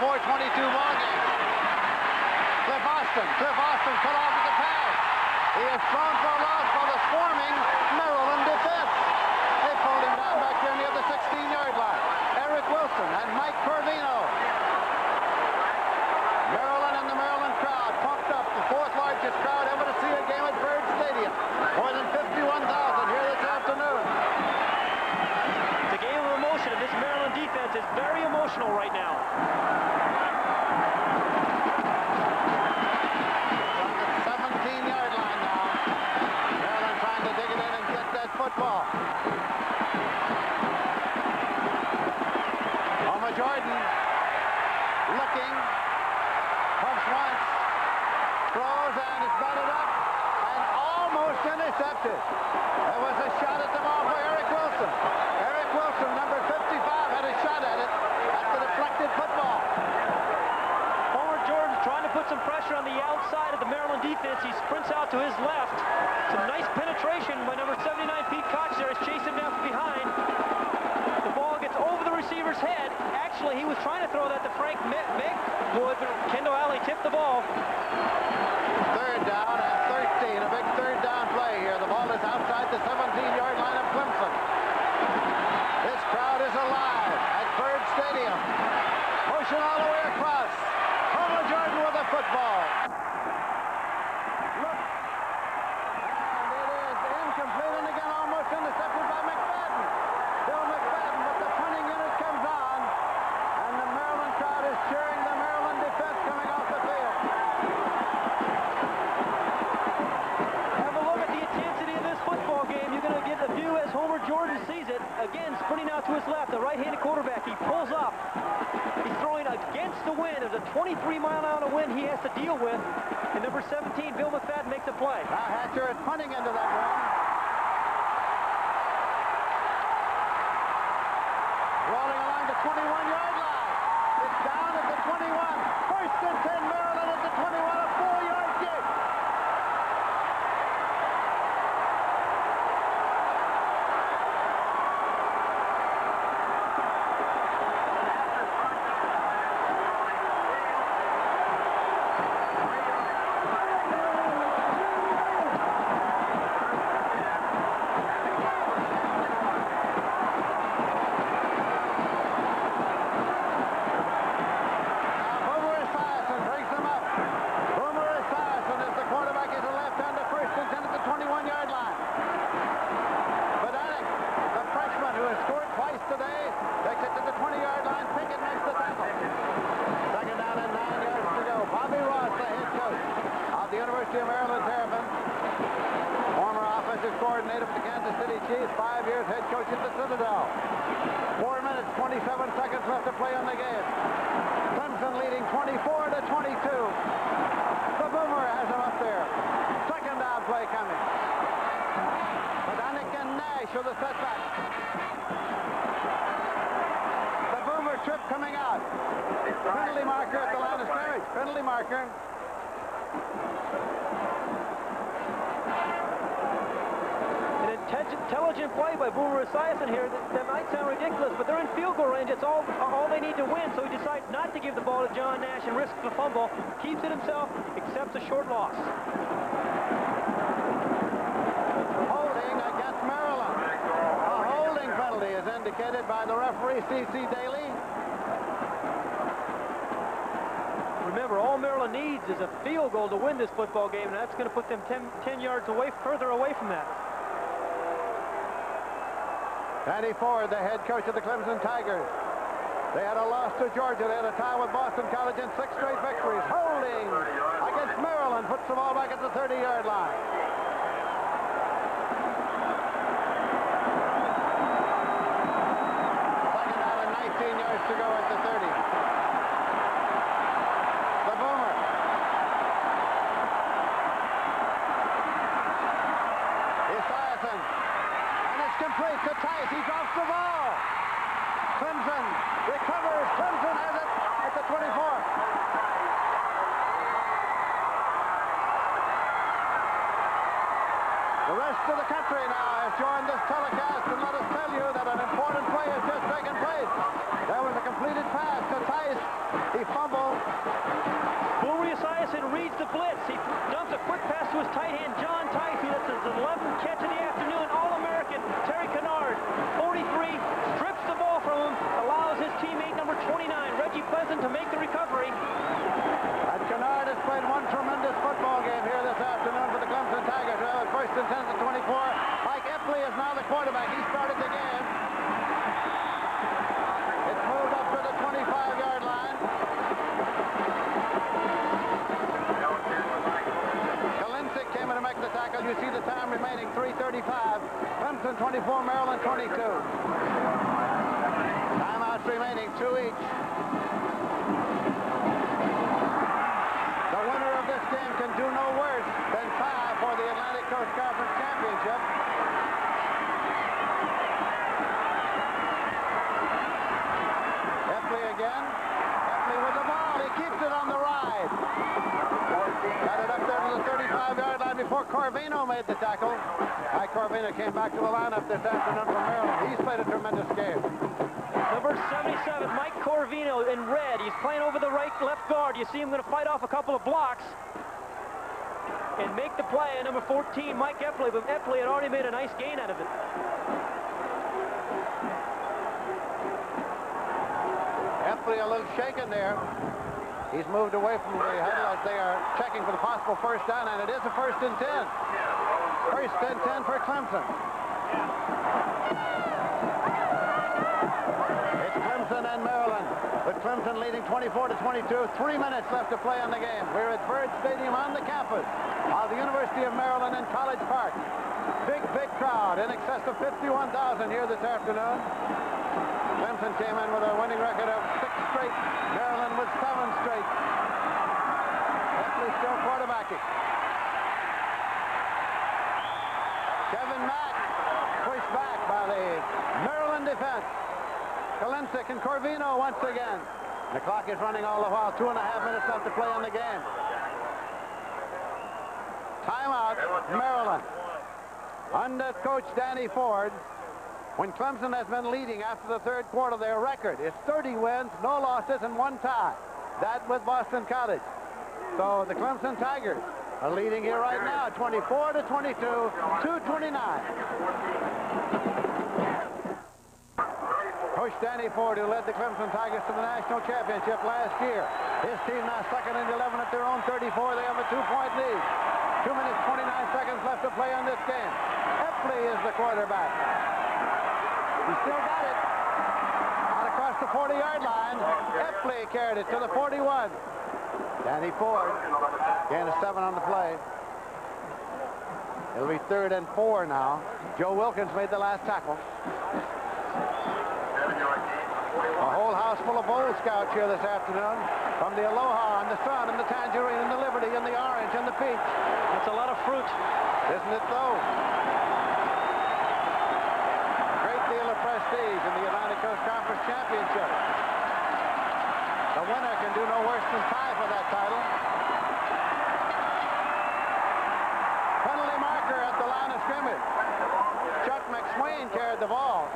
A: 4:22 ball game. Cliff Austin cut off at the pass. He is thrown for a loss by the swarming Maryland defense. They pulled him down back there near the 16-yard line. Eric Wilson and Mike Corvino. Maryland and the Maryland crowd pumped up, the fourth largest crowd ever to see a game at Byrd Stadium. More than 51,000 here this afternoon.
C: It's a game of emotion, and this Maryland defense is very emotional right now.
A: From the 17-yard line now. Maryland trying to dig it in and get that football. Homer Jordan looking. Pumps once, throws, and it's batted up, and almost intercepted. There was a shot at the ball for Eric Wilson. Eric Wilson, number 55, had a shot at it at the deflected football.
C: Homer Jordan trying to put some pressure on the outside of the Maryland defense. He sprints out to his left. Some nice penetration by number 79, Pete Koch there, is chasing him down from behind. The ball gets over the receiver's head. Actually, he was trying to throw that to Frank Megwood, but Kendall Alley tipped the ball.
A: Third down and 13, a big third down play here. The ball is outside the 17-yard line of Clemson. This crowd is alive at Byrd Stadium. Motion all the way across. Homer Jordan with the football. Look. And it is incomplete and again almost intercepted by McFadden. Bill McFadden, but the punting unit comes on. And the Maryland crowd is cheering the Maryland defense coming off the field.
C: Have a look at the intensity of this football game. You're going to get a view as Homer Jordan sees it. Again, sprinting out to his left, the right-handed quarterback. He pulls up. He's throwing against the wind. There's a 23-mile-an-hour wind he has to deal with. And number 17, Bill McFadden, makes a play.
A: Now Hatcher is punting into that one. Rolling along the 21-yard line. It's down at the 21. First and 10, Maryland at the 21, a 4-yard kick. Coordinator for the Kansas City Chiefs, 5 years head coach at the Citadel. 4 minutes, 27 seconds left to play on the game. Clemson leading 24-22. The Boomer has him up there. Second down play coming. Badanic and Nash with the setback. The Boomer trip coming out. Penalty marker at the line of scrimmage. Penalty marker.
C: Intelligent play by Boomer Esiason here. That might sound ridiculous, but they're in field goal range. It's all they need to win, so he decides not to give the ball to John Nash and risk the fumble. Keeps it himself, accepts a short loss.
A: Holding against Maryland. A holding penalty is indicated by the referee, C.C. Daly.
C: Remember, all Maryland needs is a field goal to win this football game, and that's going to put them 10 yards further away from that.
A: Danny Ford, the head coach of the Clemson Tigers. They had a loss to Georgia. They had a tie with Boston College in 6 straight victories. Holding against Maryland. Puts the ball back at the 30-yard line. Second down and 19 yards to go at the 30. The Boomer. Esiason. Complete to Tice. He drops the ball. Clemson recovers. Clemson has it at the 24. The The rest of the country now has joined this telecast, and let us tell you that an important play has just taken place. There was a completed pass to Tice. He fumbled.
C: Boomer Esiason reads the blitz. He dumps a quick pass to his tight end, John Tice, who that's his 11th catch of the afternoon. All-American Terry Kennard, 43, strips the ball from him, allows his teammate number 29, Reggie Pleasant, to make the recovery.
A: And Kennard has played one tremendous football game here this afternoon for the Clemson Tigers. Well, at first and 10 to 24. Mike Epley is now the quarterback. He started the game. It's moved up to the 25-yard line. Kalinsic came in to make the tackle. You see the time remaining, 3:35. Clemson 24, Maryland 22. Timeouts remaining, 2 each. The winner of this game can do no worse than tie for the Atlantic Coast Conference Championship. Epley again. Epley with the ball. He keeps it on the ride. Got it up there to the 35-yard line before Corvino made the tackle. Mike Corvino came back to the lineup this afternoon from Maryland. He's played a tremendous game.
C: Number 77, Mike Corvino in red. He's playing over the left guard. You see him going to fight off a couple of blocks and make the play. Number 14, Mike Epley, but Epley had already made a nice gain out of it.
A: Epley a little shaken there. He's moved away from the huddle as they are checking for the possible first down, and it is a 1st and 10. 1st and 10 for Clemson. It's Clemson and Maryland, with Clemson leading 24 to 22. 3 minutes left to play on the game. We're at Byrd Stadium on the campus of the University of Maryland in College Park. Big crowd, in excess of 51,000 here this afternoon. Clemson came in with a winning record of 6 straight. Maryland with 7 straight. Epley still quarterbacking. Kevin Mack pushed back by the Maryland defense. Kalinsic and Corvino once again. The clock is running all the while. 2.5 minutes left to play on the game. Timeout, Maryland. Under coach Danny Ford, when Clemson has been leading after the 3rd quarter, their record is 30 wins, no losses, and 1 tie. That with Boston College. So the Clemson Tigers are leading here right now, 24 to 22, 2:29. Coach Danny Ford, who led the Clemson Tigers to the national championship last year. His team now 2nd and 11 at their own 34. They have a 2-point lead. 2 minutes, 29 seconds left to play on this game. Epley is the quarterback. He still got it. Out across the 40-yard line. Epley carried it to the 41. Danny Ford gained a 7 on the play. It'll be 3rd and 4 now. Joe Wilkins made the last tackle. A whole house full of Bowl Scouts here this afternoon. From the Aloha and the Sun and the Tangerine and the Liberty and the Orange and the Peach.
C: That's a lot of fruit.
A: Isn't it though? Great deal of prestige in the Atlantic Coast Conference Championship. The winner can do no worse than tie for that title. Penalty marker at the line of scrimmage. Chuck McSwain carried the ball,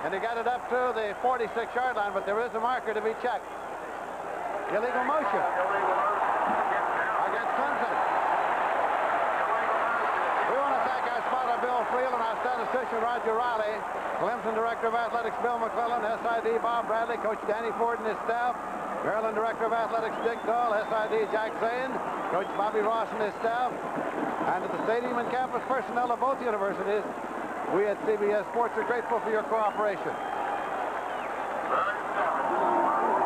A: and he got it up to the 46-yard line, but there is a marker to be checked. Illegal motion against Clemson. We want to thank our spotter, Bill Friel, and our statistician, Roger Riley, Clemson Director of Athletics, Bill McClellan, SID, Bob Bradley, Coach Danny Ford and his staff, Maryland Director of Athletics, Dick Dahl, SID, Jack Zane, Coach Bobby Ross and his staff, and to the stadium and campus personnel of both universities, we at CBS Sports are grateful for your cooperation.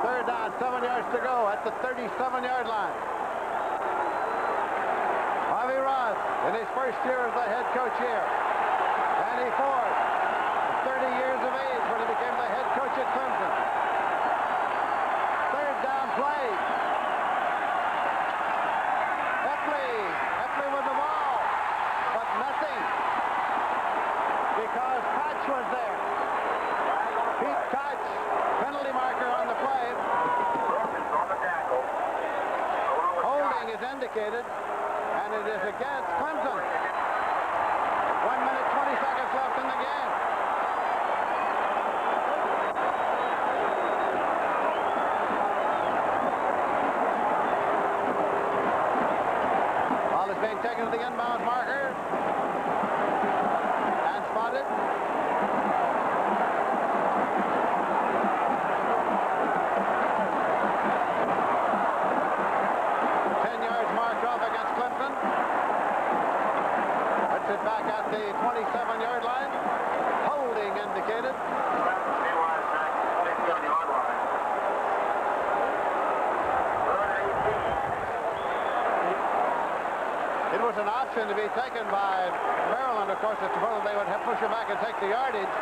A: 3rd down, 7 yards to go at the 37-yard line. Bobby Ross in his first year as the head coach here. Danny Ford, 30 years of age when he became the head coach at Clemson. 3rd down play. Epley with the ball, but nothing because Koch was there. Pete Koch, penalty marker on the play. Holding is indicated, and it is against Clemson. 1 minute, 20 seconds left in the game. Ball is being taken to the inbound marker. And spotted. Clemson. Puts it back at the 27-yard line. Holding indicated.
E: 27-yard line.
A: It was an option to be taken by Maryland, of course, as to whether they would push it back and take the yardage.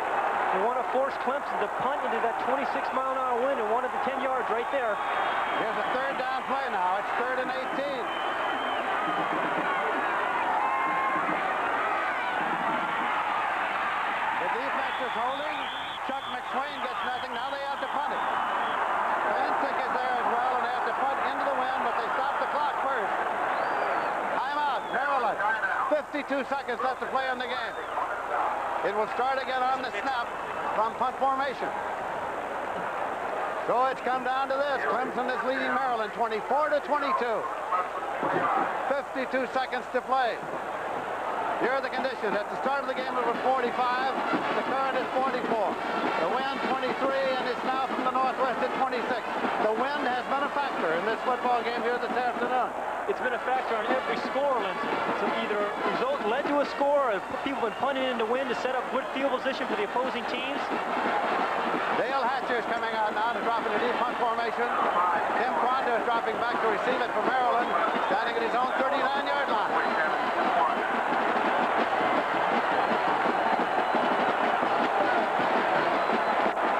C: They want to force Clemson to punt into that 26-mile-an-hour wind and wanted the 10 yards right there.
A: Here's a third down play now. It's 3rd and 18. The defense is holding. Chuck McSwain gets nothing. Now they have to punt it. Bensick is there as well, and they have to punt into the wind, but they stop the clock first. Timeout, Maryland. 52 seconds left to play in the game. It will start again on the snap from punt formation. So it's come down to this. Clemson is leading Maryland 24-22. 52 seconds to play. Here are the conditions. At the start of the game it was 45. The current is 44. The wind 23, and it's now from the northwest at 26. The wind has been a factor in this football game here this afternoon.
C: It's been a factor on every score, Lindsey. So either a result led to a score, or people have been punting into wind to set up good field position for the opposing teams.
A: Dale Hatcher is coming out now to drop in a deep punt formation. Tim Quanto is dropping back to receive it for Maryland, standing at his own 39-yard line.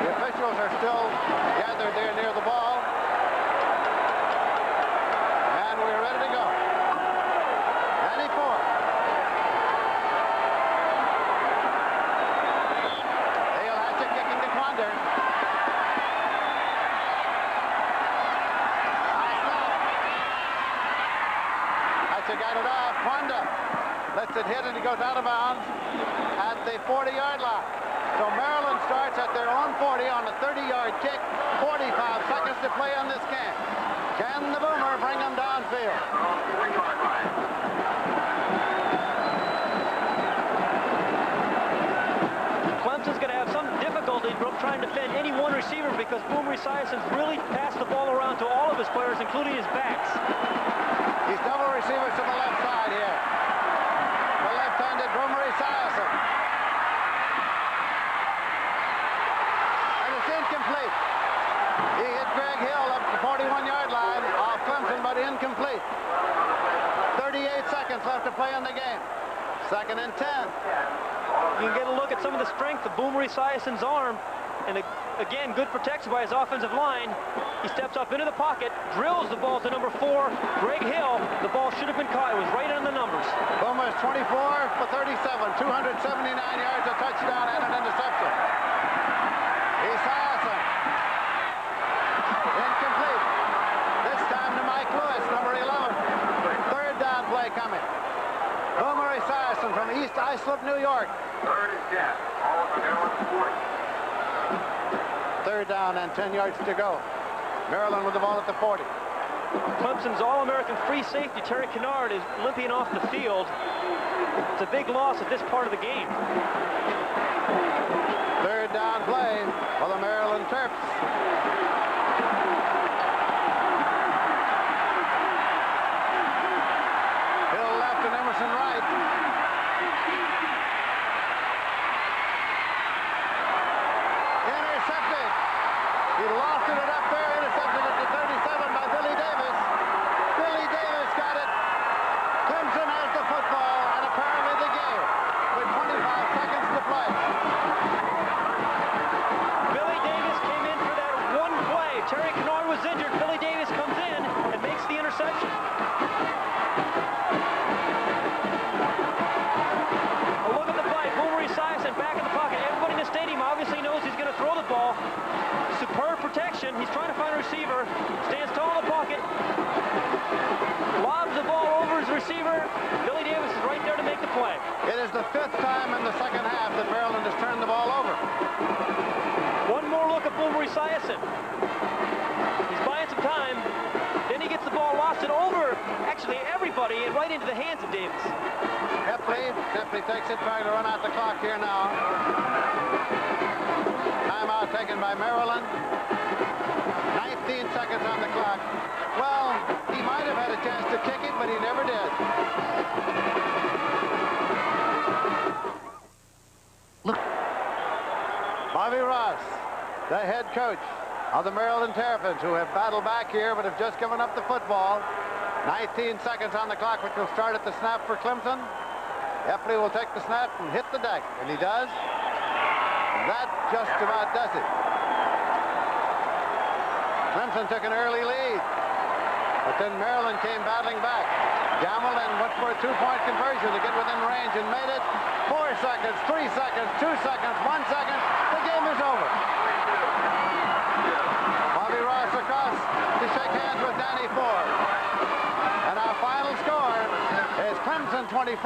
A: The officials are still gathered there near the ball. And we're ready to go. 94. Dale Hatcher kicking to Quander. Hatcher got it off. Quander lets it hit, and he goes out of bounds at the 40-yard line. So Maryland starts at their own 40 on a 30-yard kick. 45 seconds to play on this game. Can the Boomer bring them downfield?
C: Clemson's going to have some difficulty trying to defend any one receiver because Boomer Esiason's really passed the ball around to all of his players, including his backs.
A: He's double receivers to the left side here. The left-handed Boomer Esiason. Incomplete. He hit Greg Hill up the 41-yard line off Clemson, but incomplete. 38 seconds left to play in the game. 2nd and 10.
C: You can get a look at some of the strength of Boomer Esiason's arm, and again, good protection by his offensive line. He steps up into the pocket, drills the ball to number 4, Greg Hill. The ball should have been caught. It was right on the numbers.
A: Boomer is 24 for 37, 279 yards, a touchdown, and an interception. Esiason. Incomplete. This time to Mike Lewis, number 11. 3rd down play coming. Boomer Esiason from East Islip, New York.
E: 3rd and 10. All of the Maryland 40.
A: 3rd down and 10 yards to go. Maryland with the ball at the 40.
C: Clemson's All-American free safety, Terry Kennard, is limping off the field. It's a big loss at this part of the game.
A: 3rd down play for the Maryland Terps. Hill left and Emerson right. Intercepted. He lofted it up there, intercepted at the 37 by Billy Davis. Billy Davis got it. Clemson has the football and apparently the game with 25 seconds to play.
C: Billy Davis came in for that one play. Terry Kennard was injured. Billy Davis comes in and makes the interception. A look at the play. Boomer Esiason back in the pocket. Everybody in the stadium obviously knows he's going to throw the ball. Superb protection. He's trying to find a receiver. Stands tall in the pocket. Lobs the ball over his receiver. Billy Davis is right there to make the flag.
A: It is the 5th time in the second half that Maryland has turned the ball over.
C: One more look at Boomer Esiason. He's buying some time. Then he gets the ball, lost it over, actually everybody, and right into the hands of Davis.
A: Kepley takes it, trying to run out the clock here now. Timeout taken by Maryland. 19 seconds on the clock. Well, he might have had a chance to kick it, but he never did.
J: Look.
A: Bobby Ross, the head coach of the Maryland Terrapins, who have battled back here but have just given up the football. 19 seconds on the clock, which will start at the snap for Clemson. Kepley will take the snap and hit the deck, and he does. And that just about does it. Clemson took an early lead, but then Maryland came battling back. Gamble and went for a 2-point conversion to get within range and made it. 4 seconds, 3 seconds, 2 seconds, 1 second. The game is over. Bobby Ross across to shake hands with Danny Ford. And our final score is Clemson 24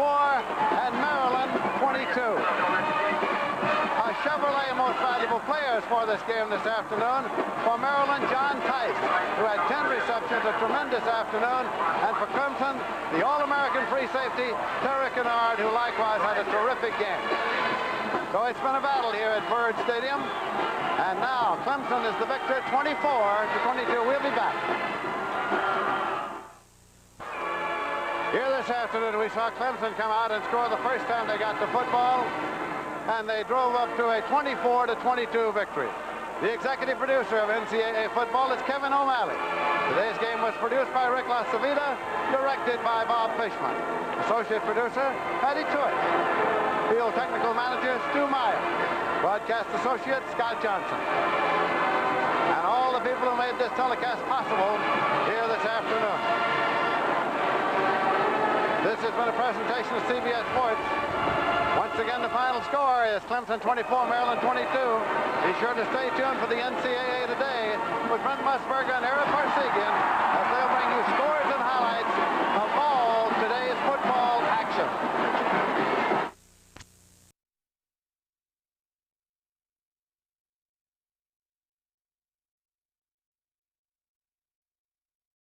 A: and Maryland 22. A Chevrolet Most Valuable Players for this game this afternoon. For Maryland, John Tice, who had 10 receptions, a tremendous afternoon. And for Clemson, the All-American free safety, Terry Kennard, who likewise had a terrific game. So it's been a battle here at Byrd Stadium. And now Clemson is the victor, 24-22. We'll be back. Here this afternoon, we saw Clemson come out and score the first time they got the football. And they drove up to a 24-22 victory. The executive producer of NCAA football is Kevin O'Malley. Today's game was produced by Rick LaCivita, directed by Bob Fishman. Associate producer, Patty Tuitt. Field technical manager, Stu Meyer. Broadcast associate, Scott Johnson. And all the people who made this telecast possible here this afternoon. This has been a presentation of CBS Sports. Once again, the final score is Clemson 24, Maryland 22. Be sure to stay tuned for the NCAA Today with Brent Musburger and Eric Parsegian.